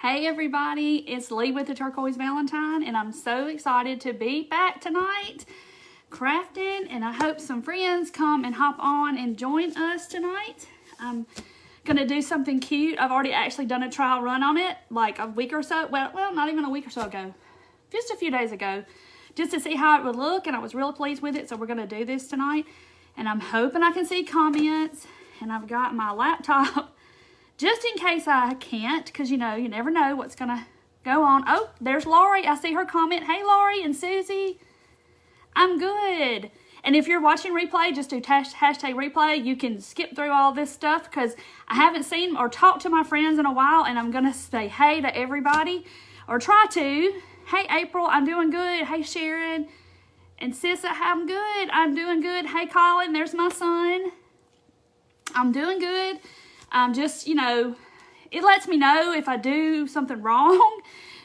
Hey everybody, it's Lee with the Turquoise Valentine, and I'm so excited to be back tonight crafting, and I hope some friends come and hop on and join us tonight. I'm gonna do something cute. I've already actually done a trial run on it like a week or so, well not even a week or so ago, just a few days ago, just to see how it would look, and I was real pleased with it. So we're gonna do this tonight, and I'm hoping I can see comments, and I've got my laptop just in case I can't, because, you know, you never know what's going to go on. Oh, there's Laurie. I see her comment. Hey, Laurie and Susie. I'm good. And if you're watching replay, just do hashtag replay. You can skip through all this stuff because I haven't seen or talked to my friends in a while, and I'm going to say hey to everybody, or try to. Hey, April, I'm doing good. Hey, Sharon. And Sissa, I'm good. I'm doing good. Hey, Colin, there's my son. I'm doing good. Just, you know, it lets me know if I do something wrong,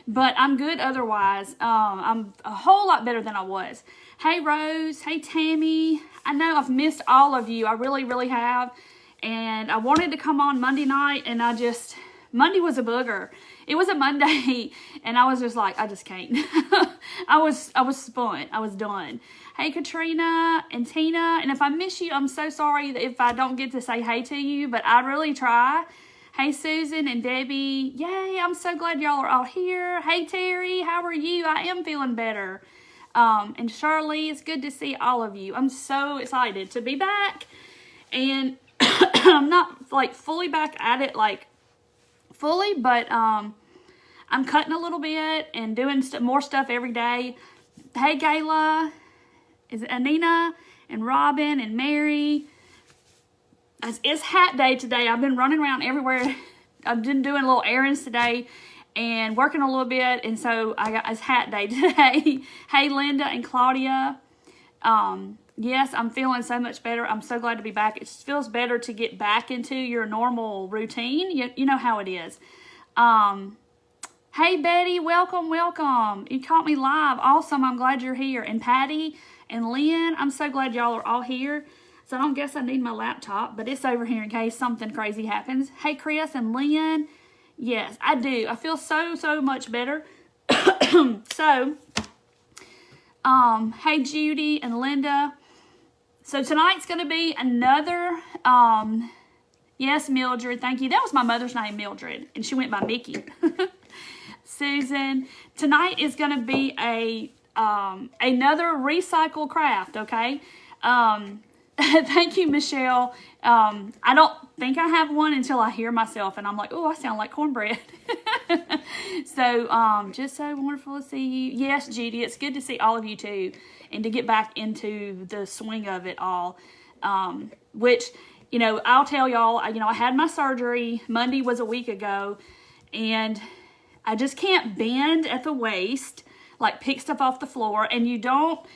but I'm good otherwise. I'm a whole lot better than I was. Hey, Rose. Hey, Tammy. I know I've missed all of you. I really, really have. And I wanted to come on Monday night, and Monday was a booger. It was a Monday, and I was just like, I just can't. I was spun. I was done. Hey, Katrina and Tina. And if I miss you, I'm so sorry if I don't get to say hey to you, but I really try. Hey, Susan and Debbie. Yay, I'm so glad y'all are all here. Hey, Terry, how are you? I am feeling better. And Charlie, it's good to see all of you. I'm so excited to be back. And I'm not, like, fully back at it, like, fully, but I'm cutting a little bit and doing more stuff every day. Hey, Gayla. Is it Anina and Robin and Mary? It's hat day today. I've been running around everywhere. I've been doing little errands today and working a little bit, and so it's hat day today. Hey, Linda and Claudia. Yes, I'm feeling so much better. I'm so glad to be back. It just feels better to get back into your normal routine. You know how it is. Hey, Betty, welcome. You caught me live. Awesome. I'm glad you're here. And Patty and Lynn, I'm so glad y'all are all here. So I don't guess I need my laptop, but it's over here in case something crazy happens. Hey, Chris and Lynn. Yes, I do. I feel so much better. So, hey, Judy and Linda. So tonight's going to be another, yes, Mildred, thank you. That was my mother's name, Mildred, and she went by Mickey. Susan. Tonight is going to be another recycle craft, okay? Thank you, Michelle. I don't think I have one until I hear myself, and I'm like, oh, I sound like cornbread. So, just so wonderful to see you. Yes, Judy, it's good to see all of you, too, and to get back into the swing of it all, which, you know, I'll tell y'all, you know, I had my surgery. Monday was a week ago, and I just can't bend at the waist, like pick stuff off the floor, and you don't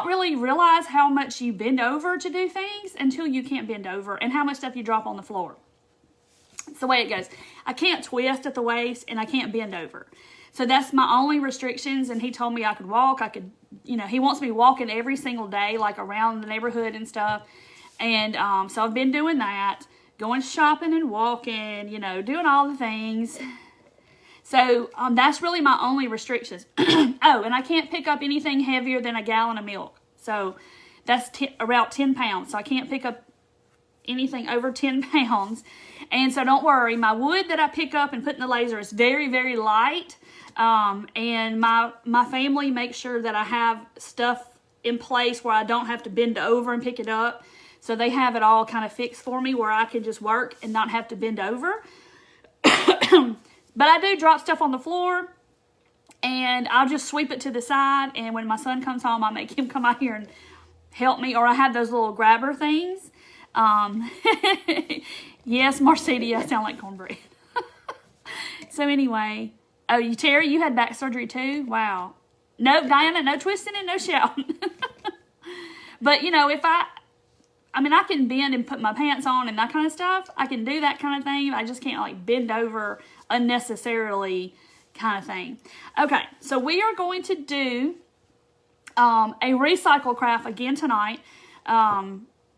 really realize how much you bend over to do things until you can't bend over, and how much stuff you drop on the floor. It's the way it goes. I can't twist at the waist, and I can't bend over. So that's my only restrictions, and he told me I could walk. You know, he wants me walking every single day, like around the neighborhood and stuff. And so I've been doing that, going shopping and walking, you know, doing all the things. So that's really my only restrictions. Oh, and I can't pick up anything heavier than a gallon of milk. So that's around 10 pounds. So I can't pick up anything over 10 pounds. And so don't worry, my wood that I pick up and put in the laser is very light. And my family makes sure that I have stuff in place where I don't have to bend over and pick it up. So they have it all kind of fixed for me where I can just work and not have to bend over. But I do drop stuff on the floor, and I'll just sweep it to the side, and when my son comes home, I make him come out here and help me, or I have those little grabber things. Yes, Marcedia, I sound like cornbread. So anyway, oh, Terry, you had back surgery too? Wow. No, Diana, no twisting and no shouting. But, you know, I mean, I can bend and put my pants on and that kind of stuff. I can do that kind of thing. I just can't, like, bend over unnecessarily kind of thing. Okay, so we are going to do a recycle craft again tonight.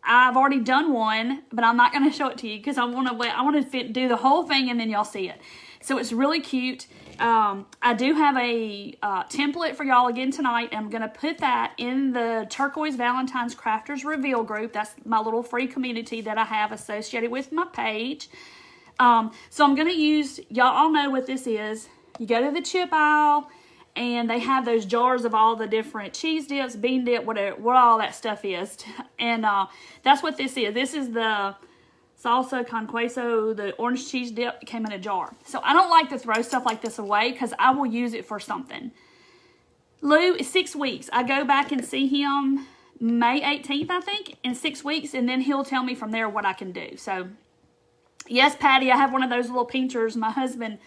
I've already done one, but I'm not going to show it to you because I want to do the whole thing and then y'all see it. So it's really cute. I do have a template for y'all again tonight. I'm going to put that in the Turquoise Valentine's Crafters Reveal group. That's my little free community that I have associated with my page. So I'm going to use, y'all all know what this is. You go to the chip aisle, and they have those jars of all the different cheese dips, bean dip, whatever, what all that stuff is. And that's what this is. This is the salsa con queso, the orange cheese dip came in a jar. So I don't like to throw stuff like this away because I will use it for something. Lou is 6 weeks. I go back and see him May 18th, I think, in 6 weeks, and then he'll tell me from there what I can do. So, yes, Patty, I have one of those little pinchers my husband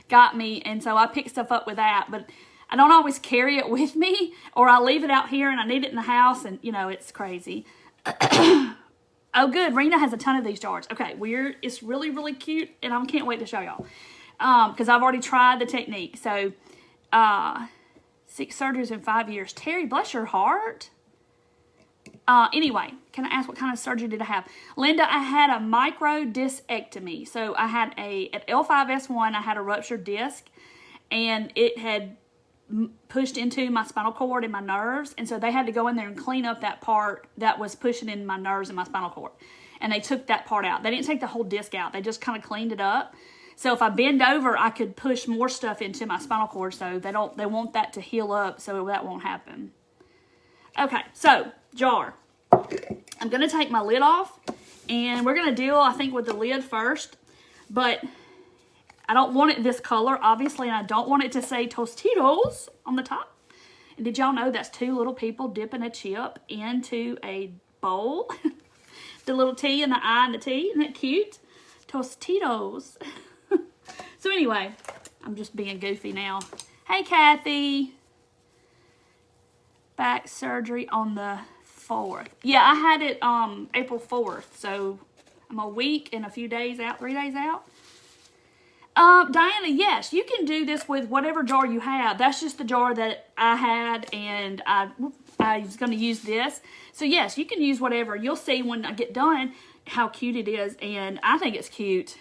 got me, and so I pick stuff up with that, but I don't always carry it with me, or I leave it out here and I need it in the house, and you know, it's crazy. Oh, good. Rena has a ton of these jars. Okay, it's really, really cute, and I can't wait to show y'all because I've already tried the technique. So, 6 surgeries in 5 years. Terry, bless your heart. Anyway, can I ask what kind of surgery did I have? Linda, I had a microdiscectomy. So I had at L5S1, I had a ruptured disc, and it had pushed into my spinal cord and my nerves. And so they had to go in there and clean up that part that was pushing in my nerves and my spinal cord. And they took that part out. They didn't take the whole disc out. They just kind of cleaned it up. So if I bend over, I could push more stuff into my spinal cord. So they want that to heal up so that won't happen. Okay, so jar. I'm going to take my lid off, and we're going to deal, I think, with the lid first, but I don't want it this color, obviously, and I don't want it to say Tostitos on the top. And did y'all know that's 2 little people dipping a chip into a bowl? The little T and the I and the T, isn't that cute? Tostitos. So anyway, I'm just being goofy now. Hey, Kathy. Back surgery on the 4th. Yeah, I had it April 4th, so I'm a week and a few days out, 3 days out. Diana, yes, you can do this with whatever jar you have. That's just the jar that I had, and I was going to use this. So yes, you can use whatever. You'll see when I get done how cute it is, and I think it's cute.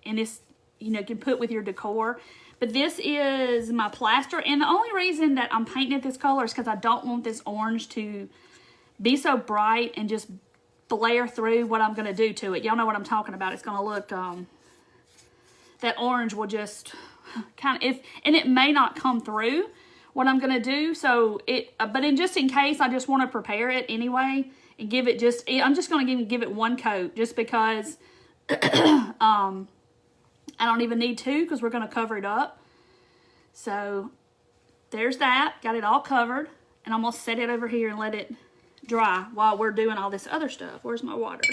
And it's, you know, you can put with your decor. But this is my plaster, and the only reason that I'm painting it this color is because I don't want this orange to be so bright and just blare through what I'm going to do to it. Y'all know what I'm talking about. It's going to look, that orange will just kind of, and it may not come through what I'm going to do. So but just in case, I just want to prepare it anyway and give it I'm just going to give it 1 coat just because, I don't even need 2 because we're going to cover it up. So there's that. Got it all covered. And I'm going to set it over here and let it dry while we're doing all this other stuff. Where's my water?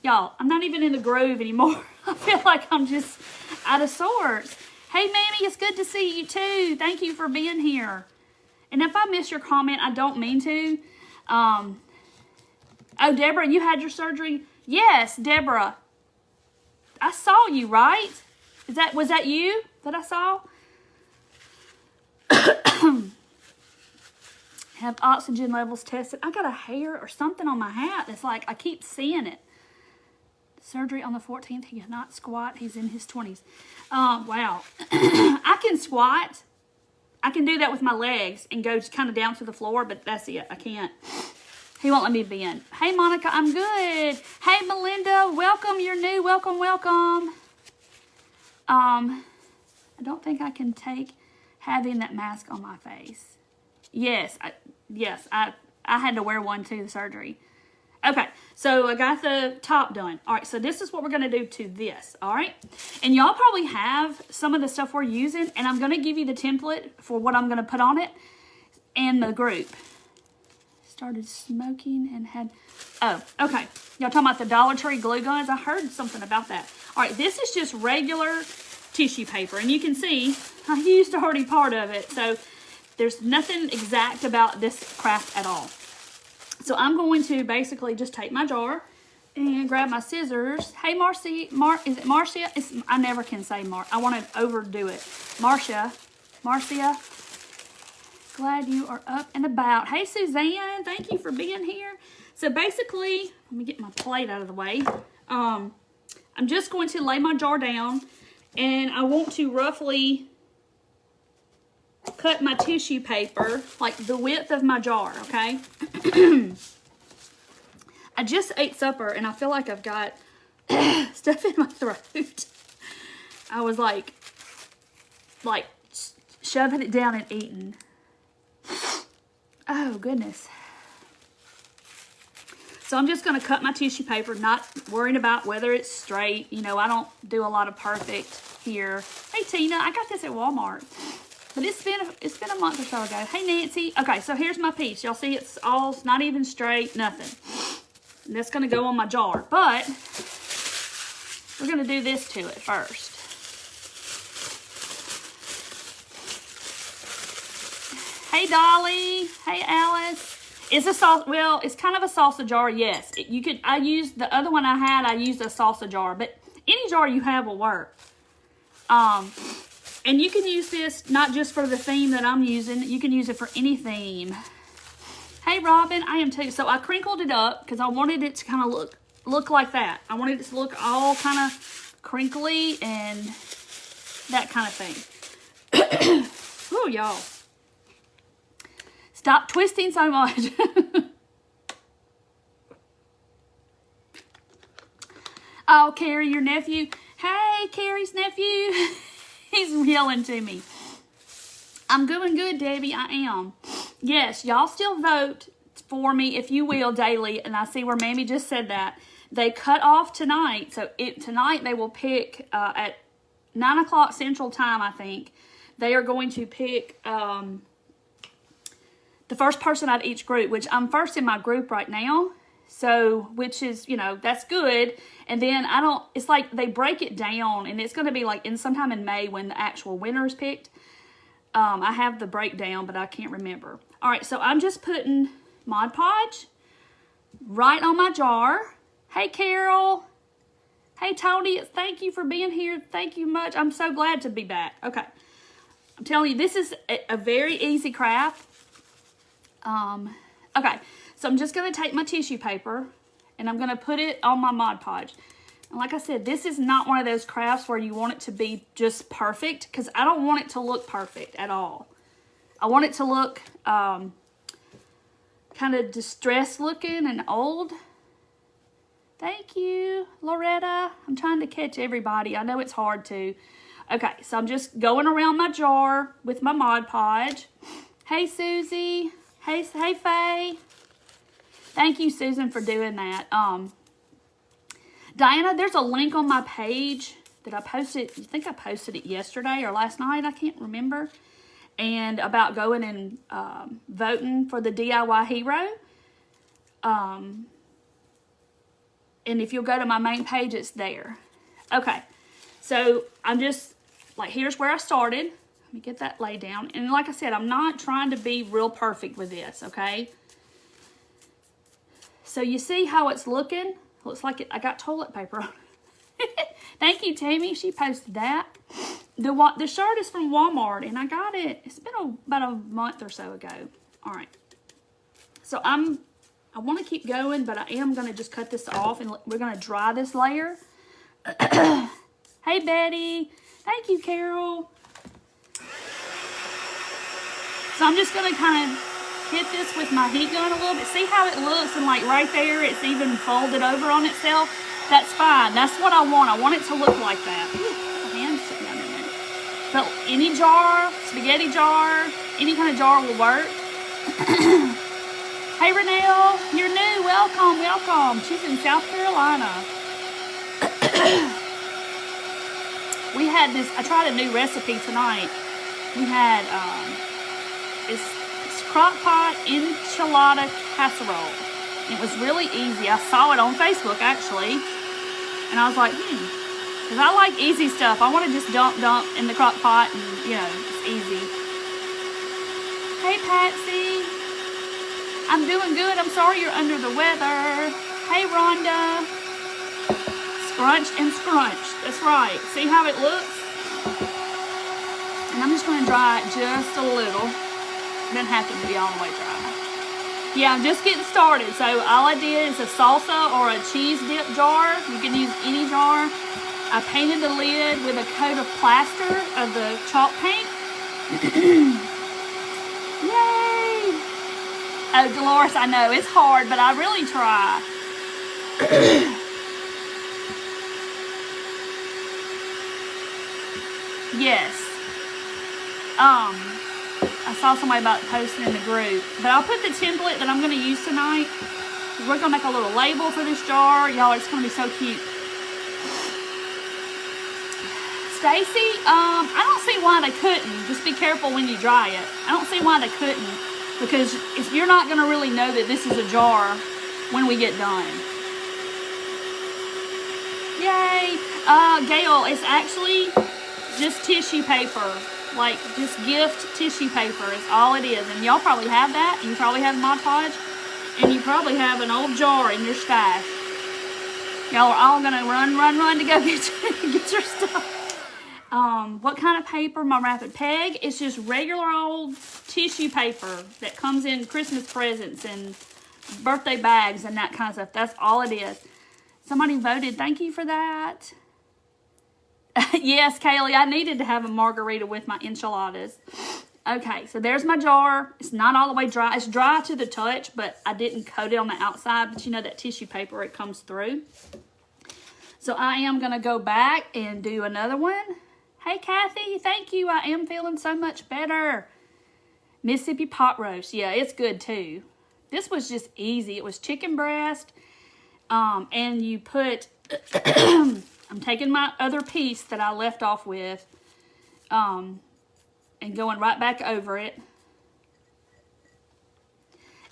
Y'all, I'm not even in the groove anymore. I feel like I'm just out of sorts. Hey, Mammy, it's good to see you too. Thank you for being here. And if I miss your comment, I don't mean to. Oh, Deborah, you had your surgery? Yes, Deborah. I saw you, right? Was that you that I saw? Have oxygen levels tested. I got a hair or something on my hat that's like, I keep seeing it. Surgery on the 14th. He cannot squat. He's in his 20s. Wow. I can squat. I can do that with my legs and go kind of down to the floor, but that's it. I can't. He won't let me bend. Hey, Monica, I'm good. Hey, Melinda, welcome. You're new. Welcome, welcome. I don't think I can take having that mask on my face. Yes, I had to wear one to the surgery. Okay, so I got the top done. All right, so this is what we're going to do to this, all right? And y'all probably have some of the stuff we're using, and I'm going to give you the template for what I'm going to put on it and the group. Started smoking and had... Oh, okay. Y'all talking about the Dollar Tree glue guns? I heard something about that. All right, this is just regular tissue paper, and you can see I used already part of it, so there's nothing exact about this craft at all. So I'm going to basically just take my jar and grab my scissors. Hey, Marcy, is it Marcia? I never can say I want to overdo it. Marcia, glad you are up and about. Hey, Suzanne, thank you for being here. So basically, let me get my plate out of the way. I'm just going to lay my jar down, and I want to roughly cut my tissue paper like the width of my jar, okay? I just ate supper, and I feel like I've got stuff in my throat. I was like shoving it down and eating. Oh, goodness. So I'm just going to cut my tissue paper, not worrying about whether it's straight. You know, I don't do a lot of perfect here. Hey, Tina, I got this at Walmart. But it's been a month or so ago. Hey, Nancy. Okay, so here's my piece. Y'all see it's not even straight, nothing. And that's going to go on my jar. But we're going to do this to it first. Hey, Dolly. Hey, Alice. It's a sauce. Well, it's kind of a salsa jar. Yes, I used the other one I had. I used a salsa jar, but any jar you have will work. And you can use this not just for the theme that I'm using. You can use it for any theme. Hey, Robin, I am too. So I crinkled it up because I wanted it to kind of look like that. I wanted it to look all kind of crinkly and that kind of thing. Oh, y'all. Stop twisting so much. Oh, Carrie, your nephew. Hey, Carrie's nephew. He's yelling to me. I'm doing good, Debbie. I am. Yes, y'all still vote for me, if you will, daily. And I see where Mammy just said that. They cut off tonight. So tonight they will pick at 9 o'clock Central Time, I think. They are going to pick the first person out of each group, which I'm first in my group right now. So, which is, you know, that's good. And then it's like they break it down, and it's going to be like sometime in May when the actual winner is picked. I have the breakdown, but I can't remember. All right, so I'm just putting Mod Podge right on my jar. Hey, Carol. Hey, Tony. Thank you for being here. Thank you much. I'm so glad to be back. Okay. I'm telling you, this is a very easy craft. Okay, so I'm just going to take my tissue paper and I'm going to put it on my Mod Podge. And like I said, this is not one of those crafts where you want it to be just perfect, because I don't want it to look perfect at all. I want it to look kind of distressed looking and old. Thank you, Loretta. I'm trying to catch everybody. I know it's hard to. Okay, so I'm just going around my jar with my Mod Podge. Hey, Susie. Hey, Faye. Thank you, Susan, for doing that. Diana, there's a link on my page that I posted. I think I posted it yesterday or last night. I can't remember. And about going and voting for the DIY hero. And if you'll go to my main page, it's there. Okay. So I'm just, like, here's where I started. Let me get that laid down. And like I said, I'm not trying to be real perfect with this, okay? So you see how it's looking? Looks like I got toilet paper on it. Thank you, Tammy. She posted that. The shirt is from Walmart, and I got it. It's been about a month or so ago. All right. So I want to keep going, but I am going to just cut this off, and we're going to dry this layer. Hey, Betty. Thank you, Carol. So I'm just going to kind of hit this with my heat gun a little bit. See how it looks, and like right there, it's even folded over on itself? That's fine. That's what I want. I want it to look like that. Ooh, my hand's sitting down in there. But any jar, spaghetti jar, any kind of jar will work. Hey, Renelle, you're new. Welcome, welcome. She's in South Carolina. We had this, I tried a new recipe tonight. We had, it's crock pot enchilada casserole. It was really easy. I saw it on Facebook, actually. And I was like, because I like easy stuff. I want to just dump in the crock pot and, you know, it's easy. Hey, Patsy. I'm doing good. I'm sorry you're under the weather. Hey, Rhonda. Scrunch and scrunch. That's right. See how it looks? And I'm just going to dry it just a little. It doesn't have to be all the way dry. Yeah, I'm just getting started. So all I did is a salsa or a cheese dip jar. You can use any jar. I painted the lid with a coat of plaster of the chalk paint. Yay! Oh, Dolores, I know it's hard, but I really try. Yes. I saw somebody about posting in the group, but I'll put the template that I'm going to use tonight. We're going to make a little label for this jar. Y'all, it's going to be so cute. Stacy, I don't see why they couldn't. Just be careful when you dry it. I don't see why they couldn't, because you're not going to really know that this is a jar when we get done. Yay! Gail, it's actually just tissue paper. Like, just gift tissue paper is all it is. And y'all probably have that. And you probably have Mod Podge. And you probably have an old jar in your stash. Y'all are all going to run to go get your stuff. What kind of paper? My Rapid Peg. It's just regular old tissue paper that comes in Christmas presents and birthday bags and that kind of stuff. That's all it is. Somebody voted. Thank you for that. Yes, Kaylee, I needed to have a margarita with my enchiladas. Okay, so there's my jar. It's not all the way dry. It's dry to the touch, but I didn't coat it on the outside. But you know that tissue paper, it comes through. So I am going to go back and do another one. Hey, Kathy, thank you. I am feeling so much better. Mississippi pot roast. Yeah, it's good too. This was just easy. It was chicken breast. And you put... I'm taking my other piece that I left off with, and going right back over it.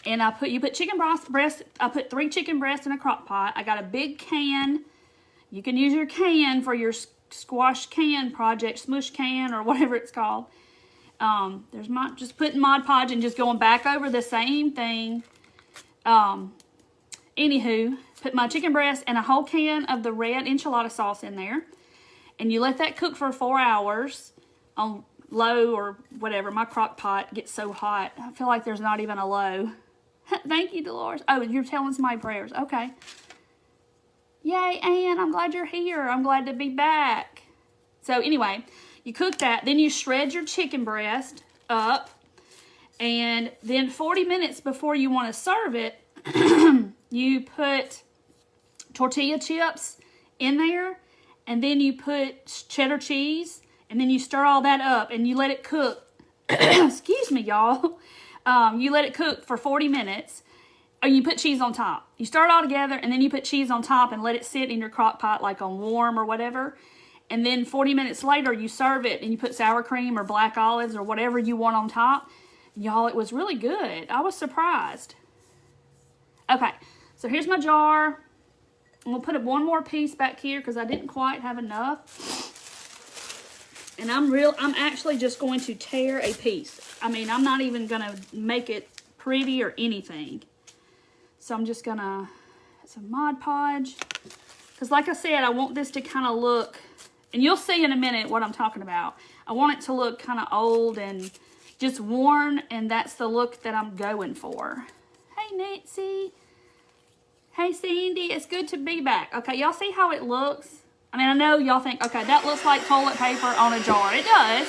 And you put chicken breast, I put 3 chicken breasts in a crock pot. I got a big can. You can use your can for your squash can project, smush can, or whatever it's called. Just putting Mod Podge and just going back over the same thing. Anywho, put my chicken breast and a whole can of the red enchilada sauce in there. And you let that cook for 4 hours on low or whatever. My crock pot gets so hot. I feel like there's not even a low. Thank you, Dolores. Oh, you're telling my prayers. Okay. Yay, Ann. I'm glad you're here. I'm glad to be back. So anyway, you cook that. Then you shred your chicken breast up. And then 40 minutes before you want to serve it, you put tortilla chips in there, and then you put cheddar cheese, and then you stir all that up, and you let it cook. Excuse me, y'all. You let it cook for 40 minutes, and you put cheese on top. You stir it all together, and then you put cheese on top and let it sit in your crock pot like on warm or whatever. And then 40 minutes later, you serve it, and you put sour cream or black olives or whatever you want on top. Y'all, it was really good. I was surprised. Okay, so here's my jar. I'm going to put one more piece back here because I didn't quite have enough. And I'm actually just going to tear a piece. I mean, I'm not even going to make it pretty or anything. So I'm just going to, some Mod Podge. Because like I said, I want this to kind of look, and you'll see in a minute what I'm talking about. I want it to look kind of old and just worn, and that's the look that I'm going for. Hey, Nancy. Hey, Sandy. It's good to be back. Okay, y'all see how it looks? I mean, I know y'all think, okay, that looks like toilet paper on a jar. It does.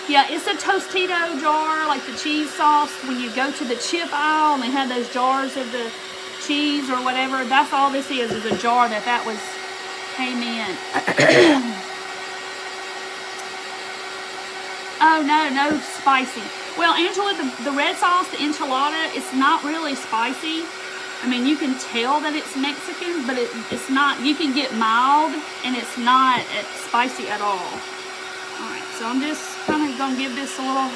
Yeah, it's a Tostito jar, like the cheese sauce. When you go to the chip aisle and they have those jars of the cheese or whatever, that's all this is a jar that came in. Oh, no spicy. Well, Angela, the red sauce, the enchilada, it's not really spicy. I mean, you can tell that it's Mexican, but it's not. You can get mild, and it's not spicy at all. All right, so I'm just kind of going to give this a little...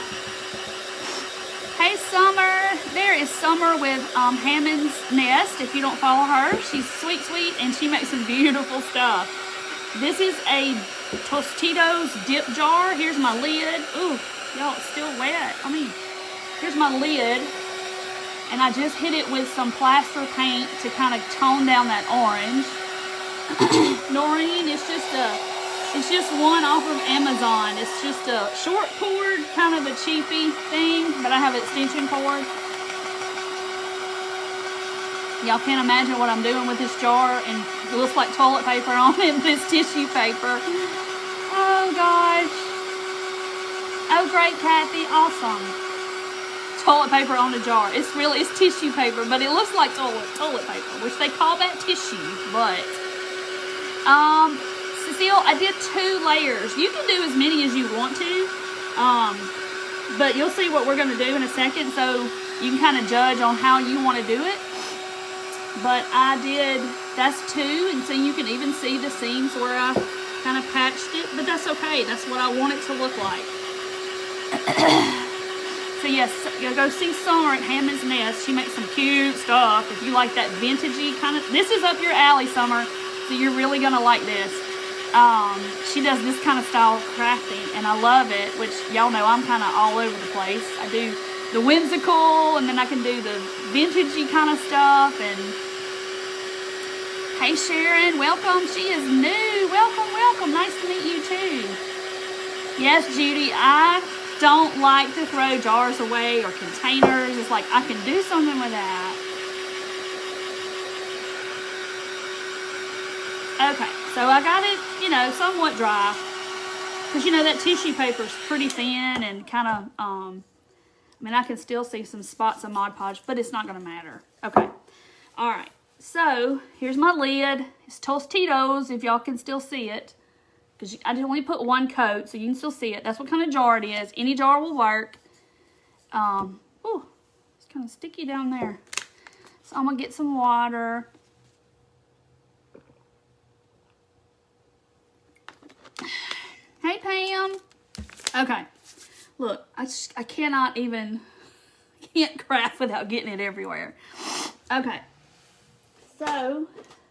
Hey, Summer. There is Summer with Hammond's Nest. If you don't follow her, she's sweet, and she makes some beautiful stuff. This is a Tostitos dip jar. Here's my lid. Ooh, y'all, it's still wet. I mean, here's my lid. And I just hit it with some plaster paint to kind of tone down that orange. Noreen, it's just one off of Amazon. It's just a short cord, kind of a cheapy thing, but I have an extension cord. Y'all can't imagine what I'm doing with this jar, and it looks like toilet paper on it, but it's tissue paper. Oh, gosh. Oh, great, Kathy. Awesome. Toilet paper on a jar. It's tissue paper, but it looks like toilet paper, which they call that tissue, but, Cecile, I did 2 layers. You can do as many as you want to, but you'll see what we're going to do in a second, so you can kind of judge on how you want to do it. But that's 2, and so you can even see the seams where I kind of patched it, but that's okay. That's what I want it to look like. So yes, you'll go see Summer at Hammond's Nest. She makes some cute stuff. If you like that vintagey kind of, this is up your alley, Summer, so you're really going to like this. She does this kind of style of crafting, and I love it, which y'all know I'm kind of all over the place. I do the whimsical, and then I can do the vintagey kind of stuff. And hey, Sharon, welcome. She is new. Welcome, welcome. Nice to meet you too. Yes, Judy, I don't like to throw jars away or containers. It's like I can do something with that. Okay, so I got it, somewhat dry. Because, that tissue paper is pretty thin and kind of, I can still see some spots of Mod Podge, but it's not going to matter. Okay, all right. So, here's my lid. It's Tostitos, if y'all can still see it. Because I only put 1 coat, so you can still see it. That's what kind of jar it is. Any jar will work. It's kind of sticky down there. So, I'm going to get some water. Hey, Pam. Okay. Look, I can't craft without getting it everywhere. Okay. So,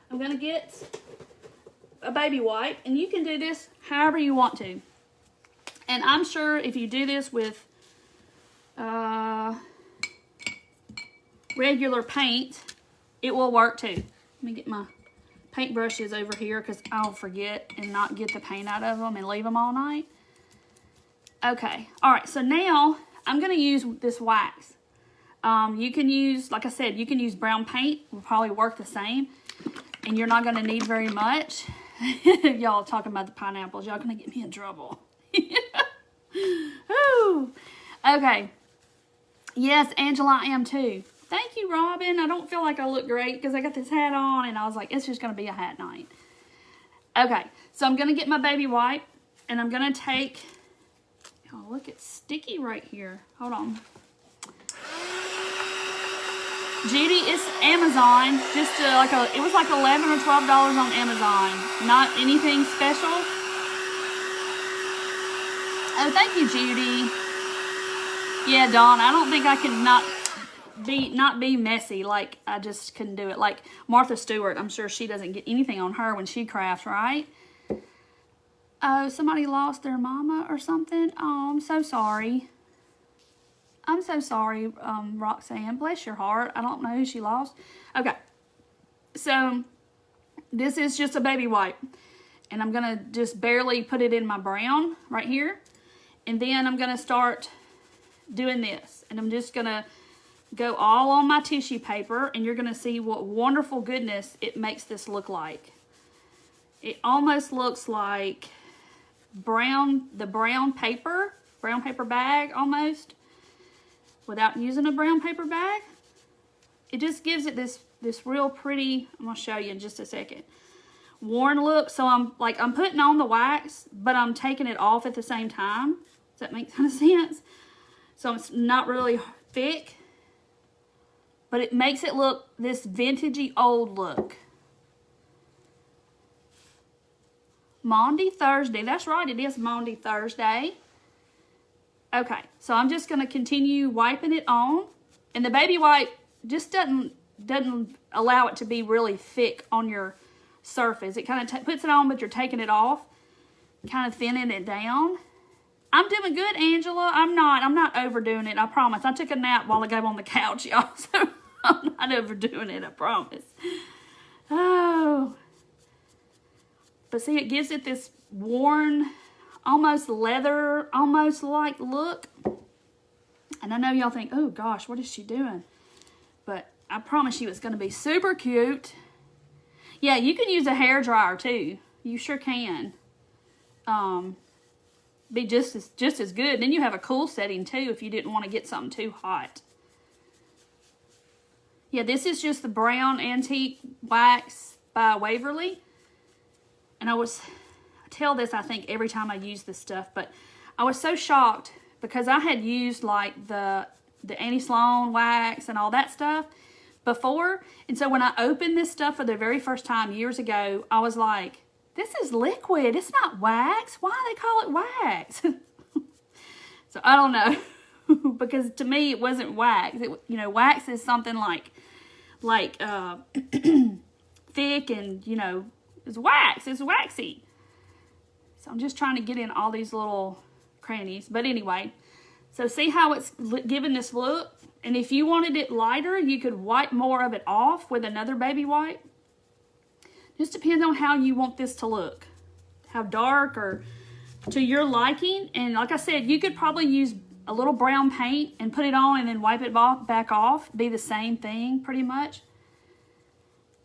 I'm going to get a baby wipe, and you can do this however you want to. And I'm sure if you do this with regular paint, it will work too. Let me get my paint brushes over here because I'll forget and not get the paint out of them and leave them all night. Okay, all right, so now I'm going to use this wax. You can use, like I said, you can use brown paint. Will probably work the same, and you're not going to need very much. Y'all talking about the pineapples. Y'all going to get me in trouble. Ooh. Okay. Yes, Angela, I am too. Thank you, Robin. I don't feel like I look great because I got this hat on, and I was like, it's just going to be a hat night. Okay, so I'm going to get my baby wipe, and I'm going to take, oh, look, it's sticky right here. Hold on. Judy, it's Amazon. Just it was like $11 or $12 on Amazon. Not anything special. Oh, thank you, Judy. Yeah, Dawn, I don't think I can not be messy. Like, I just couldn't do it. Like Martha Stewart, I'm sure she doesn't get anything on her when she crafts, right? Oh, somebody lost their mama or something? Oh, I'm so sorry. I'm so sorry, Roxanne. Bless your heart. I don't know who she lost. Okay. So, this is just a baby wipe. And I'm going to just barely put it in my brown right here. And then I'm going to start doing this. And I'm just going to go all on my tissue paper. And you're going to see what wonderful goodness it makes this look like. It almost looks like the brown paper bag almost. Without using a brown paper bag. It just gives it this real pretty, I'm going to show you in just a second, worn look. So I'm putting on the wax, but I'm taking it off at the same time. Does that make kind of sense? So it's not really thick, but it makes it look this vintagey old look. Maundy Thursday. That's right, it is Maundy Thursday. Okay, so I'm just going to continue wiping it on. And the baby wipe just doesn't allow it to be really thick on your surface. It kind of puts it on, but you're taking it off, kind of thinning it down. I'm doing good, Angela. I'm not overdoing it, I promise. I took a nap while ago on the couch, y'all, so I'm not overdoing it, I promise. Oh. But see, it gives it this worn, almost leather, almost like look. And I know y'all think, oh gosh, what is she doing? But I promise you it's going to be super cute. Yeah, you can use a hair dryer too. You sure can. Be just as good. Then you have a cool setting too if you didn't want to get something too hot. Yeah, this is just the brown antique wax by Waverly. And I tell this I think every time I use this stuff, but I was so shocked because I had used like the Annie Sloan wax and all that stuff before. And so when I opened this stuff for the very first time years ago, I was like, this is liquid. It's not wax. Why do they call it wax? So I don't know. Because to me, it wasn't wax. Wax is something like thick and, it's wax. It's waxy. So I'm just trying to get in all these little crannies. But anyway, so see how it's giving this look? And if you wanted it lighter, you could wipe more of it off with another baby wipe. Just depends on how you want this to look. How dark or to your liking. And like I said, you could probably use a little brown paint and put it on and then wipe it back off. Be the same thing pretty much.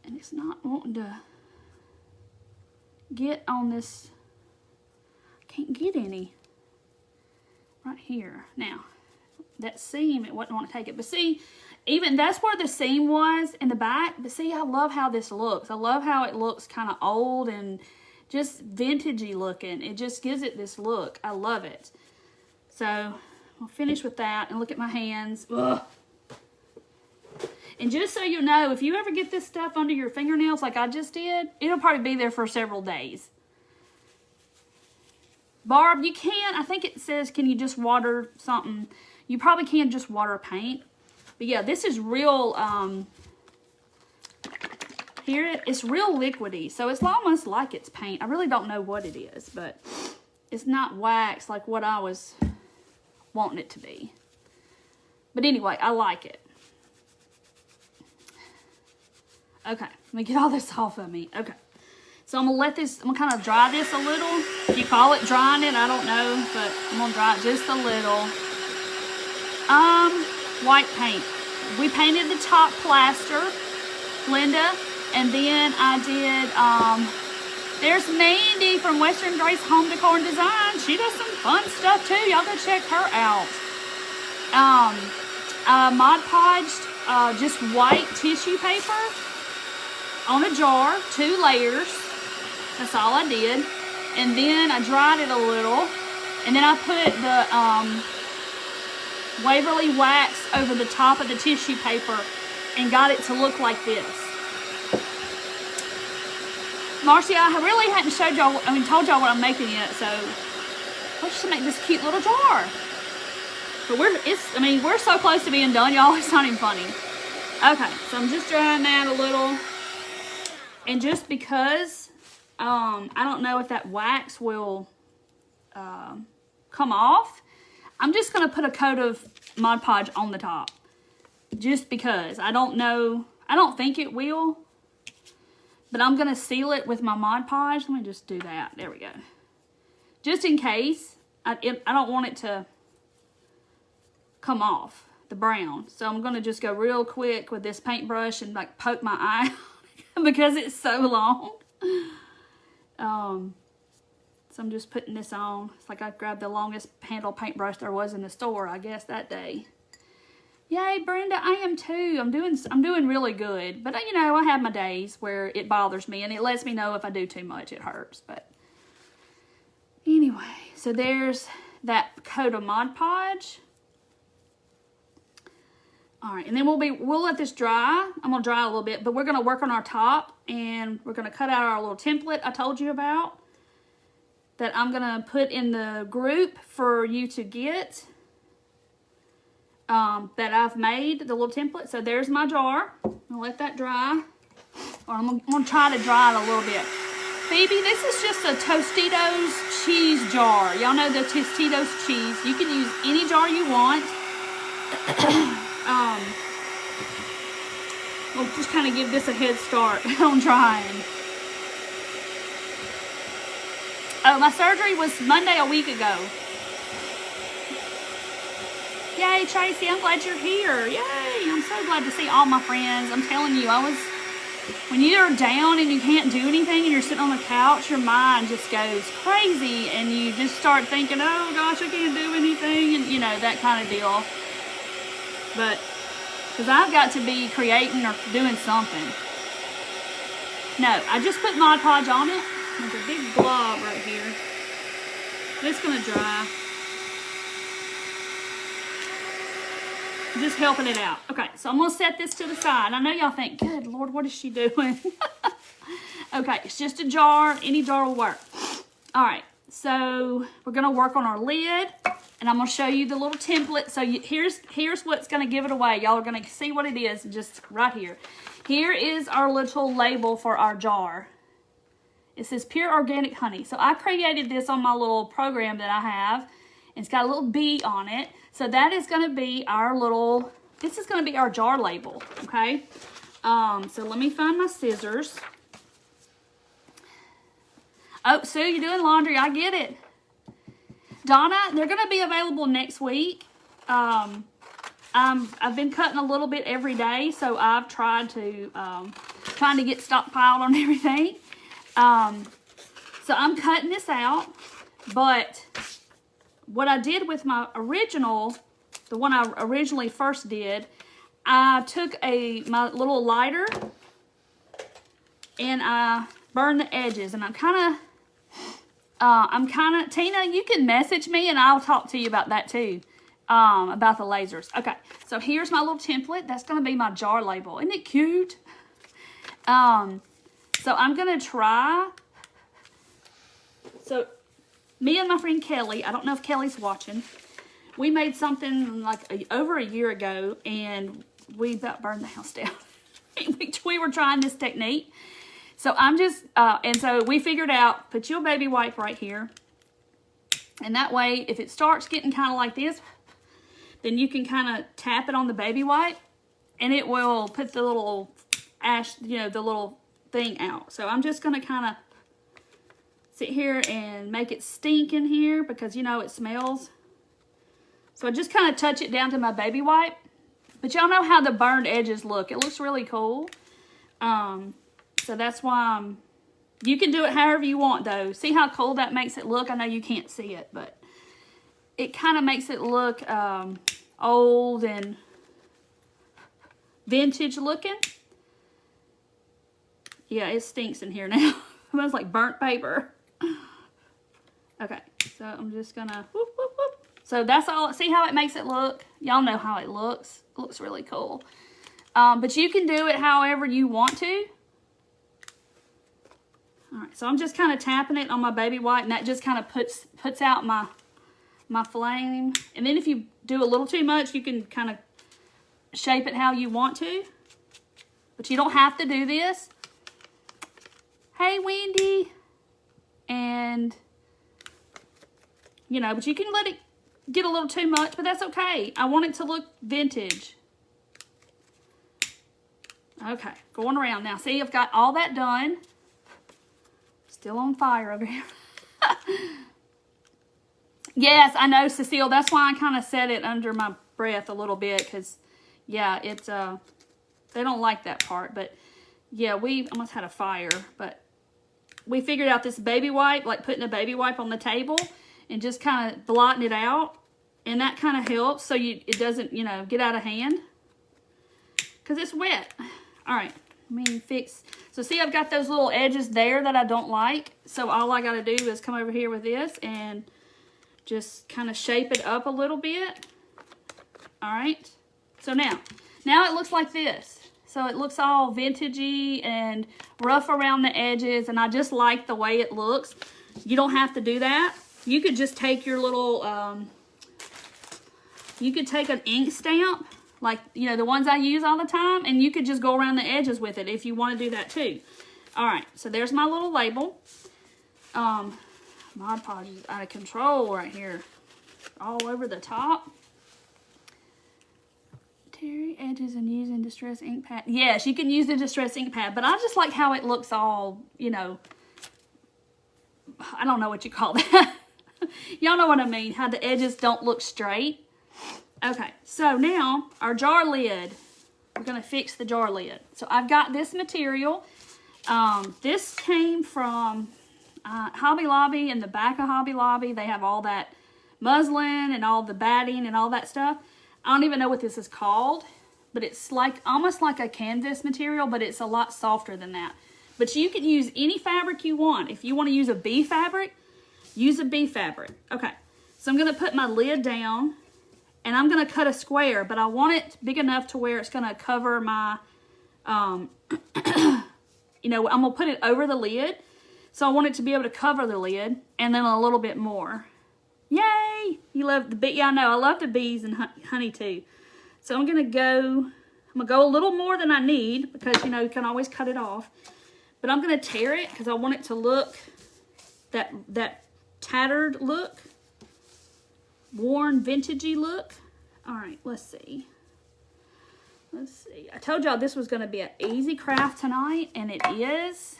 And it's not wanting to get on this. I can't get any. Right here. Now, that seam, it wouldn't want to take it. But see, even that's where the seam was in the back. But see, I love how this looks. I love how it looks kind of old and just vintagey looking. It just gives it this look. I love it. So, I'll finish with that and look at my hands. Ugh. And just so you know, if you ever get this stuff under your fingernails like I just did, it'll probably be there for several days. Barb, you can, I think it says, can you just water something? You probably can just water paint. But yeah, this is real, it's real liquidy. So it's almost like it's paint. I really don't know what it is, but it's not wax like what I was wanting it to be. But anyway, I like it. Okay, let me get all this off of me. Okay. So I'm going to kind of dry this a little. If you call it drying it, I don't know, but I'm going to dry it just a little. White paint. We painted the top plaster, Linda, and then I did, there's Mandy from Western Grace Home Decor and Design. She does some fun stuff too. Y'all go check her out. Mod Podged just white tissue paper on a jar, 2 layers. That's all I did. And then I dried it a little. And then I put the Waverly wax over the top of the tissue paper and got it to look like this. Marcy, I really hadn't told y'all what I'm making yet, so let's just make this cute little jar. But we're so close to being done, y'all, it's not even funny. Okay, so I'm just drying that a little. And just because I don't know if that wax will come off, I'm just going to put a coat of Mod Podge on the top. Just because. I don't know. I don't think it will. But I'm going to seal it with my Mod Podge. Let me just do that. There we go. Just in case. I don't want it to come off, the brown. So I'm going to just go real quick with this paintbrush and like poke my eye because it's so long. So I'm just putting this on. It's like I grabbed the longest handle paintbrush there was in the store, I guess, that day. Yay, Brenda, I am too. I'm doing really good. But, I have my days where it bothers me, and it lets me know if I do too much, it hurts. But anyway, so there's that coat of Mod Podge. All right, and then we'll let this dry. I'm going to dry a little bit, but we're going to work on our top, and we're going to cut out our little template I told you about that I'm going to put in the group for you to get that I've made, the little template. So there's my jar. I'll let that dry, or I'm going to try to dry it a little bit. Phoebe, this is just a Tostitos cheese jar. Y'all know the Tostitos cheese. You can use any jar you want. We'll just kind of give this a head start on drying. Oh, my surgery was Monday a week ago. Yay, Tracy, I'm glad you're here. Yay, I'm so glad to see all my friends. I'm telling you, when you're down and you can't do anything and you're sitting on the couch, your mind just goes crazy and you just start thinking, oh gosh, I can't do anything, and you know, that kind of deal. But, because I've got to be creating or doing something. No, I just put Mod Podge on it. There's a big blob right here. It's going to dry. Just helping it out. Okay, so I'm going to set this to the side. I know y'all think, good Lord, what is she doing? Okay, it's just a jar. Any jar will work. All right, so we're going to work on our lid, and I'm going to show you the little template. So here's what's going to give it away. Y'all are going to see what it is just right here. Here is our little label for our jar. It says Pure Organic Honey. So I created this on my little program that I have. It's got a little bee on it. So that is going to be our little, this is going to be our jar label, okay? So let me find my scissors. Oh, Sue, you're doing laundry. I get it. Donna, they're going to be available next week. I've been cutting a little bit every day, so I've tried to, trying to get stockpiled on everything. So I'm cutting this out, but what I did with my original, the one I originally first did, I took my little lighter and I burned the edges, and I'm kind of, Tina, you can message me and I'll talk to you about that too, about the lasers. Okay, so here's my little template. That's going to be my jar label. Isn't it cute? So I'm going to try, so me and my friend Kelly, I don't know if Kelly's watching, we made something like over a year ago, and we about burned the house down. We were trying this technique. So I'm just, and so we figured out, put your baby wipe right here. And that way, if it starts getting kind of like this, then you can kind of tap it on the baby wipe, and it will put the little ash, you know, the little thing out. So I'm just going to kind of sit here and make it stink in here because, you know, it smells. So I just kind of touch it down to my baby wipe. But y'all know how the burned edges look. It looks really cool. So that's why you can do it however you want, though. See how cool that makes it look? I know you can't see it, but it kind of makes it look old and vintage looking. Yeah, it stinks in here now. It smells like burnt paper. Okay, so I'm just gonna whoop, whoop, whoop. So that's all. See how it makes it look? Y'all know how it looks. It looks really cool. But you can do it however you want to. All right, so I'm just kind of tapping it on my baby wipe, and that just kind of puts out my flame. And then if you do a little too much, you can kind of shape it how you want to. But you don't have to do this. Hey, Wendy. And, you know, but you can let it get a little too much, but that's okay. I want it to look vintage. Okay, going around now. See, I've got all that done. Still on fire over here. Yes, I know, Cecile. That's why I kind of said it under my breath a little bit, because, yeah, it's, they don't like that part. But, yeah, we almost had a fire, but we figured out this baby wipe, like putting a baby wipe on the table and just kind of blotting it out. And that kind of helps so it doesn't, you know, get out of hand. Because it's wet. All right, let me fix. So see, I've got those little edges there that I don't like. So all I got to do is come over here with this and just kind of shape it up a little bit. All right. So now it looks like this. So it looks all vintagey and rough around the edges, and I just like the way it looks. You don't have to do that. You could just take your little, you could take an ink stamp, like, you know, the ones I use all the time, and you could just go around the edges with it if you want to do that too. All right, so there's my little label. Mod Podge is out of control right here. All over the top. Terry edges and using distress ink pad. Yes, you can use the distress ink pad, but I just like how it looks all, you know, I don't know what you call that. Y'all know what I mean, how the edges don't look straight. Okay, so now our jar lid. We're going to fix the jar lid. So I've got this material. This came from Hobby Lobby. In the back of Hobby Lobby, they have all that muslin and all the batting and all that stuff. I don't even know what this is called, but it's like almost like a canvas material, but it's a lot softer than that. But you can use any fabric you want. If you want to use a bee fabric, use a bee fabric. Okay, so I'm going to put my lid down, and I'm going to cut a square, but I want it big enough to where it's going to cover my, you know, I'm going to put it over the lid. So I want it to be able to cover the lid, and then a little bit more. Yay! You love the bee. Yeah, I know. I love the bees and honey too. So I'm going to go a little more than I need because, you know, you can always cut it off. But I'm going to tear it because I want it to look that tattered look. Worn, vintagey look. All right, let's see. Let's see. I told y'all this was going to be an easy craft tonight, and it is.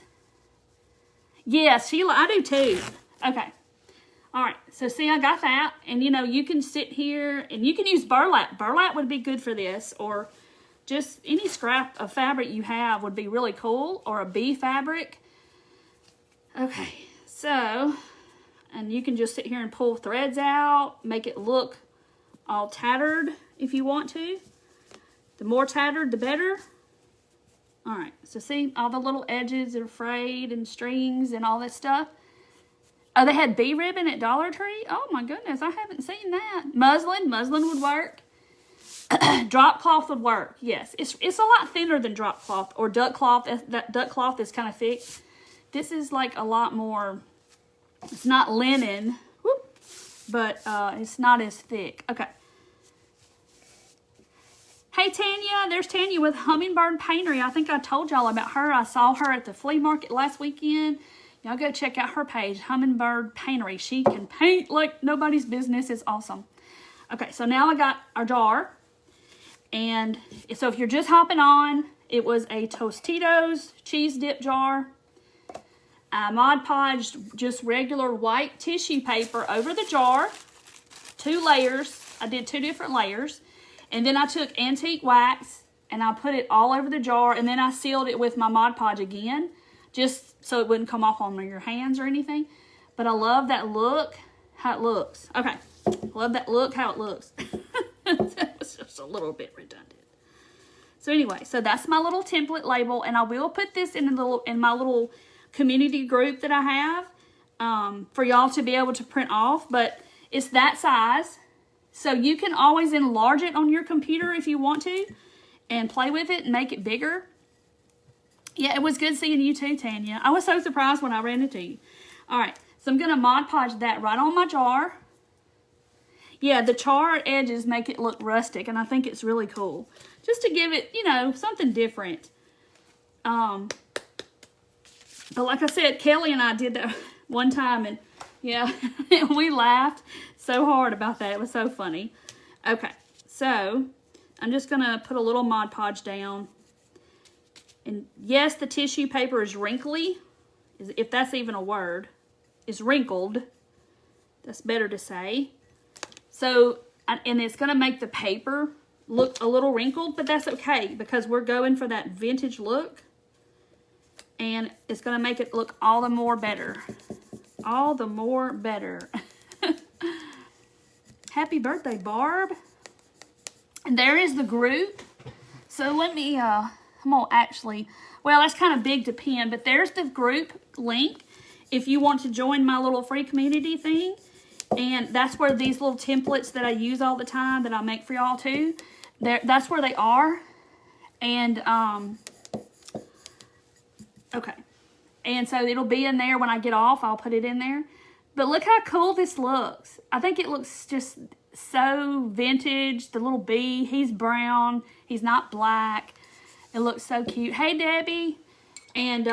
Yeah, Sheila, I do too. Okay. All right, so see, I got that. And, you know, you can sit here, and you can use burlap. Burlap would be good for this, or just any scrap of fabric you have would be really cool, or a bee fabric. Okay, so, and you can just sit here and pull threads out, make it look all tattered if you want to. The more tattered, the better. All right, so see, all the little edges are frayed and strings and all that stuff. Oh, they had bee ribbon at Dollar Tree? Oh my goodness, I haven't seen that. Muslin would work. Drop cloth would work, yes. It's a lot thinner than drop cloth or duck cloth. That duck cloth is kind of thick. This is like a lot more, it's not linen, whoop, but it's not as thick. Okay. Hey Tanya, there's Tanya with Hummingbird Paintery. I think I told y'all about her. I saw her at the flea market last weekend. Y'all go check out her page, Hummingbird Paintery. She can paint like nobody's business. It's awesome. Okay, so now I got our jar. And so if you're just hopping on, it was a Tostitos cheese dip jar. I Mod Podged just regular white tissue paper over the jar. 2 layers. I did 2 different layers. And then I took antique wax and I put it all over the jar. And then I sealed it with my Mod Podge again, just so it wouldn't come off on your hands or anything. But I love that look, how it looks. Okay, love that look, how it looks. That was just a little bit redundant. So anyway, so that's my little template label, and I will put this in my little community group that I have for y'all to be able to print off. But it's that size, so you can always enlarge it on your computer if you want to, and play with it and make it bigger. Yeah, it was good seeing you too, Tanya. I was so surprised when I ran into you. All right, so I'm gonna Mod Podge that right on my jar. Yeah, the charred edges make it look rustic, and I think it's really cool. Just to give it, you know, something different. But like I said, Kelly and I did that one time, and yeah, we laughed so hard about that. It was so funny. Okay, so I'm just going to put a little Mod Podge down. And yes, the tissue paper is wrinkly, if that's even a word. It's wrinkled. That's better to say. So, and it's going to make the paper look a little wrinkled, but that's okay because we're going for that vintage look. And it's going to make it look all the more better. All the more better. Happy birthday, Barb. And there is the group. So let me, I'm going to actually, well, that's kind of big to pin, but there's the group link if you want to join my little free community thing. And that's where these little templates that I use all the time that I make for y'all too, that's where they are. And, okay. And so it'll be in there when I get off. I'll put it in there. But look how cool this looks. I think it looks just so vintage. The little bee, he's brown. He's not black. It looks so cute. Hey, Debbie. And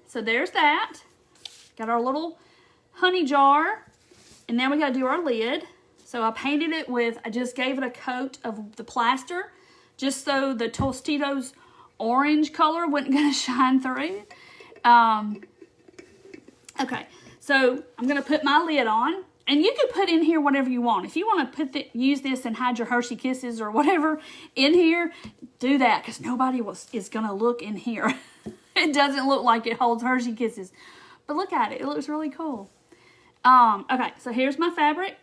so there's that. Got our little honey jar. And now we got to do our lid. So I painted it with, I just gave it a coat of the plaster, just so the Tostitos orange color wasn't going to shine through. Okay, so I'm going to put my lid on. And you could put in here whatever you want. If you want to use this and hide your Hershey Kisses or whatever in here, do that, because nobody is going to look in here. It doesn't look like it holds Hershey Kisses. But look at it. It looks really cool. Okay, so here's my fabric.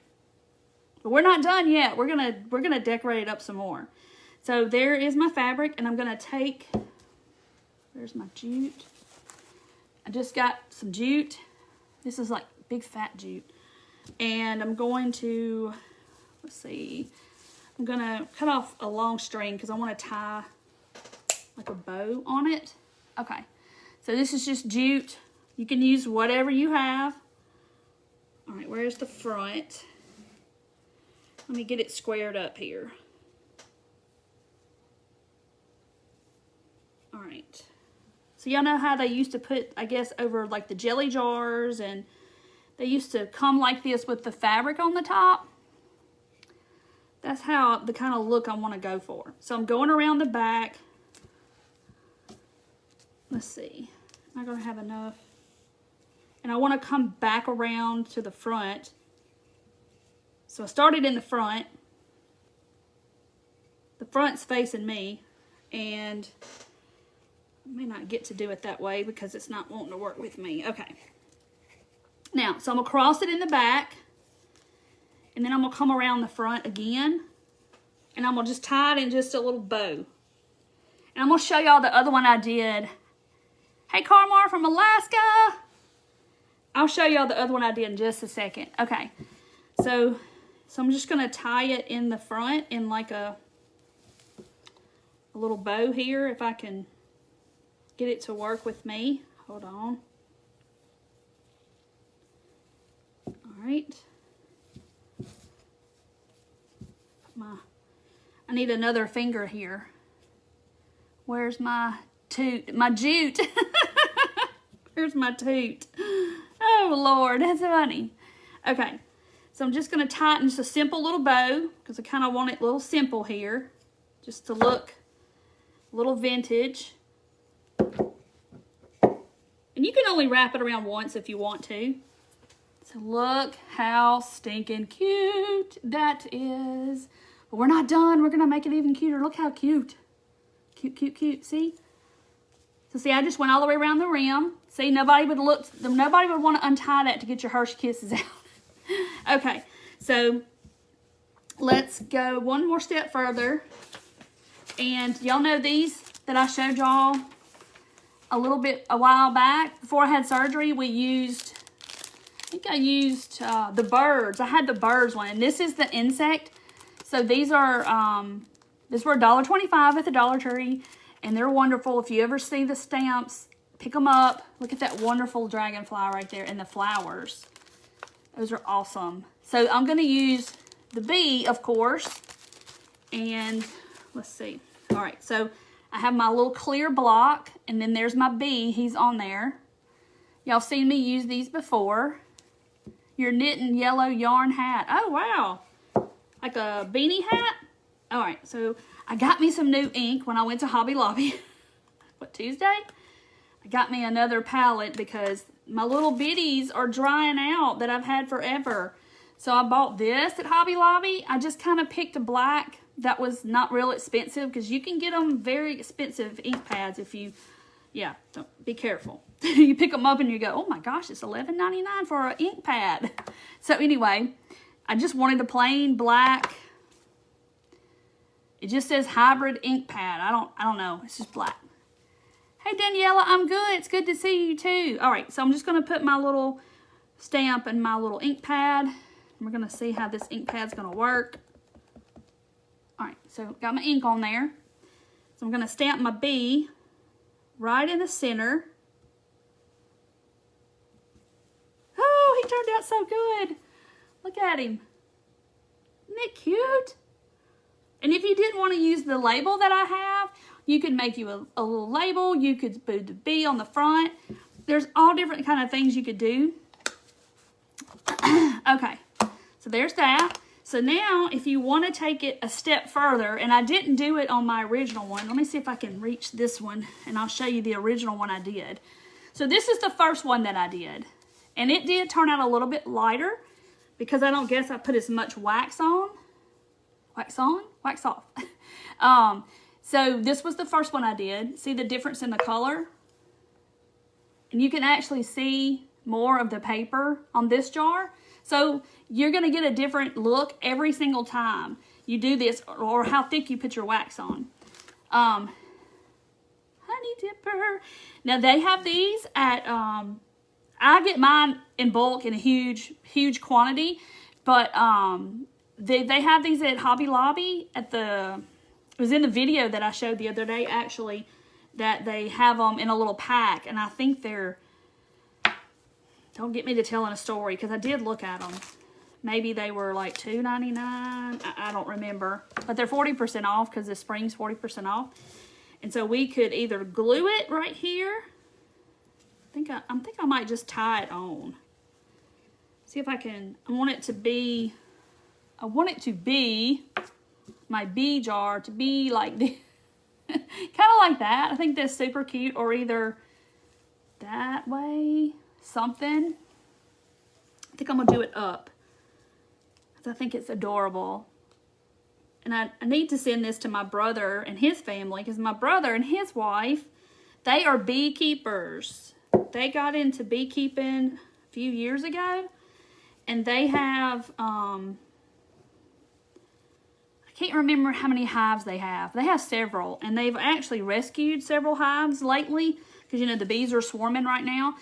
But we're not done yet. We're gonna decorate it up some more. So there is my fabric, and I'm gonna take, there's my jute. I just got some jute. This is like big fat jute. And I'm going to, let's see, I'm gonna cut off a long string because I want to tie like a bow on it. Okay, so this is just jute. You can use whatever you have. All right, where's the front? Let me get it squared up here. All right. So y'all know how they used to put, I guess, over like the jelly jars, and they used to come like this with the fabric on the top. That's how the kind of look I want to go for. So I'm going around the back. Let's see. Am I going to have enough? And I want to come back around to the front. So I started in the front. The front's facing me. And I may not get to do it that way because it's not wanting to work with me. Okay. Now, so I'm going to cross it in the back. And then I'm going to come around the front again. And I'm going to just tie it in just a little bow. And I'm going to show y'all the other one I did. Hey, Carmar from Alaska. I'll show y'all the other one I did in just a second. Okay. So I'm just going to tie it in the front in like a little bow here, if I can get it to work with me. Hold on. All right. I need another finger here. Where's my toot? My jute. Where's my toot? Oh, Lord, that's funny. Okay, so I'm just going to tighten just a simple little bow because I kind of want it a little simple here, just to look a little vintage. And you can only wrap it around once if you want to. So look how stinking cute that is. But we're not done. We're going to make it even cuter. Look how cute. Cute, cute, cute. See? So see, I just went all the way around the rim. See, nobody would want to untie that to get your Hershey Kisses out. Okay, so let's go one more step further. And y'all know these that I showed y'all a while back. Before I had surgery, we used, I think I used the birds. I had the birds one, and this is the insect. So these are, these were $1.25 at the Dollar Tree, and they're wonderful. If you ever see the stamps, pick them up. Look at that wonderful dragonfly right there, and the flowers. Those are awesome. So I'm going to use the bee, of course, and let's see. All right, so I have my little clear block, and then there's my bee. He's on there. Y'all seen me use these before. Your knitting yellow yarn hat. Oh, wow. Like a beanie hat? All right, so I got me some new ink when I went to Hobby Lobby. What, Tuesday? I got me another palette because my little bitties are drying out that I've had forever. So I bought this at Hobby Lobby. I just kind of picked a black that was not real expensive because you can get them very expensive ink pads if you, yeah, don't, be careful. You pick them up and you go, oh my gosh, it's $11.99 for an ink pad. So anyway, I just wanted a plain black. It just says hybrid ink pad. I don't know. It's just black. Hey, Daniela, I'm good. It's good to see you too. All right, so I'm just going to put my little stamp in my little ink pad. We're going to see how this ink pad's going to work. All right, so got my ink on there. So I'm going to stamp my bee right in the center. Oh, he turned out so good. Look at him. Isn't it cute? And if you didn't want to use the label that I have, you could make you a little label. You could put the bee on the front. There's all different kind of things you could do. Okay, so there's that. So now, if you want to take it a step further, and I didn't do it on my original one. Let me see if I can reach this one, and I'll show you the original one I did. So this is the first one that I did. And it did turn out a little bit lighter because I don't guess I put as much wax on. Wax on? Wax off. So this was the first one I did. See the difference in the color? And you can actually see more of the paper on this jar. So you're going to get a different look every single time you do this, or how thick you put your wax on. Honey Dipper. Now they have these at, I get mine in bulk in a huge quantity, but they have these at Hobby Lobby at the, it was in the video that I showed the other day actually, that they have them in a little pack, and I think they're, don't get me to telling a story, because I did look at them. Maybe they were like $2.99. I don't remember. But they're 40% off because the spring's 40% off. And so we could either glue it right here. I think I might just tie it on. See if I can. I want it to be my bee jar to be like this. Kind of like that. I think that's super cute. Or either that way. Something. I think I'm going to do it up. I think it's adorable. And I need to send this to my brother and his family, because my brother and his wife, they are beekeepers. They got into beekeeping a few years ago, and they have, I can't remember how many hives they have. They have several, and they've actually rescued several hives lately, because, you know, the bees are swarming right now.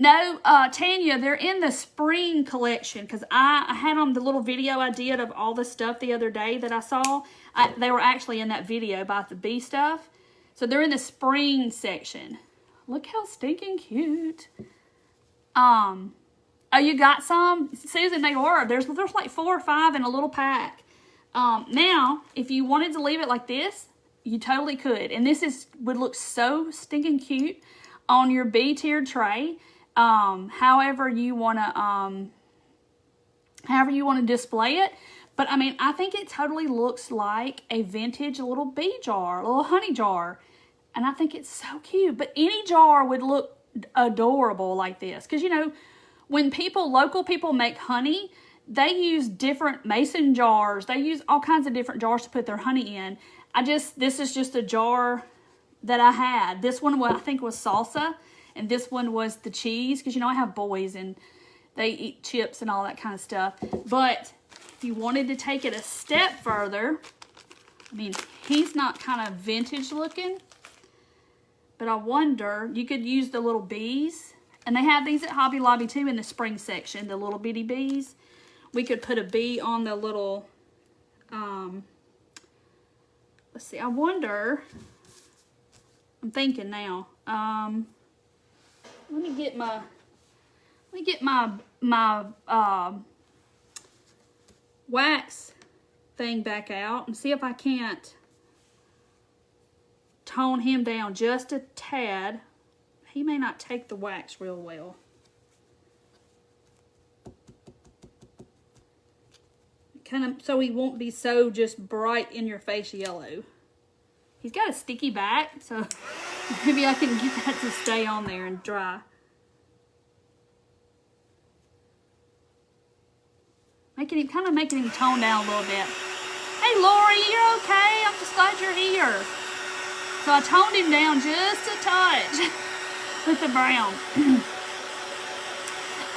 No, Tanya, they're in the spring collection, because I had on the little video I did of all the stuff the other day that I saw. They were actually in that video about the bee stuff. So they're in the spring section. Look how stinking cute. Oh, you got some? Susan, they were. There's like 4 or 5 in a little pack. Now, if you wanted to leave it like this, you totally could. And this would look so stinking cute on your bee tiered tray. However you want to display it. But I mean, I think it totally looks like a vintage little bee jar, a little honey jar. And I think it's so cute. But any jar would look adorable like this. Because, you know, when local people make honey, they use different mason jars. They use all kinds of different jars to put their honey in. This is just a jar that I had. This one, I think, was salsa. And this one was the cheese, because, you know, I have boys and they eat chips and all that kind of stuff. But if you wanted to take it a step further, I mean, he's not kind of vintage looking, but I wonder, you could use the little bees. And they have these at Hobby Lobby too in the spring section, the little bitty bees. We could put a bee on the little, let's see, I wonder, I'm thinking now, let me get my wax thing back out and see if I can't tone him down just a tad. He may not take the wax real well. Kind of so he won't be so just bright in your face yellow. He's got a sticky back, so maybe I can get that to stay on there and dry. Kind of making him tone down a little bit. Hey, Lori, you're okay? I'm just glad you're here. So I toned him down just a touch with the brown.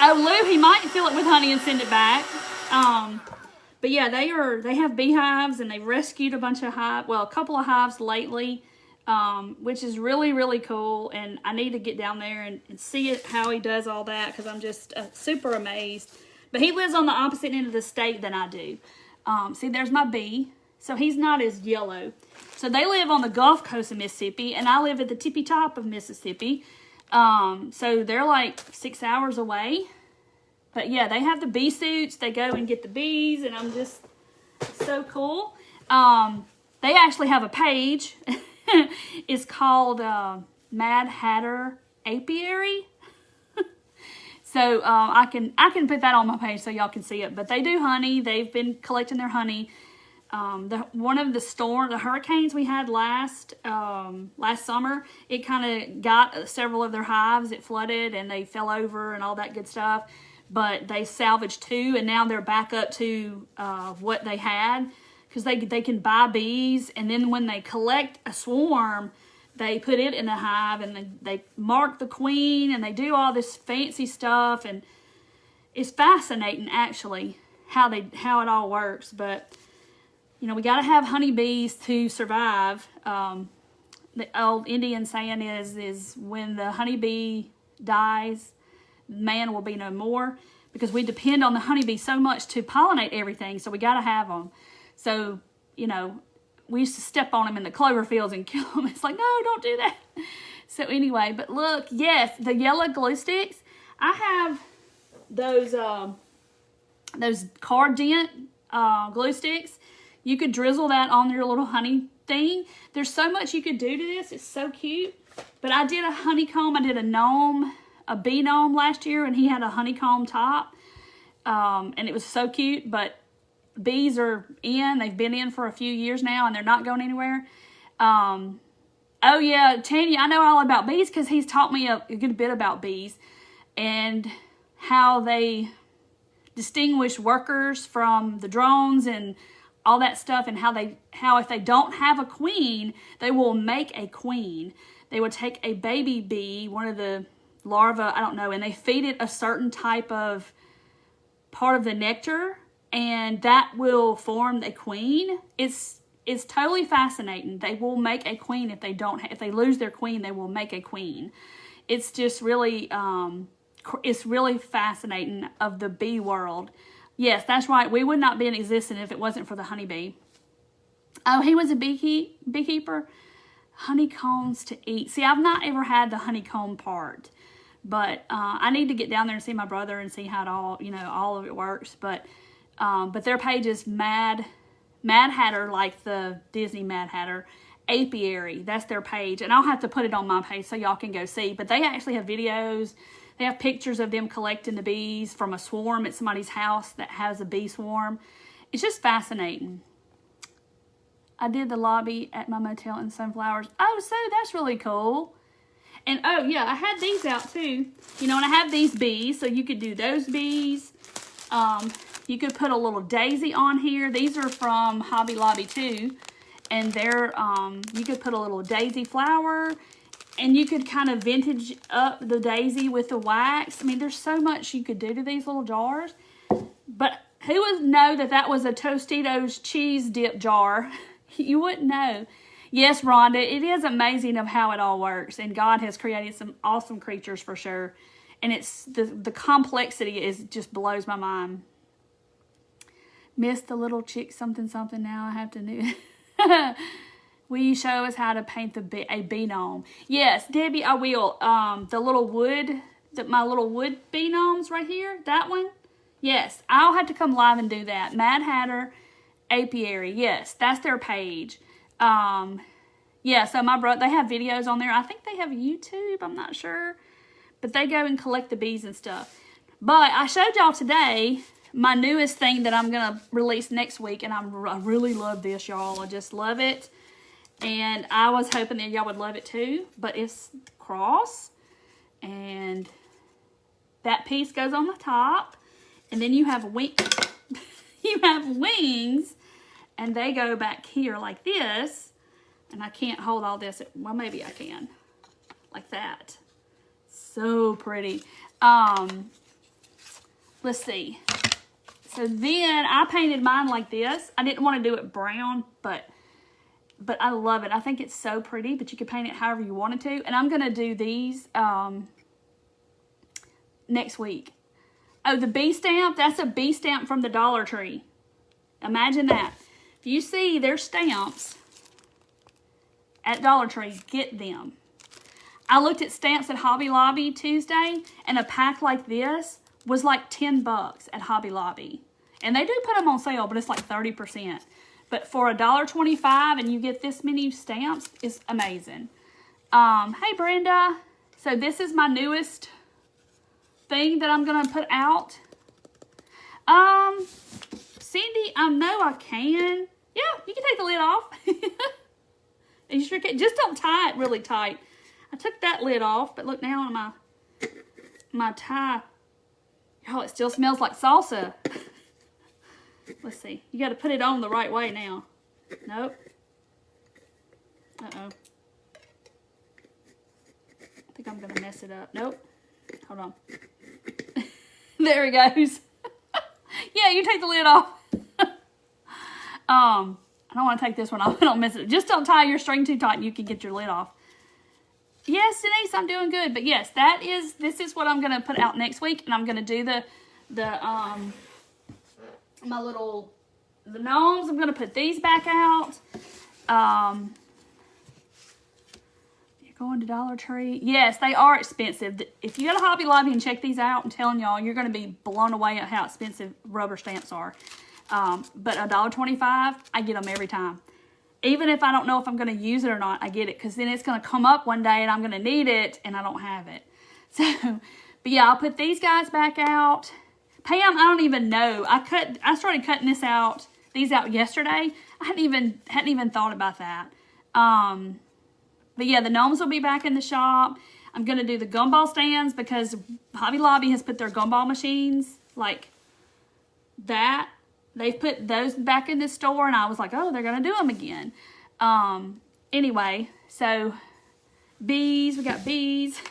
Oh, Lou, he might fill it with honey and send it back. But yeah, they have beehives, and they've rescued a bunch of a couple of hives lately, which is really, really cool. And I need to get down there and see how he does all that, because I'm just super amazed. But he lives on the opposite end of the state than I do. See, there's my bee. So he's not as yellow. So they live on the Gulf Coast of Mississippi, and I live at the tippy top of Mississippi. So they're like 6 hours away. But yeah, they have the bee suits. They go and get the bees, and I'm just so cool. They actually have a page. It's called Mad Hatter Apiary. So I can put that on my page so y'all can see it. But they do honey. They've been collecting their honey. One of the hurricanes we had last summer, it kind of got several of their hives. It flooded and they fell over and all that good stuff. but they salvaged 2, and now they're back up to what they had, because they can buy bees, and then when they collect a swarm, they put it in a hive, and they mark the queen, and they do all this fancy stuff, and it's fascinating actually how it all works. But you know, we got to have honeybees to survive. The old Indian saying is when the honeybee dies, man will be no more, because we depend on the honeybee so much to pollinate everything. So we got to have them. So, you know, we used to step on them in the clover fields and kill them. It's like, no, don't do that. So anyway, but look, yes, the yellow glue sticks. I have those card dent glue sticks. You could drizzle that on your little honey thing. There's so much you could do to this. It's so cute. But I did a honeycomb. I did a bee gnome last year, and he had a honeycomb top. And it was so cute, but bees are in. They've been in for a few years now, and they're not going anywhere. Oh yeah, Tanya, I know all about bees because he's taught me a good bit about bees and how they distinguish workers from the drones and all that stuff, and how if they don't have a queen, they will make a queen. They would take a baby bee, one of the larvae, I don't know, and they feed it a certain type of part of the nectar, and that will form a queen. It's totally fascinating. They will make a queen if they lose their queen, they will make a queen. It's just really it's really fascinating of the bee world. Yes, that's right. We would not be in existence if it wasn't for the honeybee. Oh, he was a beekeeper. Honeycombs to eat. See, I've not ever had the honeycomb part, but I need to get down there and see my brother and see how it all, all of it works. But their page is Mad Hatter, like the Disney Mad Hatter. Apiary, that's their page, and I'll have to put it on my page so y'all can go see. But they actually have videos. They have pictures of them collecting the bees from a swarm at somebody's house that has a bee swarm. It's just fascinating. I did the lobby at my motel in sunflowers. Oh, so that's really cool. And oh yeah, I had these out too. And I have these bees, so you could do those bees. You could put a little daisy on here. These are from Hobby Lobby too. And they're, you could put a little daisy flower, and you could kind of vintage up the daisy with the wax. I mean, there's so much you could do to these little jars. But who would know that was a Tostitos cheese dip jar? You wouldn't know. Yes, Rhonda, it is amazing of how it all works. And God has created some awesome creatures for sure. And it's the complexity just blows my mind. Missed the little chick something now. I have to do. Will you show us how to paint a bee gnome? Yes, Debbie, I will. The little wood, my little wood bee gnomes right here, that one. Yes, I'll have to come live and do that. Mad Hatter Apiary. Yes, that's their page. Yeah, so my brother, they have videos on there. I think they have YouTube, I'm not sure. But they go and collect the bees and stuff. But I showed y'all today my newest thing that I'm going to release next week. And I really love this, y'all. I just love it. And I was hoping that y'all would love it too. But it's cross. And that piece goes on the top. And then you have you have wings. And they go back here like this. And I can't hold all this. Well, maybe I can. Like that. So pretty. Let's see. So then I painted mine like this. I didn't want to do it brown, but I love it. I think it's so pretty, but you can paint it however you wanted to. And I'm going to do these next week. Oh, the bee stamp. That's a bee stamp from the Dollar Tree. Imagine that. If you see their stamps at Dollar Tree, get them. I looked at stamps at Hobby Lobby Tuesday, and a pack like this was like $10 at Hobby Lobby. And they do put them on sale, but it's like 30%. But for $1.25 and you get this many stamps, it's amazing. Hey, Brenda. So this is my newest thing that I'm going to put out. Cindy, I know I can. Yeah, you can take the lid off. You sure can. Just don't tie it really tight. I took that lid off, but look now on my tie Oh, it still smells like salsa. Let's see. You got to put it on the right way now. Nope. Uh-oh. I think I'm going to mess it up. Nope. Hold on. There it goes. Yeah, you take the lid off. I don't want to take this one off. I don't mess it up. Just don't tie your string too tight and you can get your lid off. Yes, Denise, I'm doing good. But yes, this is what I'm going to put out next week. And I'm going to do the gnomes. I'm going to put these back out. You're going to Dollar Tree. Yes, they are expensive. If you go to Hobby Lobby and check these out, I'm telling y'all, you're going to be blown away at how expensive rubber stamps are. But $1.25, I get them every time. Even if I don't know if I'm going to use it or not, I get it. Because then it's going to come up one day and I'm going to need it and I don't have it. So, but yeah, I'll put these guys back out. Pam, I don't even know. I started cutting these out yesterday. I hadn't even thought about that. But yeah, the gnomes will be back in the shop. I'm going to do the gumball stands because Hobby Lobby has put their gumball machines like that. They've put those back in the store, and I was like, oh, they're going to do them again. Anyway, so bees. We got bees.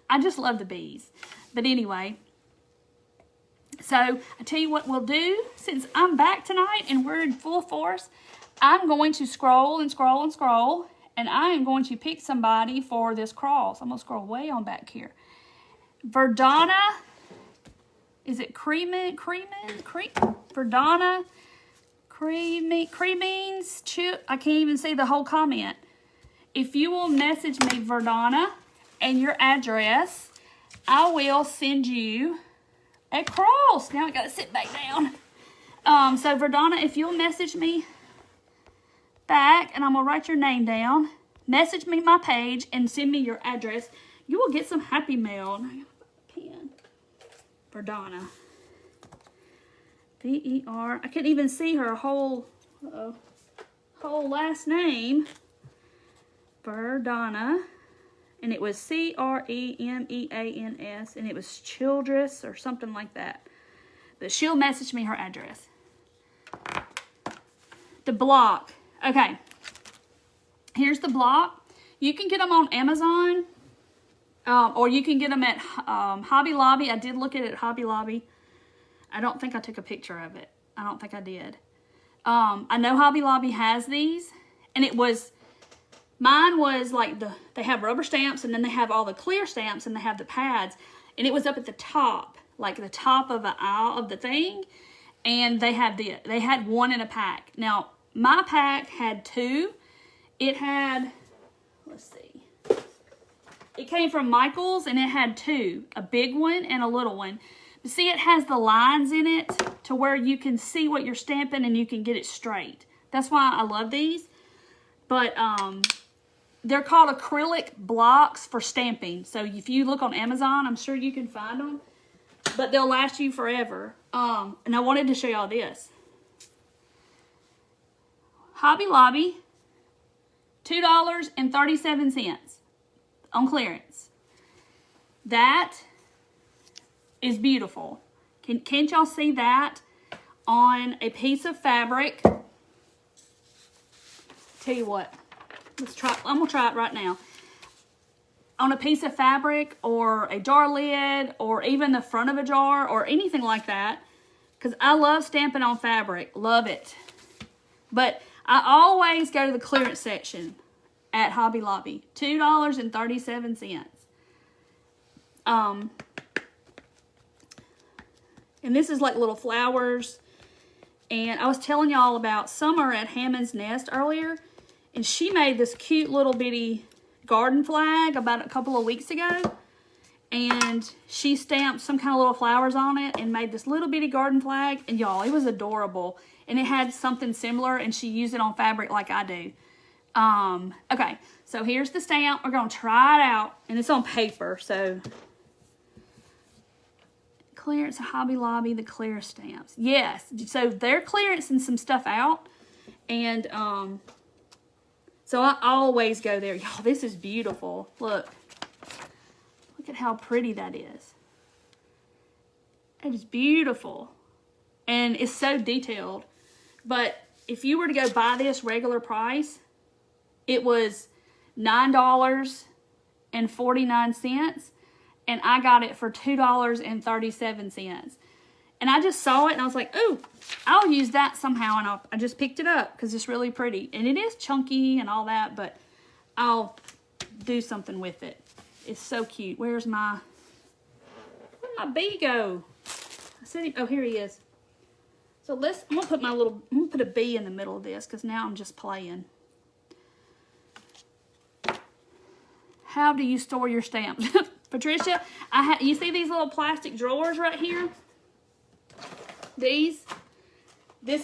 I just love the bees. But anyway, so I tell you what we'll do. Since I'm back tonight and we're in full force, I'm going to scroll and scroll and scroll, and I am going to pick somebody for this crawl. So I'm going to scroll way on back here. Verdana. Is it Verdana Creamines? I can't even see the whole comment. If you will message me Verdana and your address, I will send you a cross. Now I gotta sit back down. So Verdana, if you'll message me back, and I'm gonna write your name down, message me my page and send me your address, you will get some happy mail. Verdana. V-E-R. I couldn't even see her whole last name. Verdana. And it was C-R-E-M-E-A-N-S. And it was Childress or something like that. But she'll message me her address. The block. Okay. Here's the block. You can get them on Amazon. Or you can get them at Hobby Lobby. I did look at it at Hobby Lobby. I don't think I took a picture of it. I don't think I did. I know Hobby Lobby has these. And mine was like they have rubber stamps and then they have all the clear stamps and they have the pads. And it was up at the top, like the top of the aisle of the thing. And they had one in a pack. Now, my pack had two. It had, let's see. It came from Michael's and it had two, a big one and a little one. But see, it has the lines in it to where you can see what you're stamping and you can get it straight. That's why I love these. But they're called acrylic blocks for stamping. So if you look on Amazon, I'm sure you can find them. But they'll last you forever. And I wanted to show y'all this. Hobby Lobby, $2.37 on clearance. That is beautiful. Can't y'all see that on a piece of fabric? Tell you what, let's try. I'm gonna try it right now. On a piece of fabric or a jar lid or even the front of a jar or anything like that. Because I love stamping on fabric. Love it. But I always go to the clearance section at Hobby Lobby. $2.37. And this is like little flowers. And I was telling y'all about Summer at Hammond's Nest earlier. And she made this cute little bitty garden flag about a couple of weeks ago. And she stamped some kind of little flowers on it and made this little bitty garden flag. And y'all, it was adorable. And it had something similar and she used it on fabric like I do. Okay, so here's the stamp. We're going to try it out. And it's on paper, so. Clearance, Hobby Lobby, the clear stamps. Yes, so they're clearancing some stuff out. And, so I always go there. Y'all, this is beautiful. Look at how pretty that is. It is beautiful. And it's so detailed. But if you were to go buy this regular price, it was $9.49. And I got it for $2.37. And I just saw it and I was like, ooh, I'll use that somehow. And I just picked it up because it's really pretty. And it is chunky and all that, but I'll do something with it. It's so cute. Where'd my bee go? I said, oh, here he is. So I'm gonna put a bee in the middle of this because now I'm just playing. How do you store your stamps? Patricia, you see these little plastic drawers right here? This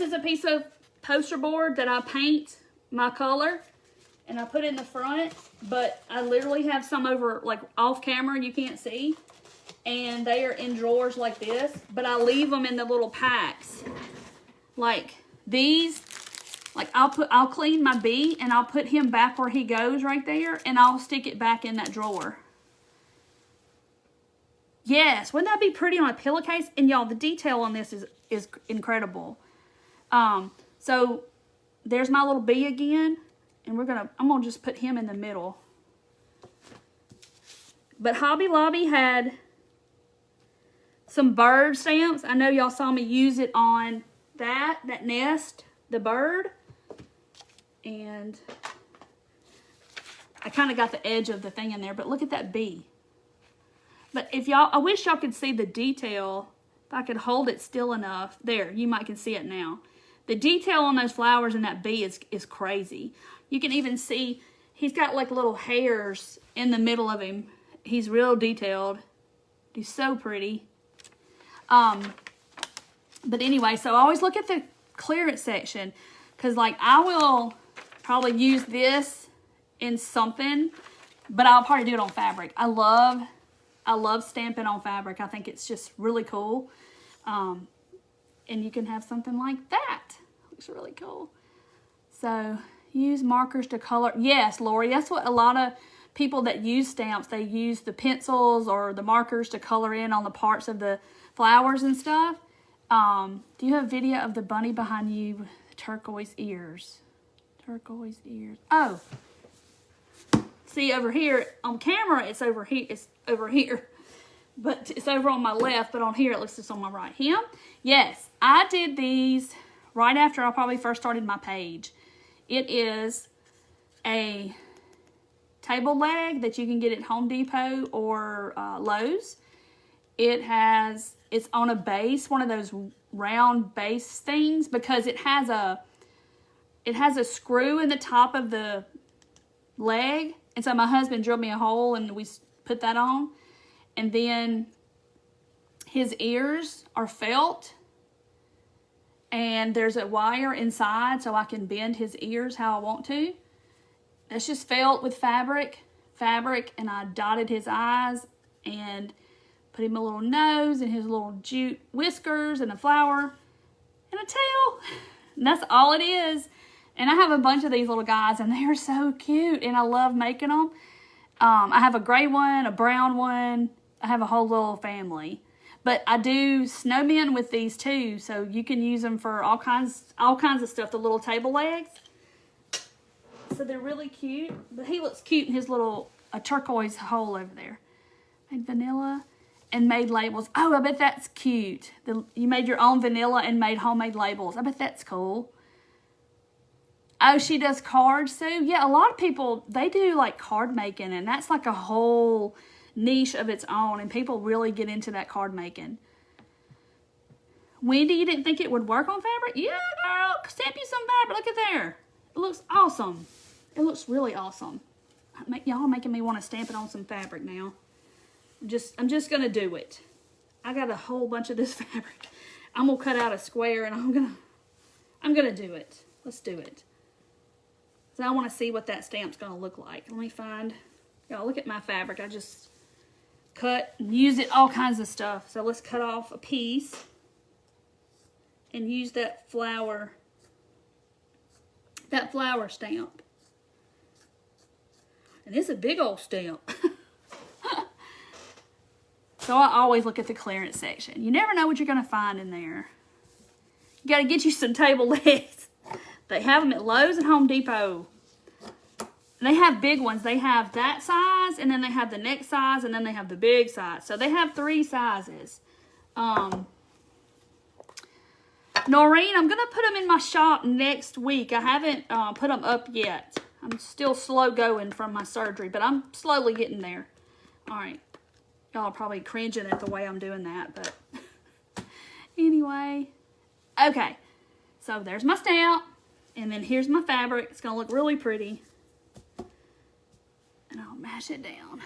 is a piece of poster board that I paint my color and I put in the front, but I literally have some over like off camera you can't see, and they are in drawers like this, but I leave them in the little packs like these. Like I'll clean my bee and I'll put him back where he goes right there, and I'll stick it back in that drawer. Yes, wouldn't that be pretty on a pillowcase? And y'all, the detail on this is incredible. So there's my little bee again, and I'm gonna just put him in the middle. But Hobby Lobby had some bird stamps. I know y'all saw me use it on that nest, the bird. And I kind of got the edge of the thing in there, but look at that bee. But I wish y'all could see the detail. If I could hold it still enough. There, you might can see it now. The detail on those flowers and that bee is crazy. You can even see he's got like little hairs in the middle of him. He's real detailed. He's so pretty. But anyway, so I always look at the clearance section, because like I will probably use this in something, but I'll probably do it on fabric. I love stamping on fabric. I think it's just really cool. And you can have something like that. Looks really cool. So use markers to color. Yes, Lori, that's what a lot of people that use stamps, they use the pencils or the markers to color in on the parts of the flowers and stuff. Do you have a video of the bunny behind you with turquoise ears? Turquoise ears. Oh. See, over here on camera, it's over here. It's over here. But it's over on my left, but on here it looks just on my right. Him? Yes, I did these right after I probably first started my page. It is a table leg that you can get at Home Depot or Lowe's. It's on a base, one of those round base things, because it has a screw in the top of the leg. And so my husband drilled me a hole and we put that on. And then his ears are felt, and there's a wire inside so I can bend his ears how I want to. That's just felt with fabric, and I dotted his eyes and put him a little nose and his little jute whiskers and a flower and a tail. And that's all it is. And I have a bunch of these little guys, and they're so cute, and I love making them. I have a gray one, a brown one. I have a whole little family. But I do snowmen with these too, so you can use them for all kinds of stuff, the little table legs. So they're really cute. But he looks cute in his little turquoise hole over there. Made vanilla and made labels. Oh, I bet that's cute. You made your own vanilla and made homemade labels. I bet that's cool. Oh, she does cards too? Yeah, a lot of people, they do like card making, and that's like a whole niche of its own, and people really get into that card making. Wendy, you didn't think it would work on fabric? Yeah, girl, stamp you some fabric. Look at there. It looks awesome. It looks really awesome. Y'all making me want to stamp it on some fabric now. I'm just going to do it. I got a whole bunch of this fabric. I'm going to cut out a square, and I'm going to do it. Let's do it. So I want to see what that stamp's going to look like. Let me find, y'all look at my fabric. I just cut and use it all kinds of stuff. So let's cut off a piece and use that flower stamp. And it's a big old stamp. So I always look at the clearance section. You never know what you're going to find in there. You got to get you some table legs. They have them at Lowe's and Home Depot. They have big ones. They have that size, and then they have the next size, and then they have the big size. So they have 3 sizes. Noreen, I'm going to put them in my shop next week. I haven't put them up yet. I'm still slow going from my surgery, but I'm slowly getting there. All right. Y'all are probably cringing at the way I'm doing that, but anyway. Okay. So there's my stamp, and then here's my fabric. It's going to look really pretty. And I'll mash it down.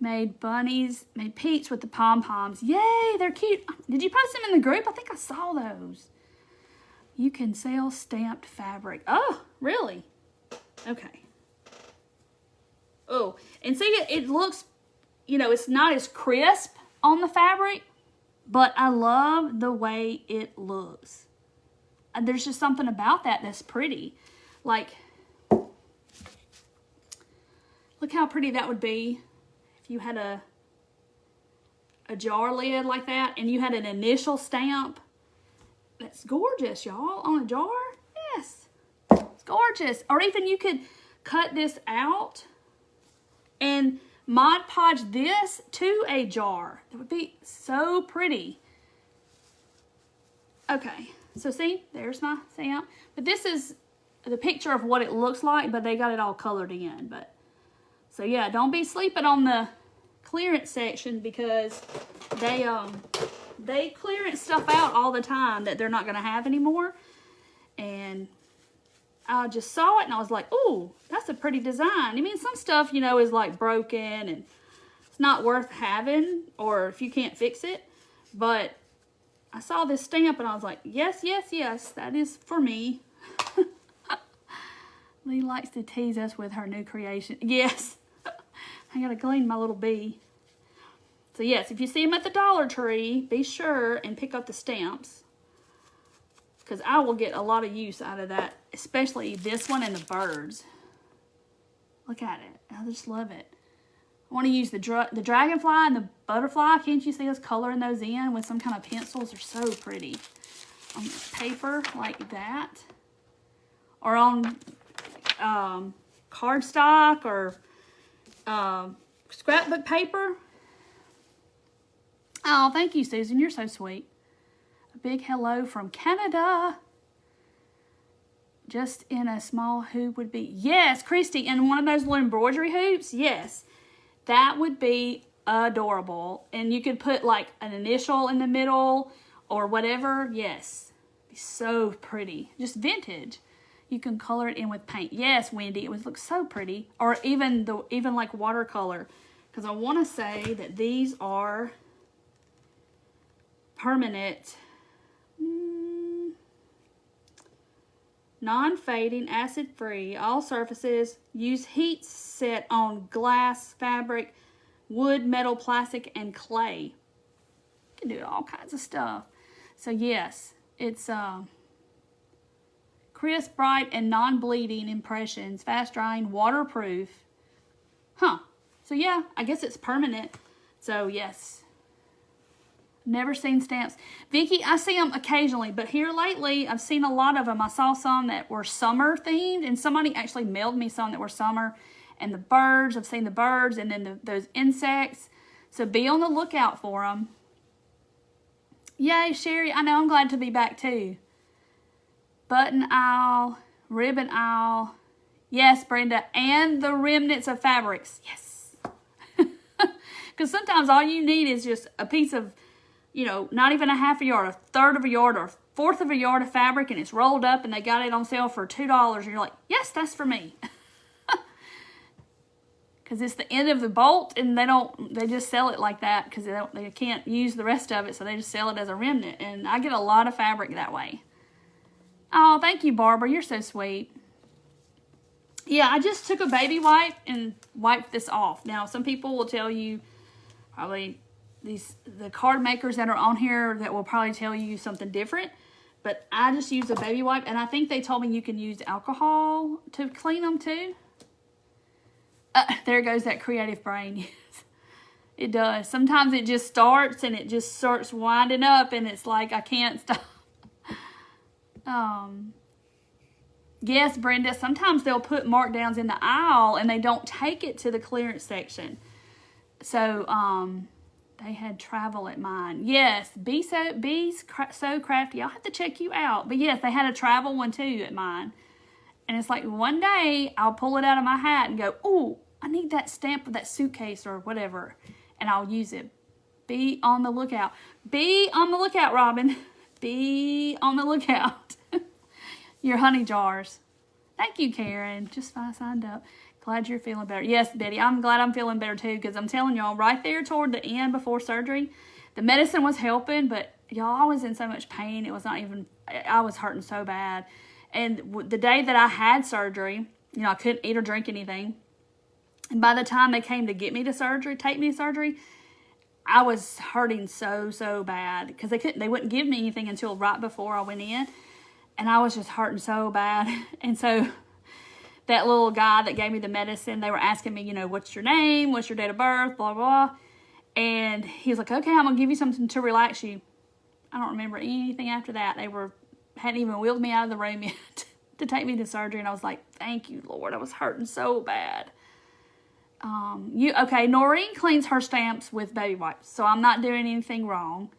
Made bunnies, made Pete's with the pom-poms. Yay, they're cute. Did you post them in the group? I think I saw those. You can sell stamped fabric. Oh, really? Okay. Oh, and see, it looks, you know, it's not as crisp on the fabric, but I love the way it looks. There's just something about that that's pretty. Like, look how pretty that would be if you had a jar lid like that and you had an initial stamp. That's gorgeous, y'all. On a jar? Yes. It's gorgeous. Or even you could cut this out and Mod Podge this to a jar. That would be so pretty. Okay. So see, there's my stamp. But this is the picture of what it looks like, but they got it all colored in. But so yeah, don't be sleeping on the clearance section because they clearance stuff out all the time that they're not going to have anymore. And I just saw it and I was like, ooh, that's a pretty design. I mean, some stuff, you know, is like broken and it's not worth having or if you can't fix it. But I saw this stamp and I was like, yes, yes, yes, that is for me. Lee likes to tease us with her new creation. Yes. I gotta clean my little bee. So yes, if you see them at the Dollar Tree, be sure and pick up the stamps. Because I will get a lot of use out of that. Especially this one and the birds. Look at it. I just love it. I want to use the dragonfly and the butterfly. Can't you see us coloring those in with some kind of pencils? They're so pretty. On paper like that. Or on cardstock or scrapbook paper. Oh, thank you, Susan. You're so sweet. A big hello from Canada. Just in a small hoop would be... Yes, Christy, in one of those little embroidery hoops. Yes, that would be adorable. And you could put like an initial in the middle or whatever. Yes, it'd be so pretty. Just vintage. You can color it in with paint. Yes, Wendy, it would look so pretty. Or even like watercolor. Because I want to say that these are permanent, non-fading, acid-free, all surfaces. Use heat set on glass, fabric, wood, metal, plastic, and clay. You can do all kinds of stuff. So yes, it's crisp, bright, and non-bleeding impressions. Fast drying, waterproof. Huh. So yeah, I guess it's permanent. So yes. Never seen stamps. Vicky, I see them occasionally, but here lately, I've seen a lot of them. I saw some that were summer themed, and somebody actually mailed me some that were summer. And the birds, I've seen the birds, and then those insects. So be on the lookout for them. Yay, Sherry, I know, I'm glad to be back too. Button aisle, ribbon aisle. Yes, Brenda, and the remnants of fabrics. Yes. Because sometimes all you need is just a piece of, you know, not even a half a yard, a third of a yard, or a fourth of a yard of fabric, and it's rolled up, and they got it on sale for $2, and you're like, yes, that's for me. Because it's the end of the bolt, and they just sell it like that, because they can't use the rest of it, so they just sell it as a remnant, and I get a lot of fabric that way. Oh, thank you, Barbara, you're so sweet. Yeah, I just took a baby wipe and wiped this off. Now, some people will tell you, probably the card makers that are on here that will probably tell you something different, but I just use a baby wipe, and I think they told me you can use alcohol to clean them too. There goes that creative brain. It does. Sometimes it just starts and it just starts winding up and it's like I can't stop. Yes, Brenda, sometimes they'll put markdowns in the aisle and they don't take it to the clearance section. So, they had travel at mine. Yes, be so crafty. I'll have to check you out. But yes, they had a travel one too at mine. And it's like one day I'll pull it out of my hat and go, oh, I need that stamp of that suitcase or whatever. And I'll use it. Be on the lookout. Be on the lookout, Robin. Be on the lookout. Your honey jars. Thank you, Karen. Just signed up. Glad you're feeling better. Yes, Betty, I'm glad I'm feeling better too, because I'm telling y'all, right there toward the end before surgery, the medicine was helping, but y'all, I was in so much pain. It was not even, I was hurting so bad. And the day that I had surgery, you know, I couldn't eat or drink anything. And by the time they came to get me to surgery, take me to surgery, I was hurting so bad because they wouldn't give me anything until right before I went in. And I was just hurting so bad. And so that little guy that gave me the medicine, they were asking me, you know, what's your name? What's your date of birth? Blah, blah. And he was like, okay, I'm going to give you something to relax you. I don't remember anything after that. They hadn't even wheeled me out of the room yet to take me to surgery. And I was like, thank you, Lord. I was hurting so bad. Okay, Noreen cleans her stamps with baby wipes, so I'm not doing anything wrong.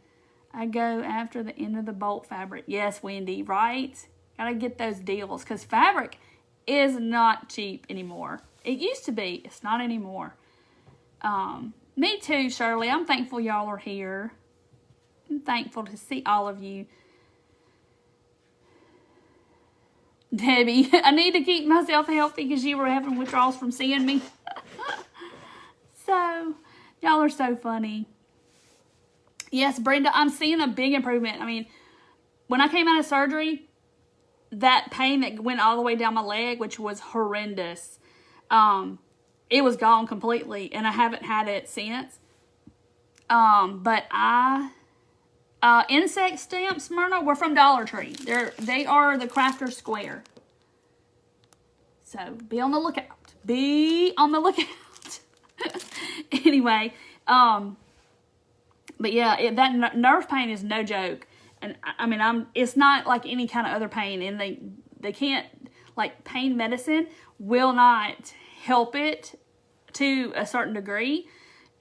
I go after the end of the bolt fabric. Yes, Wendy, right? Gotta get those deals, because fabric is not cheap anymore. It used to be. It's not anymore. Me too, Shirley. I'm thankful y'all are here. I'm thankful to see all of you. Debbie, I need to keep myself healthy because you were having withdrawals from seeing me. So, y'all are so funny. Yes, Brenda, I'm seeing a big improvement. I mean, when I came out of surgery, that pain that went all the way down my leg, which was horrendous, it was gone completely, and I haven't had it since. But insect stamps, Myrna, were from Dollar Tree. They are the Crafter Square. So, be on the lookout. Be on the lookout. Anyway, but yeah, that nerve pain is no joke. And I mean, it's not like any kind of other pain, and they can't, like, pain medicine will not help it to a certain degree.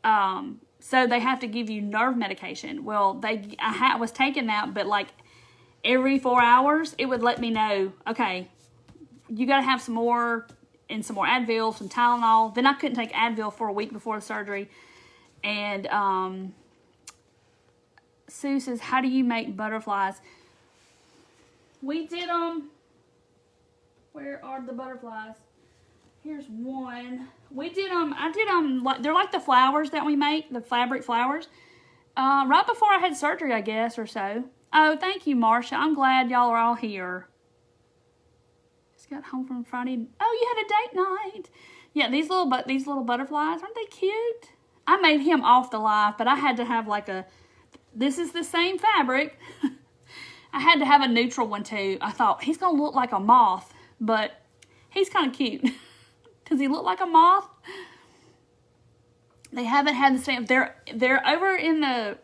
So they have to give you nerve medication. Well, I was taking that, but like every 4 hours, it would let me know, okay, you got to have some more Advil, some Tylenol. Then I couldn't take Advil for a week before the surgery. And Sue says, how do you make butterflies? We did them. Where are the butterflies? Here's one. We did them. I did them. They're like the flowers that we make, the fabric flowers. Right before I had surgery, I guess, or so. Oh, thank you, Marsha. I'm glad y'all are all here. Got home from Friday. Oh, you had a date night. Yeah, these little butterflies, aren't they cute? I made him off the live, but I had to have like this is the same fabric. I had to have a neutral one too. I thought he's gonna look like a moth, but he's kind of cute. Does he look like a moth? They haven't had the stamp. They're over in the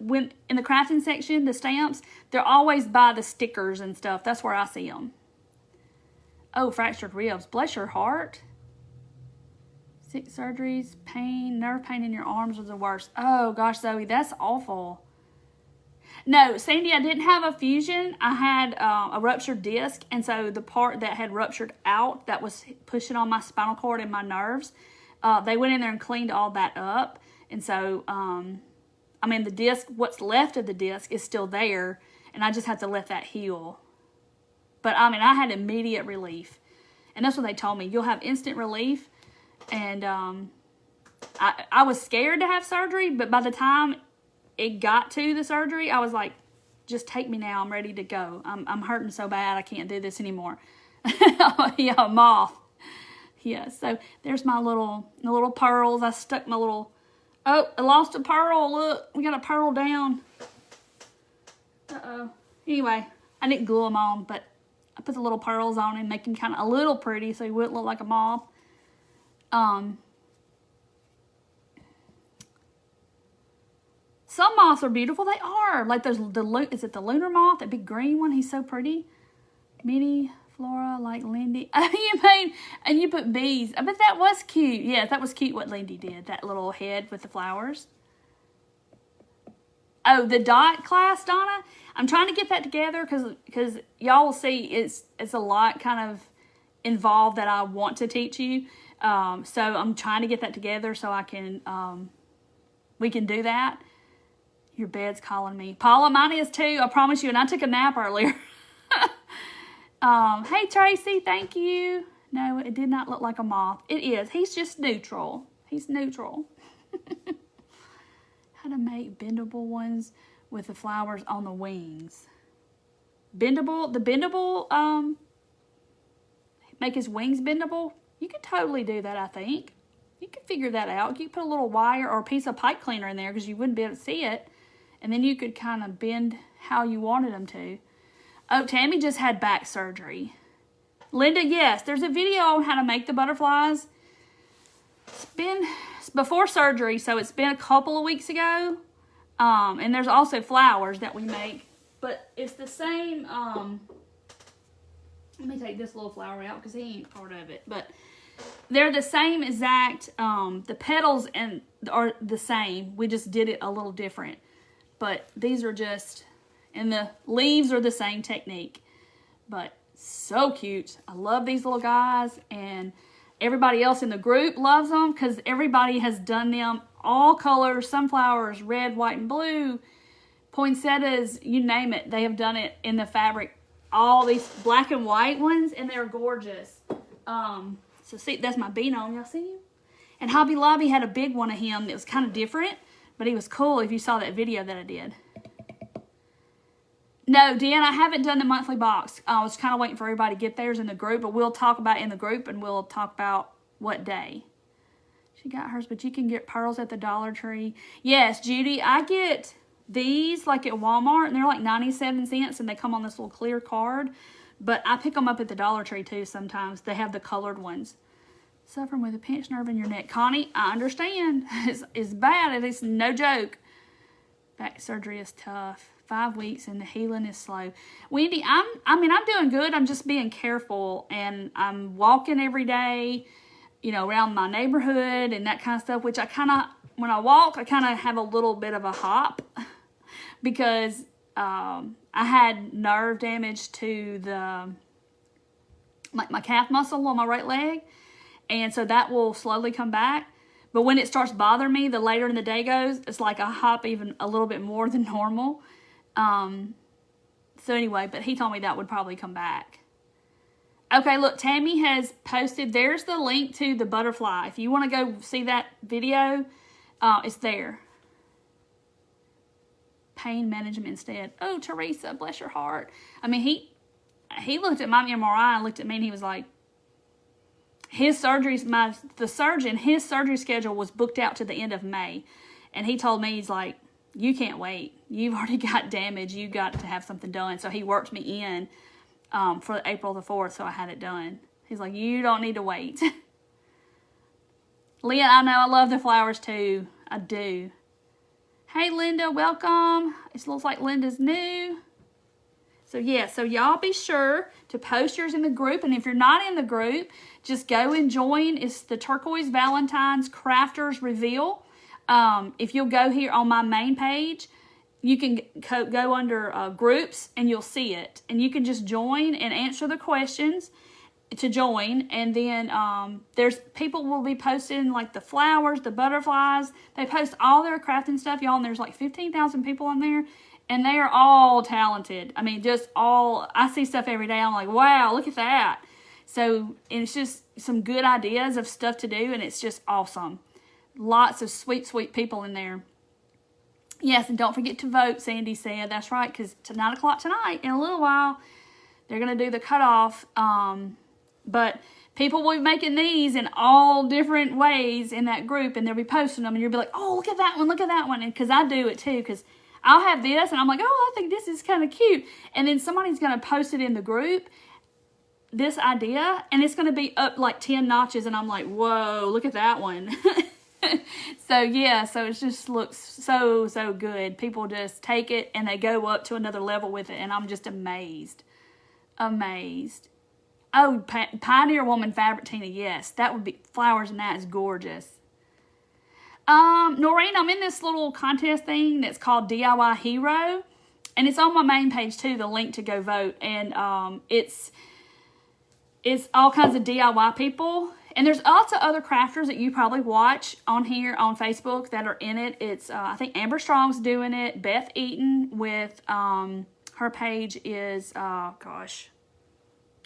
crafting section. The stamps, they're always by the stickers and stuff. That's where I see them. Oh, fractured ribs. Bless your heart. 6 surgeries, pain, nerve pain in your arms was the worst. Oh, gosh, Zoe, that's awful. No, Sandy, I didn't have a fusion. I had a ruptured disc, and so the part that had ruptured out, that was pushing on my spinal cord and my nerves, they went in there and cleaned all that up. And so, I mean, the disc, what's left of the disc is still there, and I just have to let that heal. But, I mean, I had immediate relief. And that's what they told me. You'll have instant relief. And I was scared to have surgery. But by the time it got to the surgery, I was like, just take me now. I'm ready to go. I'm hurting so bad. I can't do this anymore. Yeah, moth. Yeah, so there's my little pearls. I stuck my little... Oh, I lost a pearl. Look, we got a pearl down. Uh-oh. Anyway, I didn't glue them on, but... I put the little pearls on and make him kind of a little pretty so he wouldn't look like a moth. some moths are beautiful. They are. Like is it the lunar moth? That big green one? He's so pretty. Mini Flora like Lindy. Oh, you mean, and you put bees. I bet that was cute. Yeah, that was cute what Lindy did. That little head with the flowers. Oh, the dot class, Donna. I'm trying to get that together because y'all will see it's a lot kind of involved that I want to teach you. So I'm trying to get that together so I can we can do that. Your bed's calling me, Paula. Mine is too. I promise you. And I took a nap earlier. Hey Tracy, thank you. No, it did not look like a moth. It is. He's just neutral. He's neutral. How to make bendable ones with the flowers on the wings. The bendable, make his wings bendable. You could totally do that, I think. You could figure that out. You could put a little wire or a piece of pipe cleaner in there because you wouldn't be able to see it. And then you could kind of bend how you wanted them to. Oh, Tammy just had back surgery. Linda, yes, there's a video on how to make the butterflies. It's been before surgery, so it's been a couple of weeks ago. And there's also flowers that we make. But it's the same, let me take this little flower out because he ain't part of it. But they're the same exact, the petals are the same. We just did it a little different. But these are just, and the leaves are the same technique. But so cute. I love these little guys. And everybody else in the group loves them because everybody has done them all colors, sunflowers, red, white, and blue, poinsettias, you name it. They have done it in the fabric. All these black and white ones, and they're gorgeous. So see, that's my bean on. Y'all see him? And Hobby Lobby had a big one of him that was kind of different, but he was cool if you saw that video that I did. No, Dan, I haven't done the monthly box. I was kind of waiting for everybody to get theirs in the group, but we'll talk about it in the group, and we'll talk about what day. She got hers, but you can get pearls at the Dollar Tree. Yes, Judy, I get these like at Walmart, and they're like 97 cents, and they come on this little clear card. But I pick them up at the Dollar Tree, too, sometimes. They have the colored ones. Suffering with a pinched nerve in your neck. Connie, I understand. It's bad. It's no joke. Back surgery is tough. 5 weeks, and the healing is slow. Wendy, I'm doing good. I'm just being careful, and I'm walking every day, you know, around my neighborhood and that kind of stuff, which I kind of, when I walk, I kind of have a little bit of a hop because I had nerve damage to the, like my calf muscle on my right leg. And so that will slowly come back. But when it starts bothering me, the later in the day goes, it's like I hop even a little bit more than normal. So anyway, but he told me that would probably come back. Okay, look, Tammy has posted, there's the link to the butterfly. If you want to go see that video, it's there. Pain management instead. Oh, Teresa, bless your heart. I mean, he looked at my MRI and looked at me and he was like, his surgery schedule was booked out to the end of May. And he told me, he's like, you can't wait. You've already got damage. You got to have something done. So he worked me in for April the 4th, so I had it done. He's like, you don't need to wait. Leah, I know I love the flowers too. I do. Hey, Linda, welcome. It looks like Linda's new. So, yeah, so y'all be sure to post yours in the group. And if you're not in the group, just go and join. It's the Turquoise Valentine's Crafters Reveal. If you'll go here on my main page, you can go under groups and you'll see it. And you can just join and answer the questions to join. And then there's people will be posting like the flowers, the butterflies. They post all their crafting stuff, y'all. And there's like 15,000 people on there. And they are all talented. I mean, just all, I see stuff every day. I'm like, wow, look at that. So, and it's just some good ideas of stuff to do. And it's just awesome. Lots of sweet, sweet people in there. Yes, and don't forget to vote, Sandy said. That's right, because it's 9 o'clock tonight. In a little while, they're going to do the cutoff. But people will be making these in all different ways in that group, and they'll be posting them, and you'll be like, oh, look at that one, look at that one. And because I do it too, because I'll have this, and I'm like, oh, I think this is kind of cute. And then somebody's going to post it in the group, this idea, and it's going to be up like 10 notches, and I'm like, whoa, look at that one. So yeah, so it just looks so good. People just take it and they go up to another level with it, and I'm just amazed. Amazed. Oh, Pioneer Woman Fabric Tina, yes. That would be, flowers and that is gorgeous. Noreen, I'm in this little contest thing that's called DIY Hero, and it's on my main page too, the link to go vote, and it's all kinds of DIY people, and there's lots of other crafters that you probably watch on here on Facebook that are in it. It's I think Amber Strong's doing it, Beth Eaton with her page is gosh,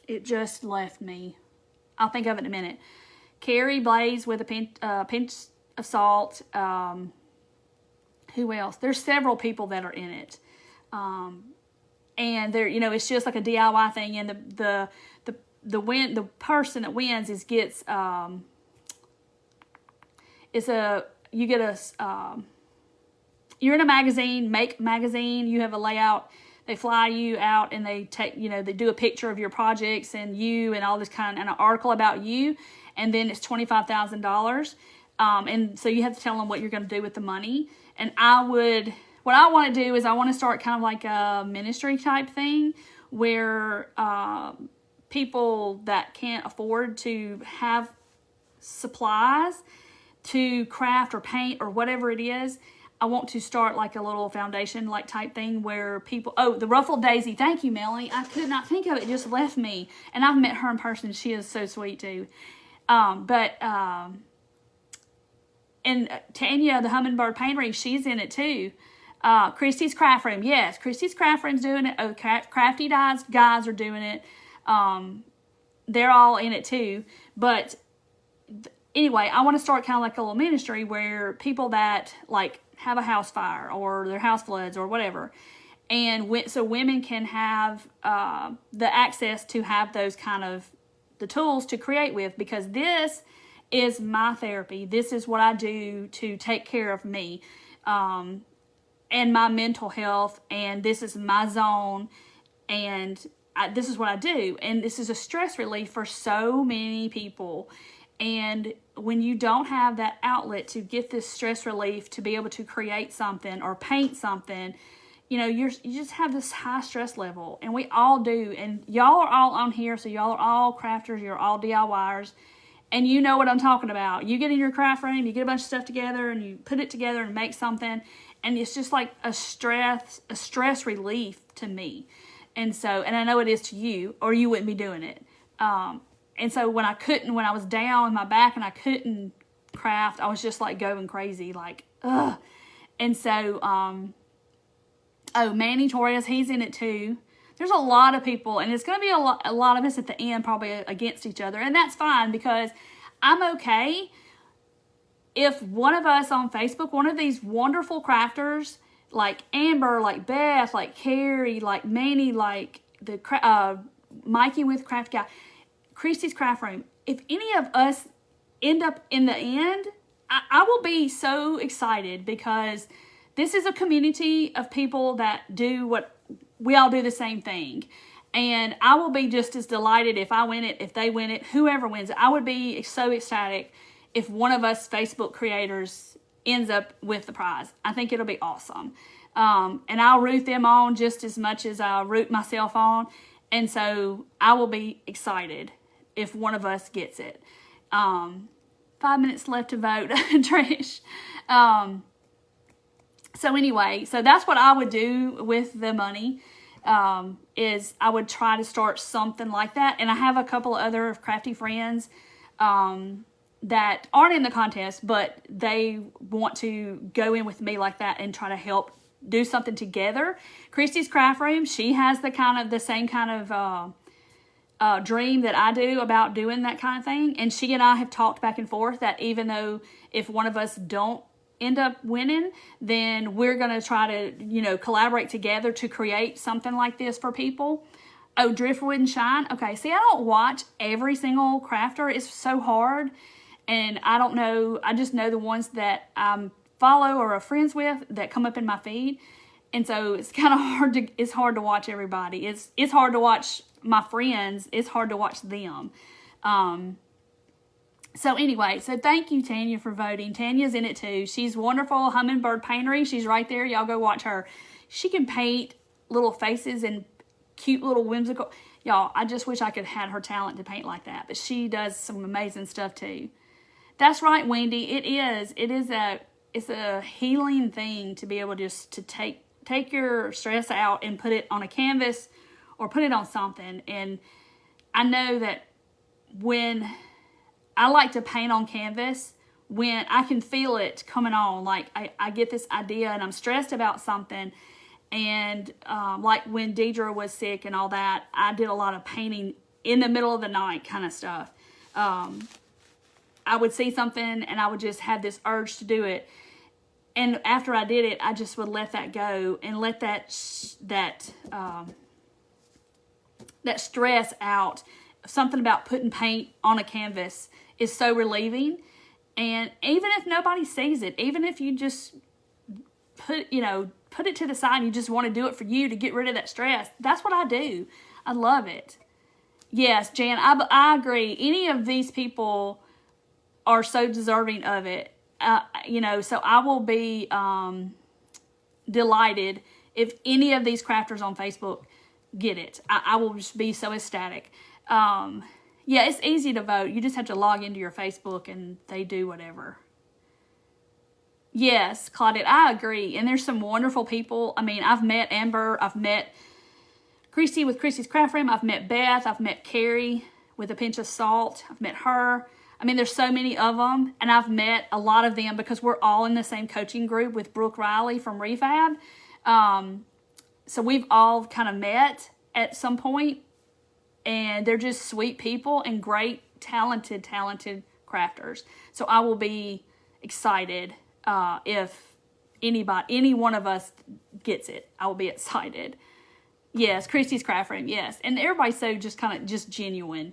it just left me. I'll think of it in a minute. Carrie Blaze with a pinch of salt. Who else? There's several people that are in it, and they're, you know, it's just like a DIY thing. And the person that wins gets you get a you're in a magazine, Make magazine. You have a layout. They fly you out and they take, you know, they do a picture of your projects and you and all this kind, and an article about you, and then it's $25,000. And so you have to tell them what you're going to do with the money. And what I want to do is I want to start kind of like a ministry type thing where people that can't afford to have supplies to craft or paint or whatever it is, I want to start like a little foundation like type thing where people, the Ruffled Daisy. Thank you, Melanie. I could not think of it. It just left me. And I've met her in person. She is so sweet too. And Tanya, the Hummingbird Paintery, she's in it too. Christy's Craft Room. Yes, Christy's Craft Room's doing it. Oh, Crafty guys are doing it. They're all in it too. But anyway, I want to start kind of like a little ministry where people that like have a house fire or their house floods or whatever, and so women can have the access to have those kind of the tools to create with, because this is my therapy. This is what I do to take care of me and my mental health, and this is my zone, and this is what I do, and this is a stress relief for so many people. And when you don't have that outlet to get this stress relief to be able to create something or paint something, you know, you just have this high stress level, and we all do. And y'all are all on here, so y'all are all crafters, you're all DIYers, and you know what I'm talking about. You get in your craft room, you get a bunch of stuff together, and you put it together and make something, and it's just like a stress relief to me. And so, and I know it is to you, or you wouldn't be doing it. And so when I was down in my back and I couldn't craft, I was just like going crazy, like, ugh. And so, Manny Torres, he's in it too. There's a lot of people, and it's going to be a lot of us at the end probably against each other. And that's fine, because I'm okay if one of us on Facebook, one of these wonderful crafters, like Amber, like Beth, like Carrie, like Manny, like the Mikey with Craft Guy, Christy's Craft Room, if any of us end up in the end, I will be so excited, because this is a community of people that do what we all do, the same thing. And I will be just as delighted if I win it, if they win it, whoever wins it. I would be so ecstatic if one of us Facebook creators ends up with the prize. I think it'll be awesome. And I'll root them on just as much as I root myself on. And so I will be excited if one of us gets it. 5 minutes left to vote, Trish. So anyway, so that's what I would do with the money, is I would try to start something like that. And I have a couple of other crafty friends that aren't in the contest, but they want to go in with me like that and try to help do something together. Christy's Craft Room, she has the same kind of dream that I do about doing that kind of thing. And she and I have talked back and forth that even though if one of us don't end up winning, then we're going to try to, you know, collaborate together to create something like this for people. Oh, Driftwood and Shine. Okay, see, I don't watch every single crafter. It's so hard. And I don't know. I just know the ones that I follow or are friends with that come up in my feed. And so it's kind of hard to watch everybody. It's hard to watch my friends. It's hard to watch them. So anyway, so thank you, Tanya, for voting. Tanya's in it too. She's wonderful. Hummingbird Paintery. She's right there. Y'all go watch her. She can paint little faces and cute little whimsical. Y'all, I just wish I could have had her talent to paint like that. But she does some amazing stuff too. That's right, Wendy. It is. It's a healing thing to be able just to take your stress out and put it on a canvas or put it on something. And I know that when I like to paint on canvas, when I can feel it coming on, like I get this idea and I'm stressed about something. And like when Deidre was sick and all that, I did a lot of painting in the middle of the night kind of stuff. I would see something and I would just have this urge to do it. And after I did it, I just would let that go and let that stress out. Something about putting paint on a canvas is so relieving. And even if nobody sees it, even if you just put it to the side and you just want to do it for you to get rid of that stress, that's what I do. I love it. Yes, Jan, I agree. Any of these people are so deserving of it. So I will be delighted if any of these crafters on Facebook get it. I will just be so ecstatic. Yeah, it's easy to vote. You just have to log into your Facebook and they do whatever. Yes, Claudette, I agree. And there's some wonderful people. I mean, I've met Amber. I've met Christy with Christy's Craft Room. I've met Beth. I've met Carrie with a pinch of salt. I've met her. I mean, there's so many of them. And I've met a lot of them because we're all in the same coaching group with Brooke Riley from Refab. So we've all kind of met at some point. And they're just sweet people and great, talented crafters. So I will be excited if any one of us gets it. I will be excited. Yes, Christy's Craft Room, yes. And everybody's so just kind of just genuine.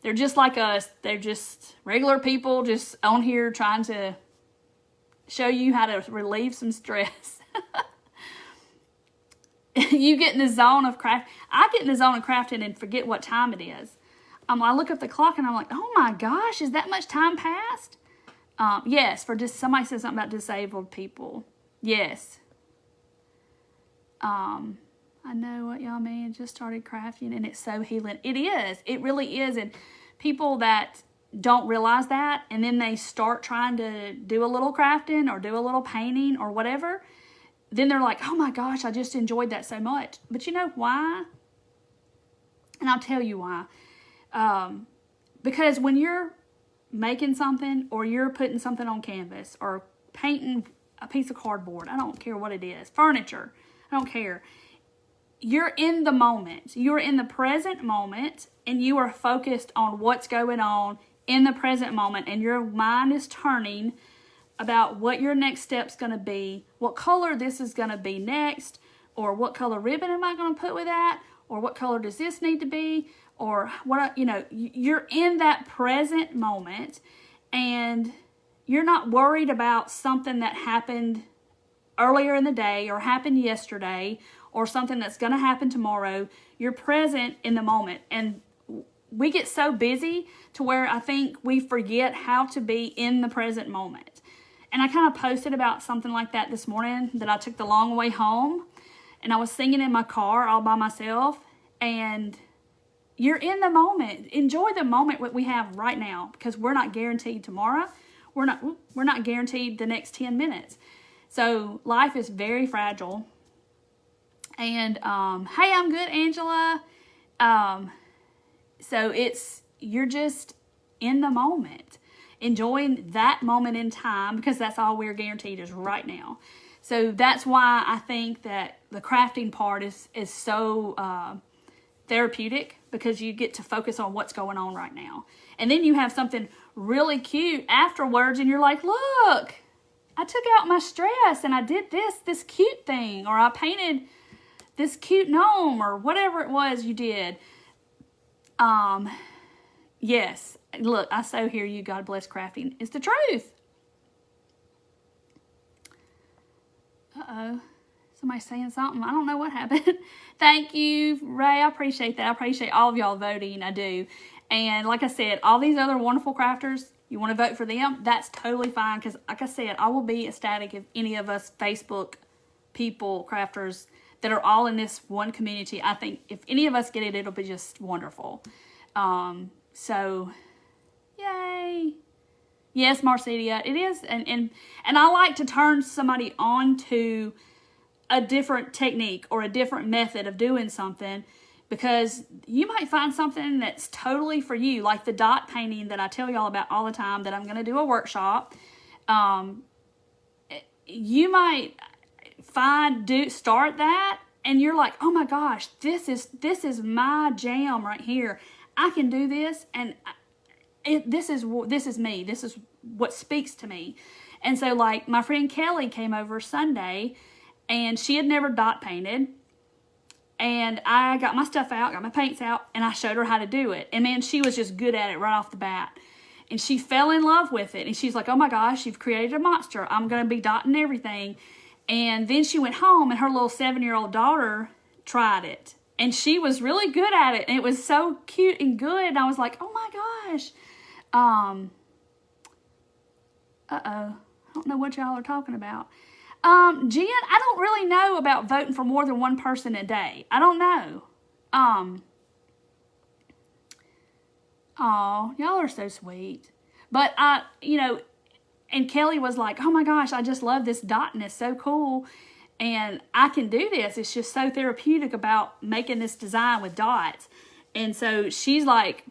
They're just like us. They're just regular people just on here trying to show you how to relieve some stress. You get in the zone of craft. I get in the zone of crafting and forget what time it is. I look up the clock and I'm like, oh my gosh, is that much time passed? Yes, somebody said something about disabled people. Yes. I know what y'all mean. Just started crafting and it's so healing. It is. It really is. And people that don't realize that and then they start trying to do a little crafting or do a little painting or whatever, then they're like, oh my gosh, I just enjoyed that so much. But you know why? And I'll tell you why. Because when you're making something or you're putting something on canvas or painting a piece of cardboard, I don't care what it is, furniture, I don't care. You're in the moment. You're in the present moment and you are focused on what's going on in the present moment and your mind is turning about what your next step's going to be, what color this is going to be next, or what color ribbon am I going to put with that, or what color does this need to be, or what, you're in that present moment and you're not worried about something that happened earlier in the day or happened yesterday or something that's going to happen tomorrow. You're present in the moment. And we get so busy to where I think we forget how to be in the present moment. And I kind of posted about something like that this morning, that I took the long way home and I was singing in my car all by myself. And you're in the moment. Enjoy the moment what we have right now, because we're not guaranteed tomorrow. We're not guaranteed the next 10 minutes. So life is very fragile. And hey, I'm good, Angela. So you're just in the moment, enjoying that moment in time, because that's all we're guaranteed is right now. So that's why I think that the crafting part is so therapeutic, because you get to focus on what's going on right now. And then you have something really cute afterwards and you're like, look, I took out my stress and I did this cute thing, or I painted this cute gnome, or whatever it was you did. Yes, look, I so hear you. God bless crafting. It's the truth. Uh-oh. Somebody's saying something. I don't know what happened. Thank you, Ray. I appreciate that. I appreciate all of y'all voting. I do. And like I said, all these other wonderful crafters, You want to vote for them? That's totally fine, because like I said, I will be ecstatic if any of us Facebook people, crafters, that are all in this one community. I think if any of us get it, it'll be just wonderful. So, yay. Yes, Marcedia, it is. And I like to turn somebody on to a different technique or a different method of doing something, because you might find something that's totally for you, like the dot painting that I tell y'all about all the time that I'm going to do a workshop. You might start that, and you're like, oh my gosh, this is my jam right here. I can do this, and this is me. This is what speaks to me. And so, like, my friend Kelly came over Sunday, and she had never dot painted. And I got my stuff out, got my paints out, and I showed her how to do it. And man, she was just good at it right off the bat. And she fell in love with it. And she's like, oh my gosh, you've created a monster. I'm going to be dotting everything. And then she went home, and her little 7-year-old daughter tried it. And she was really good at it. And it was so cute and good. And I was like, oh my gosh. I don't know what y'all are talking about. Jen, I don't really know about voting for more than one person a day. I don't know. Oh, y'all are so sweet. But and Kelly was like, oh my gosh, I just love this dotting. It's so cool. And I can do this. It's just so therapeutic about making this design with dots. And so she's like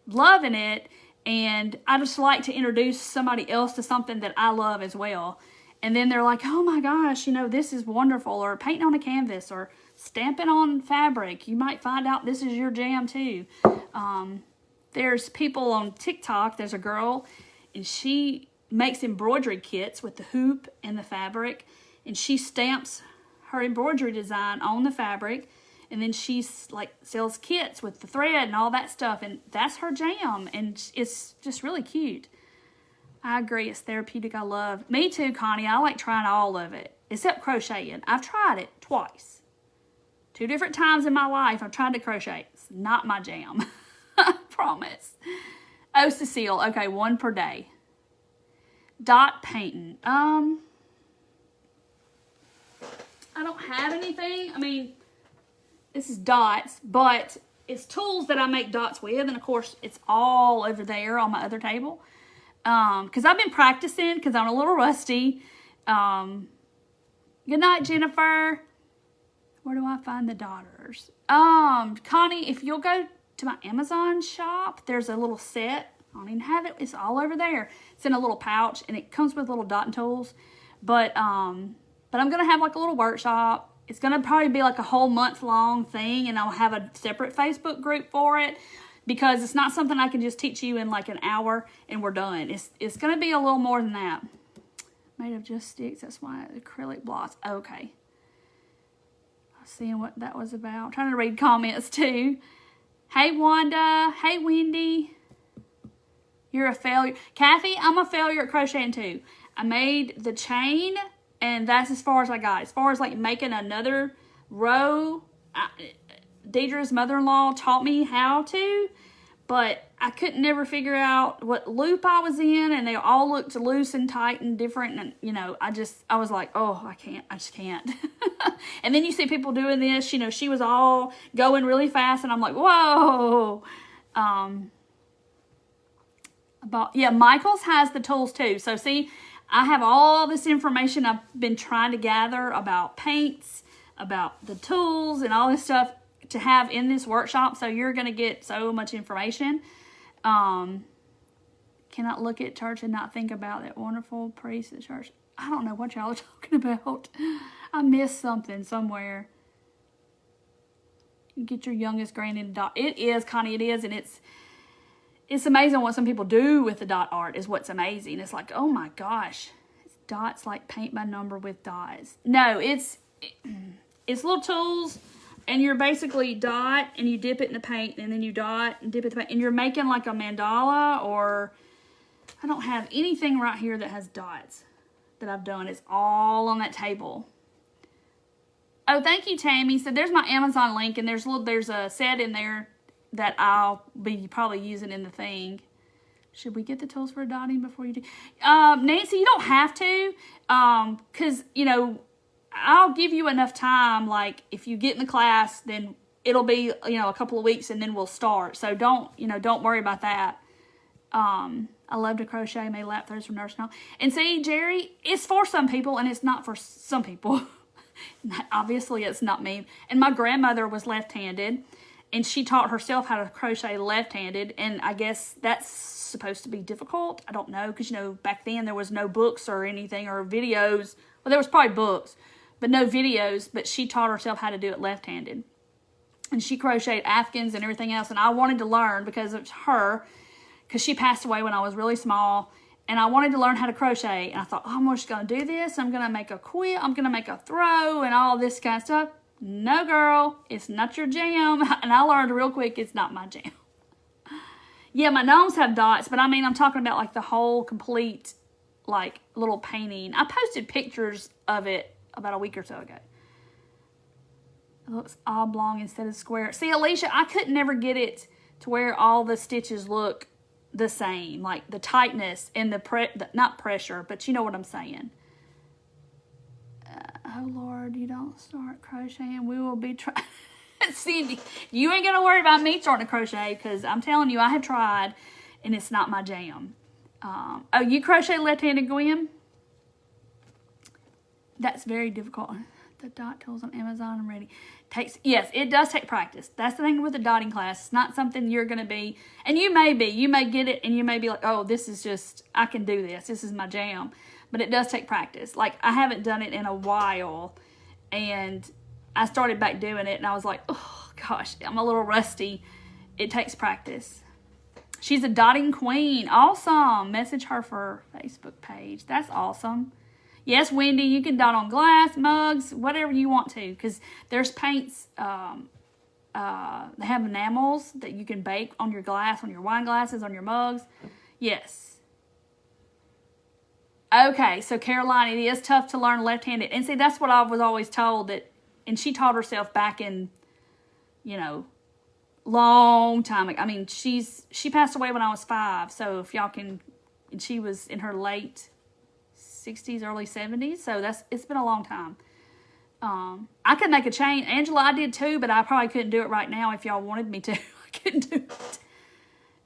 loving it. And I just like to introduce somebody else to something that I love as well. And then they're like, oh my gosh, this is wonderful. Or painting on a canvas or stamping on fabric. You might find out this is your jam too. There's people on TikTok. There's a girl, and she makes embroidery kits with the hoop and the fabric. And she stamps her embroidery design on the fabric. And then she sells kits with the thread and all that stuff. And that's her jam. And it's just really cute. I agree. It's therapeutic. I love. Me too, Connie. I like trying all of it, except crocheting. I've tried it twice. 2 different times in my life I've tried to crochet. It's not my jam. I promise. Oh, Cecile. Okay, 1 per day. Dot painting. I don't have anything. I mean, this is dots, but it's tools that I make dots with. And of course, it's all over there on my other table. Because I've been practicing because I'm a little rusty. Good night, Jennifer. Where do I find the daughters? Connie, if you'll go to my Amazon shop, there's a little set. I don't even have it. It's all over there. It's in a little pouch, and it comes with little dotting tools. But I'm going to have like a little workshop. It's going to probably be like a whole month-long thing, and I'll have a separate Facebook group for it. Because it's not something I can just teach you in like an hour and we're done. It's going to be a little more than that. Made of just sticks. That's why acrylic blocks. Okay. I was seeing what that was about. I'm trying to read comments too. Hey, Wanda. Hey, Wendy. You're a failure. Kathy, I'm a failure at crocheting too. I made the chain, and that's as far as I got. As far as like making another row, Deidre's mother-in-law taught me how to, but I couldn't never figure out what loop I was in, and they all looked loose and tight and different, and I was like, oh, I just can't. And then you see people doing this, she was all going really fast, and I'm like, whoa. Michael's has the tools too. So see, I have all this information I've been trying to gather about paints, about the tools, and all this stuff to have in this workshop. So you're going to get so much information. Cannot look at church and not think about that wonderful priest at church. I don't know what y'all are talking about. I missed something somewhere. Get your youngest granny to dot. It is, Connie, it is. And it's amazing what some people do with the dot art is what's amazing. It's like, oh my gosh. It's dots like paint by number with dots. No, it's little tools. And you're basically dot, and you dip it in the paint, and then you dot and dip it in the paint. And you're making like a mandala, or I don't have anything right here that has dots that I've done. It's all on that table. Oh, thank you, Tammy. So there's my Amazon link, and there's a set in there that I'll be probably using in the thing. Should we get the tools for dotting before you do? Nancy, you don't have to, because, you know, I'll give you enough time. Like, if you get in the class, then it'll be, you know, a couple of weeks and then we'll start. So don't worry about that. I love to crochet, made lap throws from nursing home. And see, Jerry, it's for some people and it's not for some people. Obviously, it's not me. And my grandmother was left-handed, and she taught herself how to crochet left-handed, and I guess that's supposed to be difficult. I don't know, because, you know, back then there was no books or anything or videos. Well, there was probably books, but no videos, but she taught herself how to do it left-handed. And she crocheted Afghans and everything else, and I wanted to learn because of her, because she passed away when I was really small, and I wanted to learn how to crochet. And I thought, oh, I'm just going to do this. I'm going to make a quilt. I'm going to make a throw and all this kind of stuff. No, girl, it's not your jam. And I learned real quick it's not my jam. Yeah, my gnomes have dots, but I mean, I'm talking about like the whole complete, like, little painting. I posted pictures of it about a week or so ago. It looks oblong instead of square. See, Alicia, I could never get it to where all the stitches look the same, like the tightness and not pressure, but you know what I'm saying. Oh Lord, you don't start crocheting, we will be trying. Cindy, you ain't gonna worry about me starting to crochet, because I'm telling you, I have tried and it's not my jam. Oh, you crochet left-handed, Gwen? That's very difficult. The dot tools on Amazon, I'm ready. Yes, it does take practice. That's the thing with the dotting class. It's not something you're going to be, and you may get it, and you may be like, oh, this is just, I can do this. This is my jam. But it does take practice. Like, I haven't done it in a while, and I started back doing it, and I was like, oh, gosh, I'm a little rusty. It takes practice. She's a dotting queen. Awesome. Message her for Facebook page. That's awesome. Yes, Wendy, you can dot on glass, mugs, whatever you want to, because there's paints, they have enamels that you can bake on your glass, on your wine glasses, on your mugs. Yes. Okay, so Caroline, it is tough to learn left-handed. And see, that's what I was always told, that, and she taught herself back in, you know, long time ago. I mean, she passed away when I was 5, so if y'all can, and she was in her late 60s, early 70s, so it's been a long time. I could make a chain. Angela, I did too, but I probably couldn't do it right now if y'all wanted me to. I couldn't do it.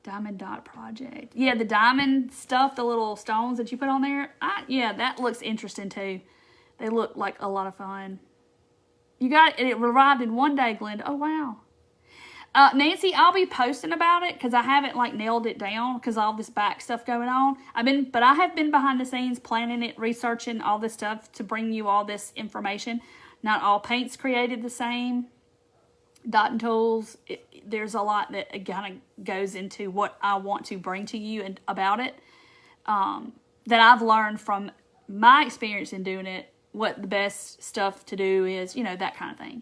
Diamond dot project. Yeah, the diamond stuff, the little stones that you put on there. Yeah, that looks interesting too. They look like a lot of fun. You got it. It arrived in one day, Glenda. Oh, wow. Nancy, I'll be posting about it because I haven't like nailed it down because all this back stuff going on. But I have been behind the scenes planning it, researching all this stuff to bring you all this information. Not all paints created the same. Dotting tools, there's a lot that kind of goes into what I want to bring to you and about it. That I've learned from my experience in doing it, what the best stuff to do is, you know, that kind of thing.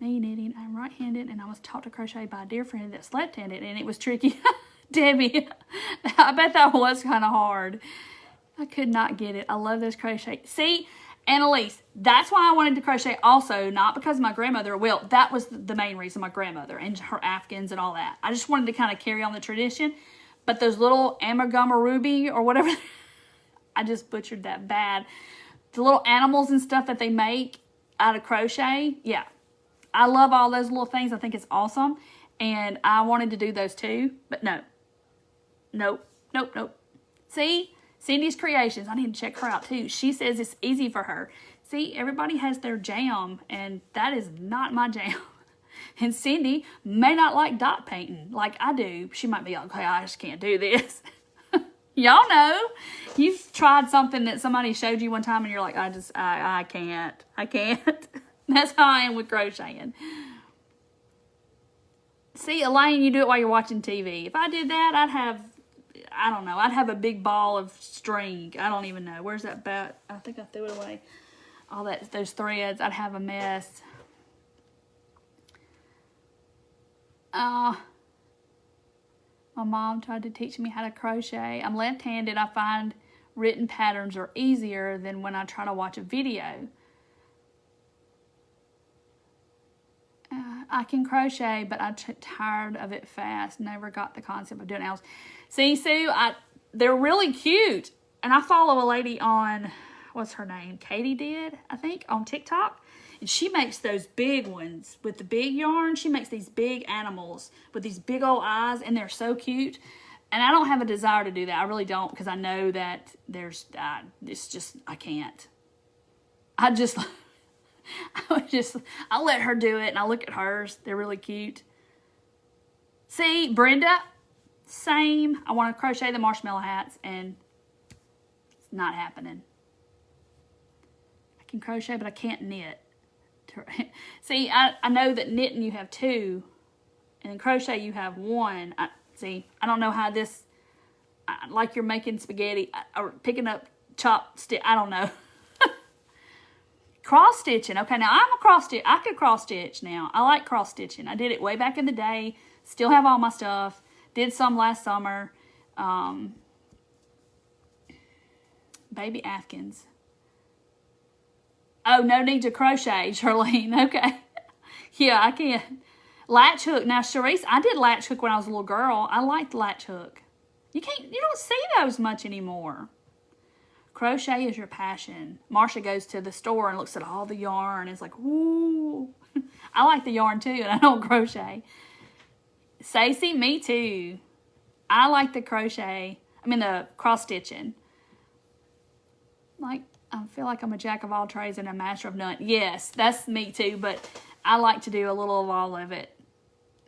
Me knitting, I'm right-handed, and I was taught to crochet by a dear friend that's left-handed, and it was tricky. Debbie, I bet that was kind of hard. I could not get it. I love those crochet. See, Annalise, that's why I wanted to crochet also, not because my grandmother, well, that was the main reason, my grandmother and her Afghans and all that. I just wanted to kind of carry on the tradition, but those little amagama ruby or whatever, I just butchered that bad. The little animals and stuff that they make out of crochet, yeah. I love all those little things. I think it's awesome. And I wanted to do those too. But no. Nope. See? Cindy's Creations. I need to check her out too. She says it's easy for her. See, everybody has their jam. And that is not my jam. And Cindy may not like dot painting like I do. She might be like, okay, I just can't do this. Y'all know. You've tried something that somebody showed you one time and you're like, I can't. That's how I am with crocheting. See, Elaine, you do it while you're watching TV. If I did that, I'd have a big ball of string. I don't even know. Where's that bat? I think I threw it away. All those threads, I'd have a mess. My mom tried to teach me how to crochet. I'm left-handed. I find written patterns are easier than when I try to watch a video. I can crochet, but I'm tired of it fast. Never got the concept of doing nails. See, Sue, they're really cute. And I follow a lady on, what's her name? Katie did, I think, on TikTok. And she makes those big ones with the big yarn. She makes these big animals with these big old eyes, and they're so cute. And I don't have a desire to do that. I really don't, because I know that it's just, I can't. I let her do it, and I look at hers. They're really cute. See, Brenda, same. I want to crochet the marshmallow hats, and it's not happening. I can crochet, but I can't knit. See, I know that knitting you have 2, and in crochet you have 1. I don't know how this, like you're making spaghetti or picking up chopped stick. I don't know. Cross stitching. Okay, now I'm a cross stitch. I could cross stitch now. I like cross stitching. I did it way back in the day. Still have all my stuff. Did some last summer. Baby Atkins. Oh, no need to crochet, Charlene. Okay. Yeah, I can. Latch hook. Now, Charisse, I did latch hook when I was a little girl. I liked latch hook. You don't see those much anymore. Crochet is your passion. Marsha goes to the store and looks at all the yarn. It's like, ooh. I like the yarn too, and I don't crochet. Stacey, me too. I like the the cross stitching. Like, I feel like I'm a jack of all trades and a master of none. Yes, that's me too, but I like to do a little of all of it.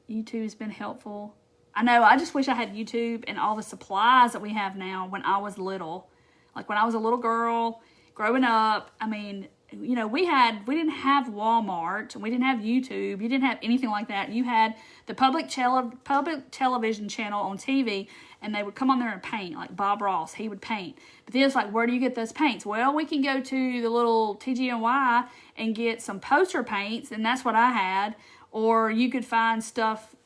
YouTube's been helpful. I know, I just wish I had YouTube and all the supplies that we have now when I was little. Like when I was a little girl, growing up, I mean, we didn't have Walmart, we didn't have YouTube, you didn't have anything like that. You had the public television channel on TV, and they would come on there and paint, like Bob Ross, he would paint. But then it's like, where do you get those paints? Well, we can go to the little TGNY and get some poster paints, and that's what I had. Or you could find stuff,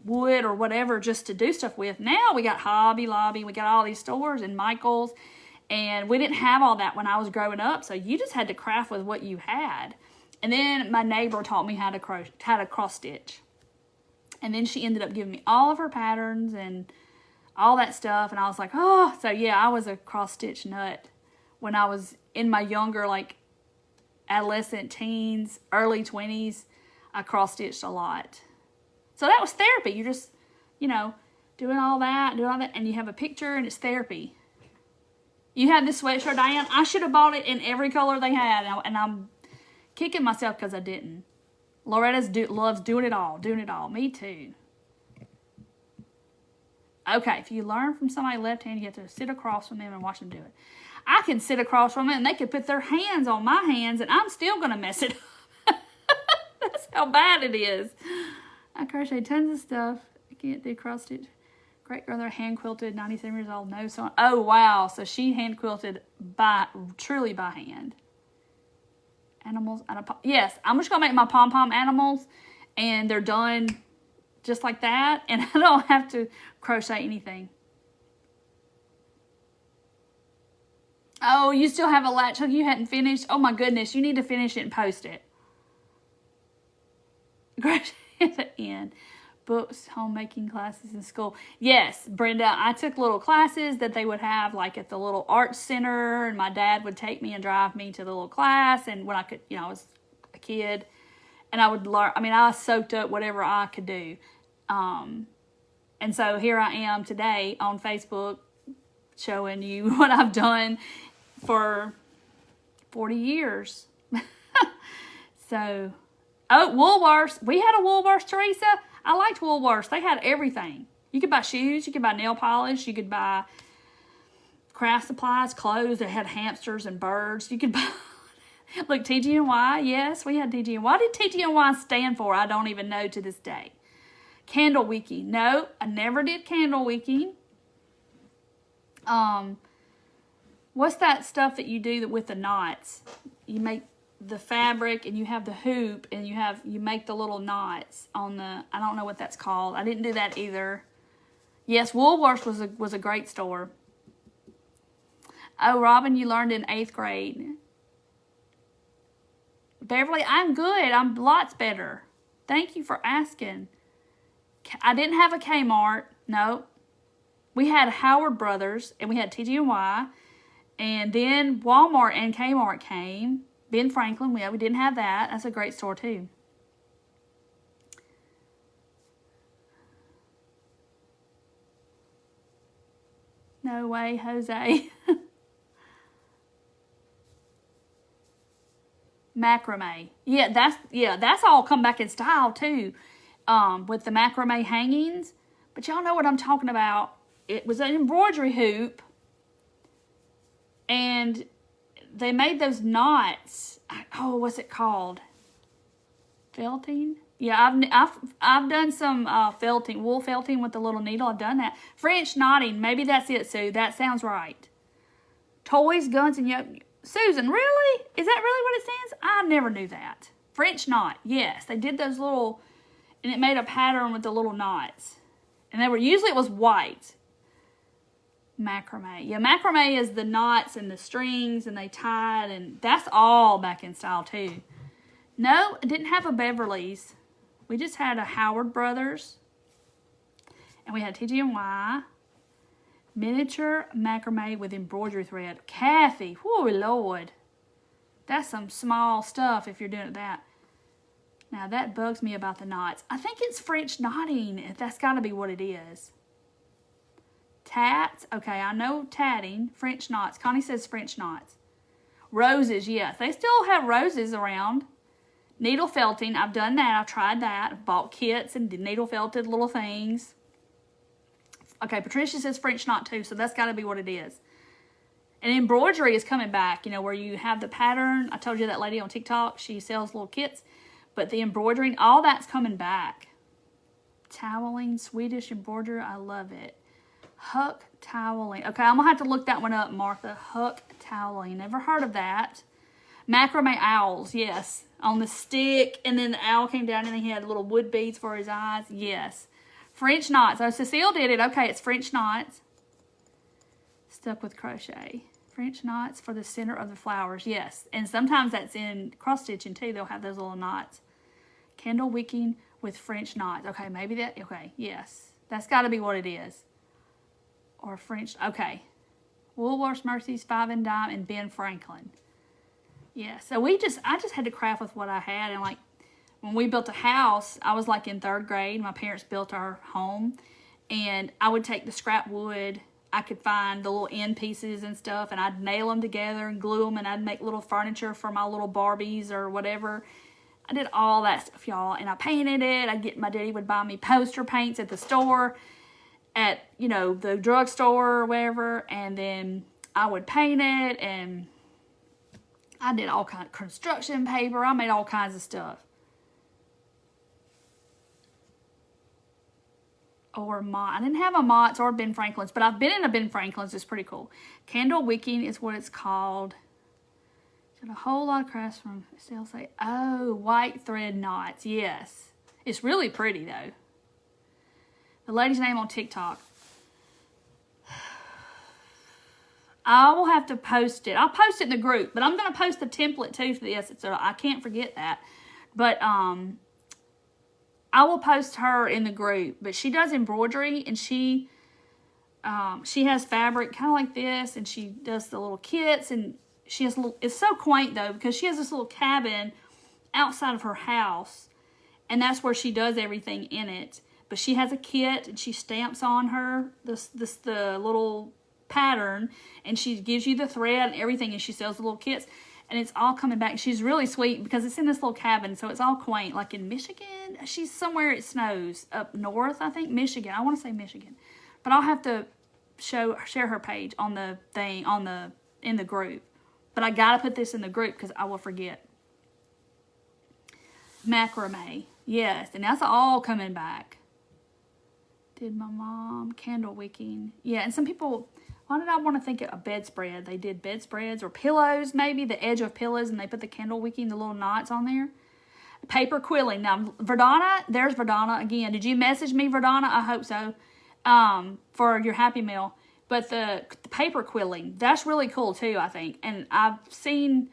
wood or whatever, just to do stuff with. Now we got Hobby Lobby, we got all these stores and Michael's, and we didn't have all that when I was growing up, so you just had to craft with what you had. And then my neighbor taught me how to cross stitch, and then she ended up giving me all of her patterns and all that stuff, and I was like, oh. So yeah, I was a cross stitch nut when I was in my younger, like adolescent, teens, early 20s. I cross stitched a lot. So that was therapy. You're just, doing all that, and you have a picture, and it's therapy. You have this sweatshirt, Diane. I should have bought it in every color they had, and I'm kicking myself because I didn't. Loretta loves doing it all. Me too. Okay, if you learn from somebody left-handed, you have to sit across from them and watch them do it. I can sit across from them, and they could put their hands on my hands, and I'm still going to mess it up. That's how bad it is. I crochet tons of stuff. I can't do cross stitch. Great grandmother hand quilted, 97 years old, no sewing. Oh, wow. So she hand quilted truly by hand. Animals. Yes, I'm just going to make my pom-pom animals, and they're done just like that, and I don't have to crochet anything. Oh, you still have a latch hook you hadn't finished? Oh, my goodness. You need to finish it and post it. Crochet at the end. Books, homemaking classes in school. Yes, Brenda, I took little classes that they would have like at the little art center, and my dad would take me and drive me to the little class, and when I could, I was a kid, and I would learn. I soaked up whatever I could do. And so here I am today on Facebook showing you what I've done for 40 years. So, Woolworths. We had a Woolworths, Teresa. I liked Woolworths. They had everything. You could buy shoes. You could buy nail polish. You could buy craft supplies, clothes. They had hamsters and birds. You could buy... Look, TGNY. Yes, we had TGNY. What did TGNY stand for? I don't even know to this day. Candle Wiki. No, I never did Candle Wiki. What's that stuff that you do with the knots? You make the fabric and you have the hoop and you make the little knots on the, I don't know what that's called. I didn't do that either. Yes, Woolworths was a great store. Oh, Robin, you learned in 8th grade. Beverly, I'm good. I'm lots better. Thank you for asking. I didn't have a Kmart. No. We had Howard Brothers, and we had TG&Y. And then Walmart and Kmart came. Ben Franklin, we didn't have that. That's a great store, too. No way, Jose. Macrame. Yeah, that's all come back in style too. With the macrame hangings. But y'all know what I'm talking about. It was an embroidery hoop. And they made those knots. Oh, what's it called? Felting? Yeah, I've done some felting, wool felting with the little needle. I've done that. French knotting. Maybe that's it, Sue. That sounds right. Toys, guns, and yoke. Susan, really? Is that really what it stands? I never knew that. French knot. Yes, they did those little, and it made a pattern with the little knots. And they were, usually it was white. Macrame. Yeah, macrame is the knots and the strings, and they tied, and that's all back in style too. No, I didn't have a Beverly's. We just had a Howard Brothers, and we had TG&Y. Miniature macrame with embroidery thread. Kathy, whoa, Lord. That's some small stuff if you're doing that. Now, that bugs me about the knots. I think it's French knotting. That's got to be what it is. Tats. Okay, I know tatting. French knots. Connie says French knots. Roses, yes. They still have roses around. Needle felting. I've done that. I've tried that. I've bought kits and needle felted little things. Okay, Patricia says French knot too, so that's got to be what it is. And embroidery is coming back, you know, where you have the pattern. I told you that lady on TikTok, she sells little kits. But the embroidering, all that's coming back. Toweling, Swedish embroidery, I love it. Huck toweling. Okay, I'm going to have to look that one up, Martha. Huck toweling. Never heard of that. Macrame owls, yes. On the stick, and then the owl came down and he had little wood beads for his eyes. Yes. French knots. Oh, Cecile did it. Okay, it's French knots. Stuck with crochet. French knots for the center of the flowers. Yes. And sometimes that's in cross stitching too. They'll have those little knots. Candle wicking with French knots. Okay, maybe that. Okay, yes. That's got to be what it is. Or French. Okay. Woolworth's, Mercy's, Five and Dime, and Ben Franklin. Yeah. So I just had to craft with what I had. And like, when we built a house, I was like in 3rd grade. My parents built our home. And I would take the scrap wood. I could find the little end pieces and stuff. And I'd nail them together and glue them. And I'd make little furniture for my little Barbies or whatever. I did all that stuff, y'all. And I painted it. My daddy would buy me poster paints at the store. At, you know, the drugstore or whatever. And then I would paint it. And I did all kinds of construction paper. I made all kinds of stuff. Or Mott. I didn't have a Mott's or Ben Franklin's, but I've been in a Ben Franklin's. It's pretty cool. Candle wicking is what it's called. Did a whole lot of crafts from still say, oh, white thread knots. Yes. It's really pretty, though. The lady's name on TikTok. I will have to post it. I'll post it in the group, but I'm going to post the template, too, for this, so I can't forget that. But, I will post her in the group, but she does embroidery, and she has fabric kind of like this, and she does the little kits, and she has it's so quaint though, because she has this little cabin outside of her house, and that's where she does everything in it. But she has a kit, and she stamps on her the little pattern, and she gives you the thread and everything, and she sells the little kits. And it's all coming back. She's really sweet because it's in this little cabin, so it's all quaint. Like in Michigan, she's somewhere it snows. Up north, I think, Michigan. I want to say Michigan. But I'll have to share her page on the thing, in the group. But I got to put this in the group because I will forget. Macrame. Yes, and that's all coming back. Did my mom. Candle wicking. Yeah, and some people... Why did I want to think of a bedspread? They did bedspreads or pillows, maybe, the edge of pillows, and they put the candle wicking, the little knots on there. Paper quilling. Now, Verdana, there's Verdana again. Did you message me, Verdana? I hope so, for your Happy Meal. But the paper quilling, that's really cool, too, I think. And I've seen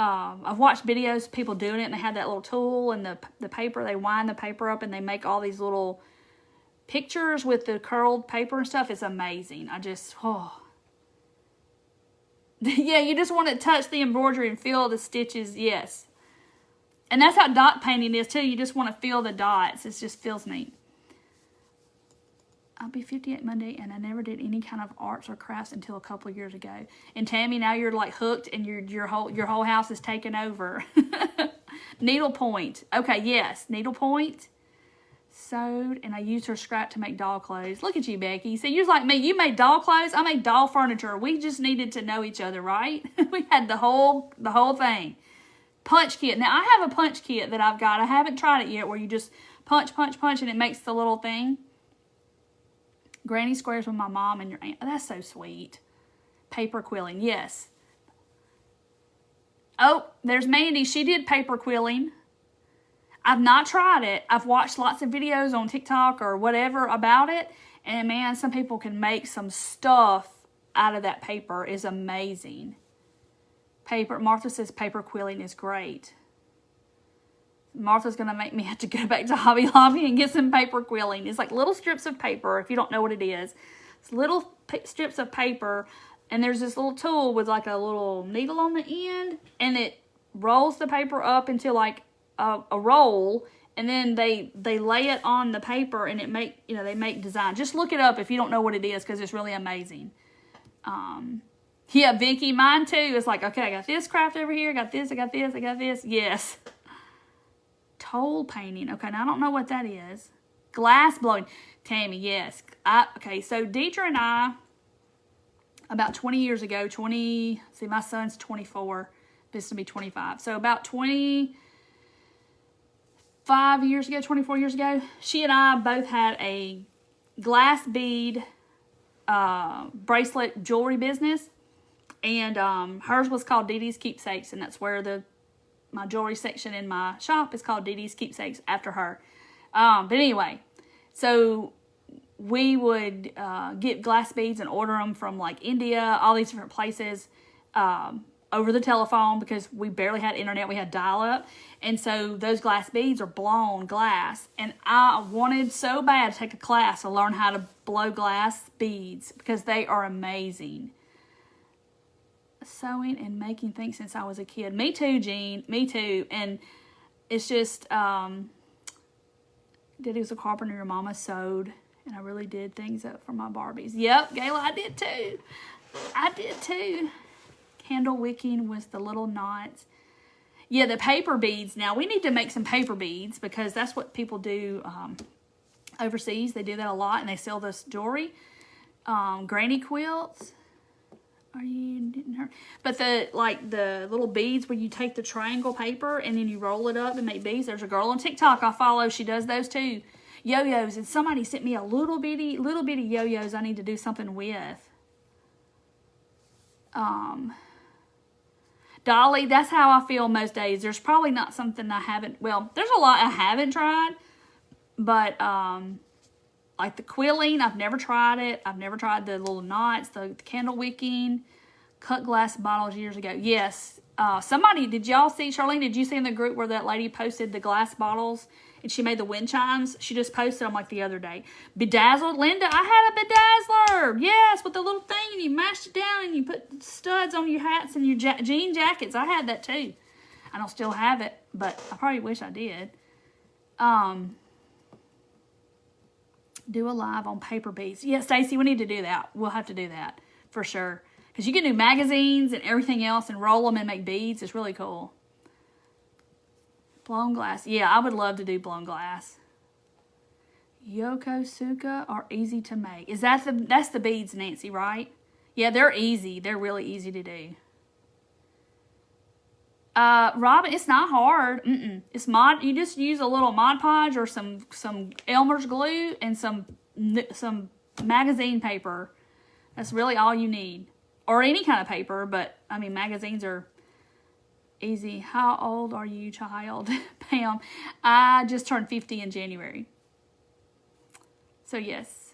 I've watched videos of people doing it, and they have that little tool and the paper. They wind the paper up, and they make all these little pictures with the curled paper and stuff. It's amazing. I just, oh. Yeah, you just want to touch the embroidery and feel the stitches. Yes. And that's how dot painting is, too. You just want to feel the dots. It just feels neat. I'll be 58 Monday, and I never did any kind of arts or crafts until a couple of years ago. And Tammy, now you're like hooked, and your whole house is taken over. Needlepoint. Okay, yes, needlepoint. Sewed, and I used her scrap to make doll clothes. Look at you, Becky. See, you're like me. You made doll clothes. I made doll furniture. We just needed to know each other, right? We had the whole thing. Punch kit. Now I have a punch kit that I've got. I haven't tried it yet, where you just punch, and it makes the little thing. Granny squares with my mom and your aunt. Oh, that's so sweet. Paper quilling, yes. Oh, there's Mandy. She did paper quilling. I've not tried it. I've watched lots of videos on TikTok or whatever about it. And man, some people can make some stuff out of that paper. It's amazing. Martha says paper quilling is great. Martha's going to make me have to go back to Hobby Lobby and get some paper quilling. It's like little strips of paper, if you don't know what it is. It's little strips of paper, and there's this little tool with like a little needle on the end, and it rolls the paper up into like a roll, and then they lay it on the paper, and they make design. Just look it up if you don't know what it is, because it's really amazing. Yeah, Vicky, mine too. It's like, okay, I got this craft over here, I got this, I got this, I got this. Yes. Toll painting. Okay, now I don't know what that is. Glass blowing. Tammy, yes. Okay, so Deidre and I, about 20 years ago, my son's 24, this to be 25. So about 25 years ago, 24 years ago, she and I both had a glass bead bracelet jewelry business. And hers was called Dee Dee's Keepsakes, and that's where my jewelry section in my shop is called Dee Dee's Keepsakes after her. But anyway, so we would get glass beads and order them from like India, all these different places over the telephone, because we barely had internet. We had dial-up. And so those glass beads are blown glass. And I wanted so bad to take a class to learn how to blow glass beads, because they are amazing. Sewing and making things since I was a kid. Me too, Jean. Me too. And it's just, Daddy was a carpenter. Your mama sewed. And I really did things up for my Barbies. Yep, Gayla, I did too. I did too. Candle wicking with the little knots. Yeah, the paper beads. Now, we need to make some paper beads, because that's what people do overseas. They do that a lot, and they sell this jewelry. Granny quilts. Are you didn't hurt? But the little beads where you take the triangle paper and then you roll it up and make beads. There's a girl on TikTok I follow. She does those too. Yo-yos, and somebody sent me a little bitty yo-yos I need to do something with. Dolly, that's how I feel most days. There's probably not something I haven't. Well, there's a lot I haven't tried, but like the quilling, I've never tried it. I've never tried the little knots, the candle wicking, cut glass bottles years ago. Yes. Somebody, did y'all see, Charlene, did you see in the group where that lady posted the glass bottles and she made the wind chimes? She just posted them like the other day. Bedazzled. Linda, I had a bedazzler. Yes, with the little thing, and you mashed it down and you put studs on your hats and your jean jackets. I had that too. I don't still have it, but I probably wish I did. Do a live on paper beads. Yeah, Stacy, we need to do that. We'll have to do that for sure. Because you can do magazines and everything else and roll them and make beads. It's really cool. Blown glass. Yeah, I would love to do blown glass. Yokosuka are easy to make. Is that that's the beads, Nancy, right? Yeah, they're easy. They're really easy to do. Robin, it's not hard. It's mod. You just use a little Mod Podge or some Elmer's glue and some magazine paper. That's really all you need, or any kind of paper. But I mean, magazines are easy. How old are you, child? Pam, I just turned 50 in January. So yes.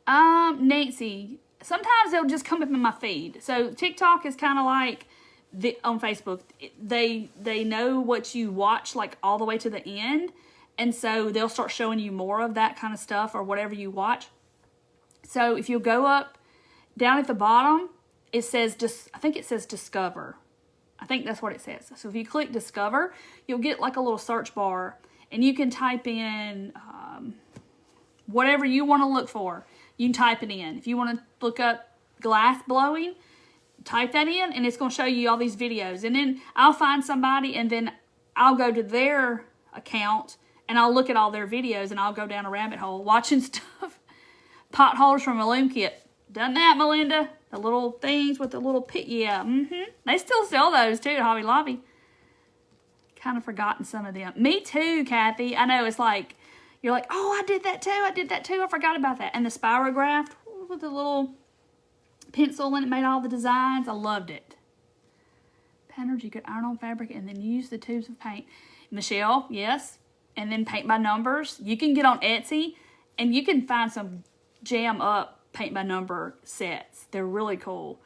Nancy, sometimes they'll just come up in my feed. So TikTok is kind of like on Facebook. They know what you watch like all the way to the end. And so they'll start showing you more of that kind of stuff or whatever you watch. So if you go up down at the bottom, it says I think it says Discover. I think that's what it says. So if you click Discover, you'll get like a little search bar, and you can type in whatever you want to look for. You can type it in. If you want to look up glass blowing, type that in, and it's going to show you all these videos. And then I'll find somebody, and then I'll go to their account, and I'll look at all their videos, and I'll go down a rabbit hole watching stuff. Potholders from a loom kit. Done that, Melinda? The little things with the little pit. Yeah, They still sell those, too, at Hobby Lobby. Kind of forgotten some of them. Me too, Kathy. I know, it's like, you're like, oh, I did that, too. I forgot about that. And the spirograph with the little pencil, and it made all the designs. I loved it. Patterns you could iron on fabric and then use the tubes of paint. Michelle, yes. And then paint by numbers. You can get on Etsy, and you can find some jam up paint by number sets. They're really cool.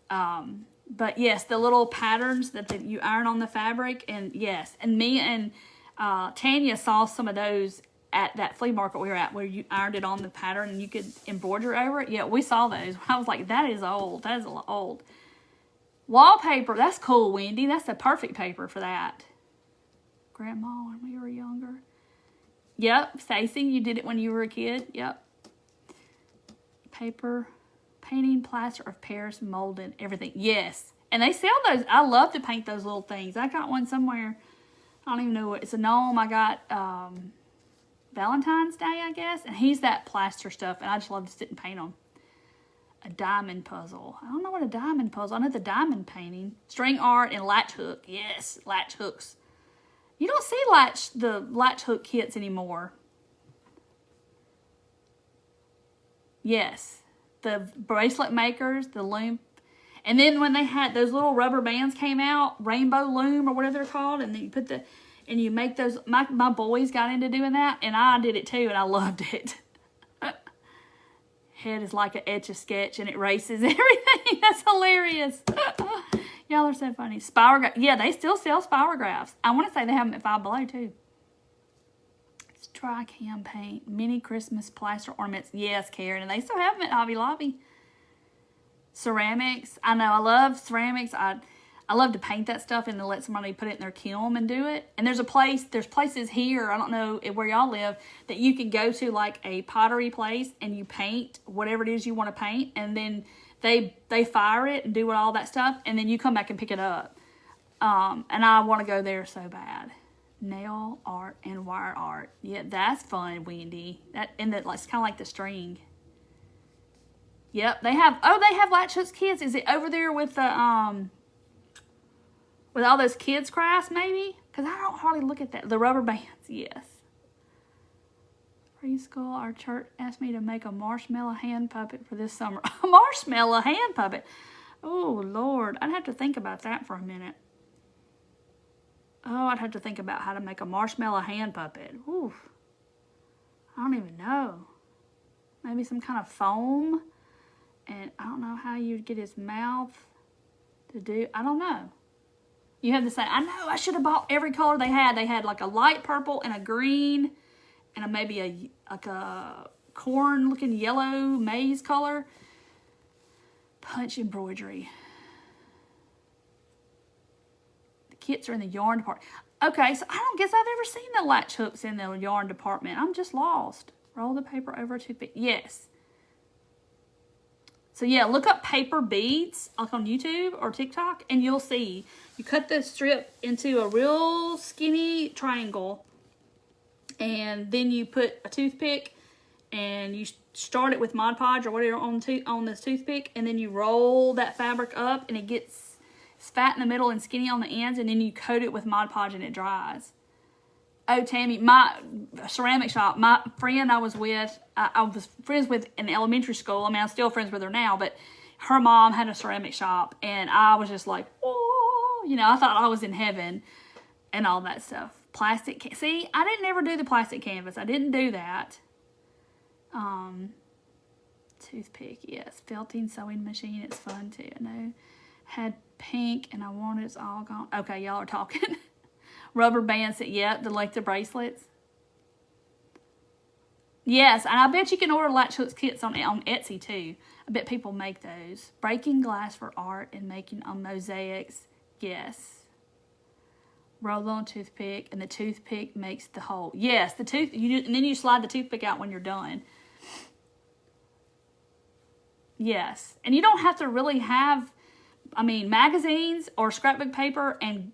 But yes, the little patterns that you iron on the fabric, and yes, and me and Tanya saw some of those at that flea market we were at, where you ironed it on the pattern and you could embroider over it. Yeah, we saw those. I was like, that is old. That is a lot old. Wallpaper, that's cool, Wendy. That's the perfect paper for that. Grandma, when we were younger. Yep, Stacy, you did it when you were a kid. Yep. Paper, painting, plaster of Paris, molded, everything. Yes. And they sell those. I love to paint those little things. I got one somewhere. I don't even know what. It's a gnome. I got Valentine's Day, I guess. And he's that plaster stuff. And I just love to sit and paint them. A diamond puzzle. I don't know what a diamond puzzle. I know the diamond painting. String art and latch hook. Yes, latch hooks. You don't see the latch hook kits anymore. Yes, the bracelet makers, the loom. And then when they had those little rubber bands came out, rainbow loom or whatever they're called, and then you put and you make those. My boys got into doing that, and I did it too, and I loved it. Head is like an Etch-a-Sketch, and it erases everything. That's hilarious. Y'all are so funny. Spirograph. Yeah, they still sell spirographs. I want to say they have them at Five Below too. Dry cam paint, mini Christmas plaster ornaments. Yes, Karen, and they still have them at Hobby Lobby. Ceramics. I know, I love ceramics. I love to paint that stuff and to let somebody put it in their kiln and do it. And there's places here, I don't know where y'all live, that you can go to like a pottery place and you paint whatever it is you want to paint, and then they fire it and do all that stuff, and then you come back and pick it up. And I want to go there so bad. Nail art and wire art. Yeah, that's fun, Wendy. It's kind of like the string. Yep, they have latch hooks kits. Is it over there with the with all those kids crafts maybe? Because I don't hardly look at that. The rubber bands, yes. Preschool, our church asked me to make a marshmallow hand puppet for this summer. A marshmallow hand puppet. Oh Lord, I'd have to think about that for a minute. Oh, I'd have to think about how to make a marshmallow hand puppet. Oof. I don't even know. Maybe some kind of foam. And I don't know how you'd get his mouth to do. I don't know. You have to say, I know, I should have bought every color they had. They had like a light purple and a green and maybe a corn-looking yellow maize color. Punch embroidery. Kits are in the yarn department. Okay, so I don't guess I've ever seen the latch hooks in the yarn department. I'm just lost. Roll the paper over a toothpick. Yes. So yeah, look up paper beads like on YouTube or TikTok, and you'll see. You cut the strip into a real skinny triangle, and then you put a toothpick, and you start it with Mod Podge or whatever on this toothpick, and then you roll that fabric up, and it gets fat in the middle and skinny on the ends, and then you coat it with Mod Podge and it dries. Oh, Tammy, my ceramic shop, my friend I was friends with in elementary school. I mean, I'm still friends with her now, but her mom had a ceramic shop, and I was just like, oh, I thought I was in heaven and all that stuff. Plastic, see, I didn't ever do the plastic canvas. I didn't do that. Toothpick, yes. Felting sewing machine, it's fun too. I know. Had pink and I wanted it's all gone. Okay, y'all are talking. Rubber bands, yeah, the bracelets. Yes, and I bet you can order latch hooks kits on Etsy too. I bet people make those. Breaking glass for art and making mosaics, yes. Roll on toothpick, and the toothpick makes the hole. Yes, and then you slide the toothpick out when you're done. Yes, and you don't have to really have, magazines or scrapbook paper and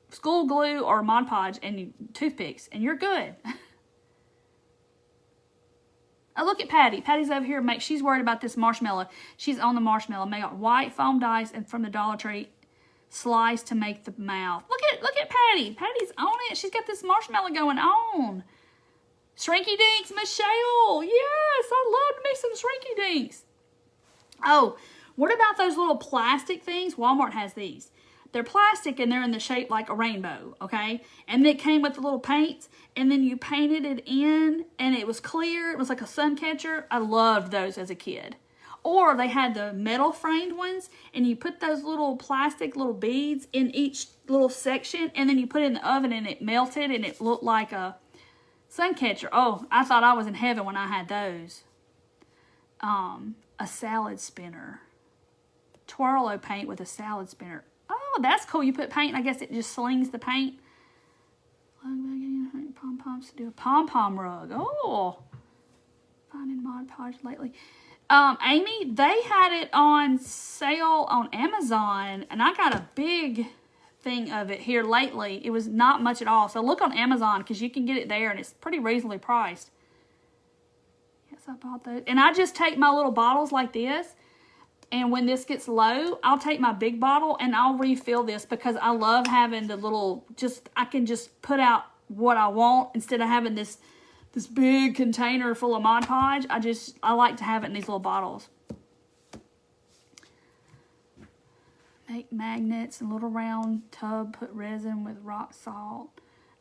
school glue or Mod Podge and toothpicks, and you're good. Oh, look at Patty. Patty's over here. She's worried about this marshmallow. She's on the marshmallow. Made out white foam dice and from the Dollar Tree, slice to make the mouth. Look at Patty. Patty's on it. She's got this marshmallow going on. Shrinky Dinks, Michelle. Yes, I love me some Shrinky Dinks. Oh, what about those little plastic things? Walmart has these. They're plastic and they're in the shape like a rainbow, okay? And it came with the little paints, and then you painted it in, and it was clear. It was like a sun catcher. I loved those as a kid. Or they had the metal framed ones, and you put those little plastic little beads in each little section, and then you put it in the oven, and it melted, and it looked like a sun catcher. Oh, I thought I was in heaven when I had those. A salad spinner. Twirlo paint with a salad spinner. Oh, that's cool. You put paint, I guess it just slings the paint. Pom-poms to do a pom-pom rug. Oh, finding Mod Podge lately. Amy, they had it on sale on Amazon, and I got a big thing of it here lately. It was not much at all. So look on Amazon because you can get it there, and it's pretty reasonably priced. Yes, I bought those. And I just take my little bottles like this, and when this gets low, I'll take my big bottle and I'll refill this because I love having the little, I can just put out what I want instead of having this big container full of Mod Podge. I like to have it in these little bottles. Make magnets, a little round tub, put resin with rock salt.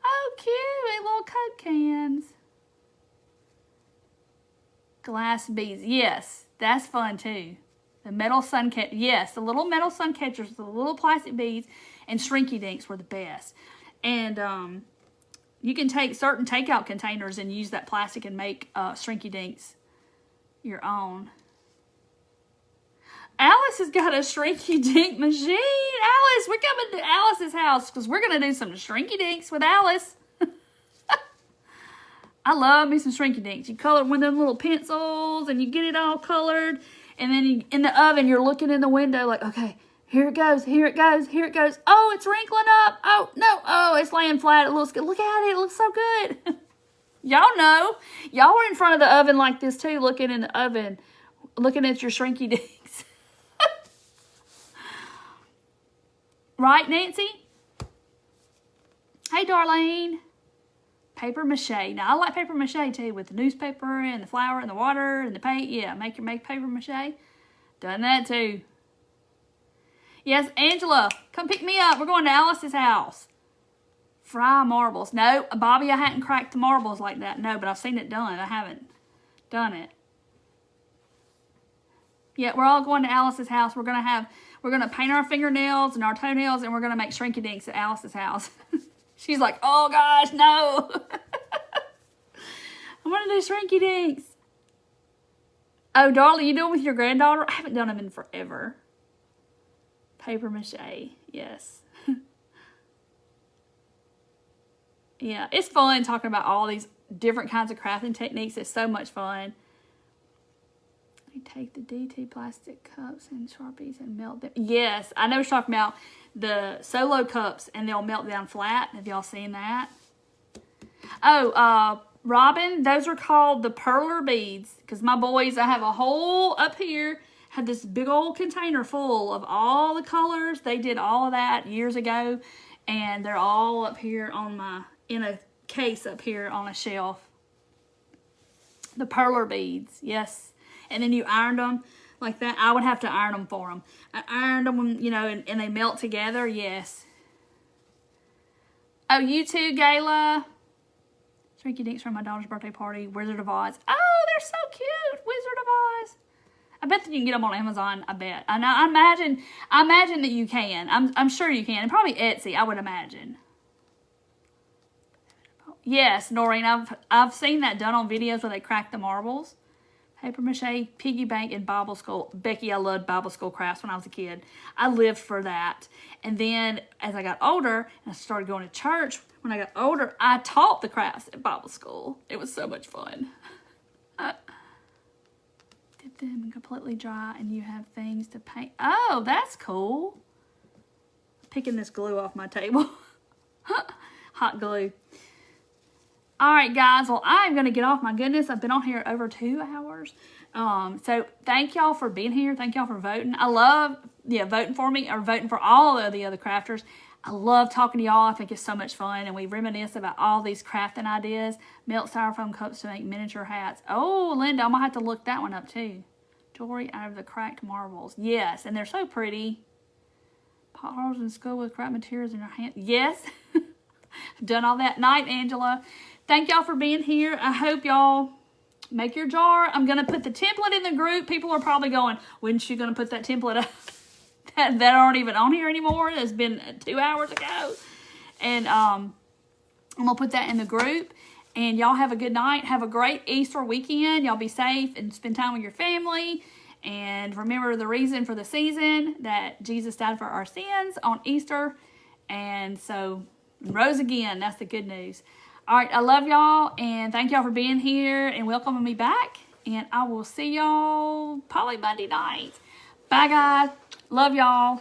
Oh, cute, little Coke cans. Glass beads, yes, that's fun too. The metal sun catcher, yes, the little metal sun catchers, the little plastic beads, and Shrinky Dinks were the best. And you can take certain takeout containers and use that plastic and make Shrinky Dinks your own. Alice has got a Shrinky Dink machine. Alice, we're coming to Alice's house because we're going to do some Shrinky Dinks with Alice. I love me some Shrinky Dinks. You color with them little pencils and you get it all colored. And then in the oven, you're looking in the window like, okay, here it goes, here it goes, here it goes. Oh, it's wrinkling up. Oh, no. Oh, it's laying flat. It looks good. Look at it. It looks so good. Y'all know. Y'all were in front of the oven like this too, looking in the oven, looking at your Shrinky Dinks. Right, Nancy? Hey, Darlene. Paper mache. Now, I like paper mache too, with the newspaper and the flour and the water and the paint. Yeah, make paper mache. Done that too. Yes, Angela, come pick me up. We're going to Alice's house. Fry marbles. No, Bobby, I hadn't cracked the marbles like that. No, but I've seen it done. I haven't done it. Yeah, we're all going to Alice's house. We're gonna paint our fingernails and our toenails, and we're gonna make Shrinky Dinks at Alice's house. She's like, oh gosh, no. I want to do Shrinky Dinks. Oh, darling, you doing with your granddaughter? I haven't done them in forever. Paper mache, yes. Yeah, it's fun talking about all these different kinds of crafting techniques. It's so much fun. You take the DT plastic cups and Sharpies and melt them. Yes, I know what you're talking about. The solo cups, and they'll melt down flat. Have y'all seen that? Oh, Robin, those are called the perler beads. Because my boys, I have a hole up here, had this big old container full of all the colors. They did all of that years ago. And they're all up here in a case up here on a shelf. The perler beads, yes. And then you ironed them like that. I would have to iron them for them. I ironed them, you know, and they melt together. Yes. Oh, you too, Gayla. Shrinky Dinks from my daughter's birthday party. Wizard of Oz. Oh, they're so cute. Wizard of Oz. I bet that you can get them on Amazon. I bet. And I imagine that you can. I'm sure you can. And probably Etsy, I would imagine. Yes, Noreen, I've seen that done on videos where they crack the marbles. Paper mache, piggy bank, and Bible school. Becky, I loved Bible school crafts when I was a kid. I lived for that. And then as I got older and I started going to church, when I got older, I taught the crafts at Bible school. It was so much fun. Dip them completely dry and you have things to paint. Oh, that's cool. Picking this glue off my table. Hot glue. All right, guys. Well, I'm going to get off. My goodness, I've been on here over 2 hours. So thank y'all for being here. Thank y'all for voting. I love, voting for me or voting for all of the other crafters. I love talking to y'all. I think it's so much fun. And we reminisce about all these crafting ideas. Melt styrofoam cups to make miniature hats. Oh, Linda, I'm going to have to look that one up too. Jewelry out of the cracked marbles. Yes, and they're so pretty. Potholes in school with cracked materials in your hand. Yes. Done all that. Night, Angela. Thank y'all for being here. I hope y'all make your jar. I'm going to put the template in the group. People are probably going, when's she going to put that template up? that aren't even on here anymore. It's been 2 hours ago. And I'm going to put that in the group. And y'all have a good night. Have a great Easter weekend. Y'all be safe and spend time with your family. And remember the reason for the season, that Jesus died for our sins on Easter. And so rose again. That's the good news. All right, I love y'all, and thank y'all for being here and welcoming me back. And I will see y'all probably Monday night. Bye, guys. Love y'all.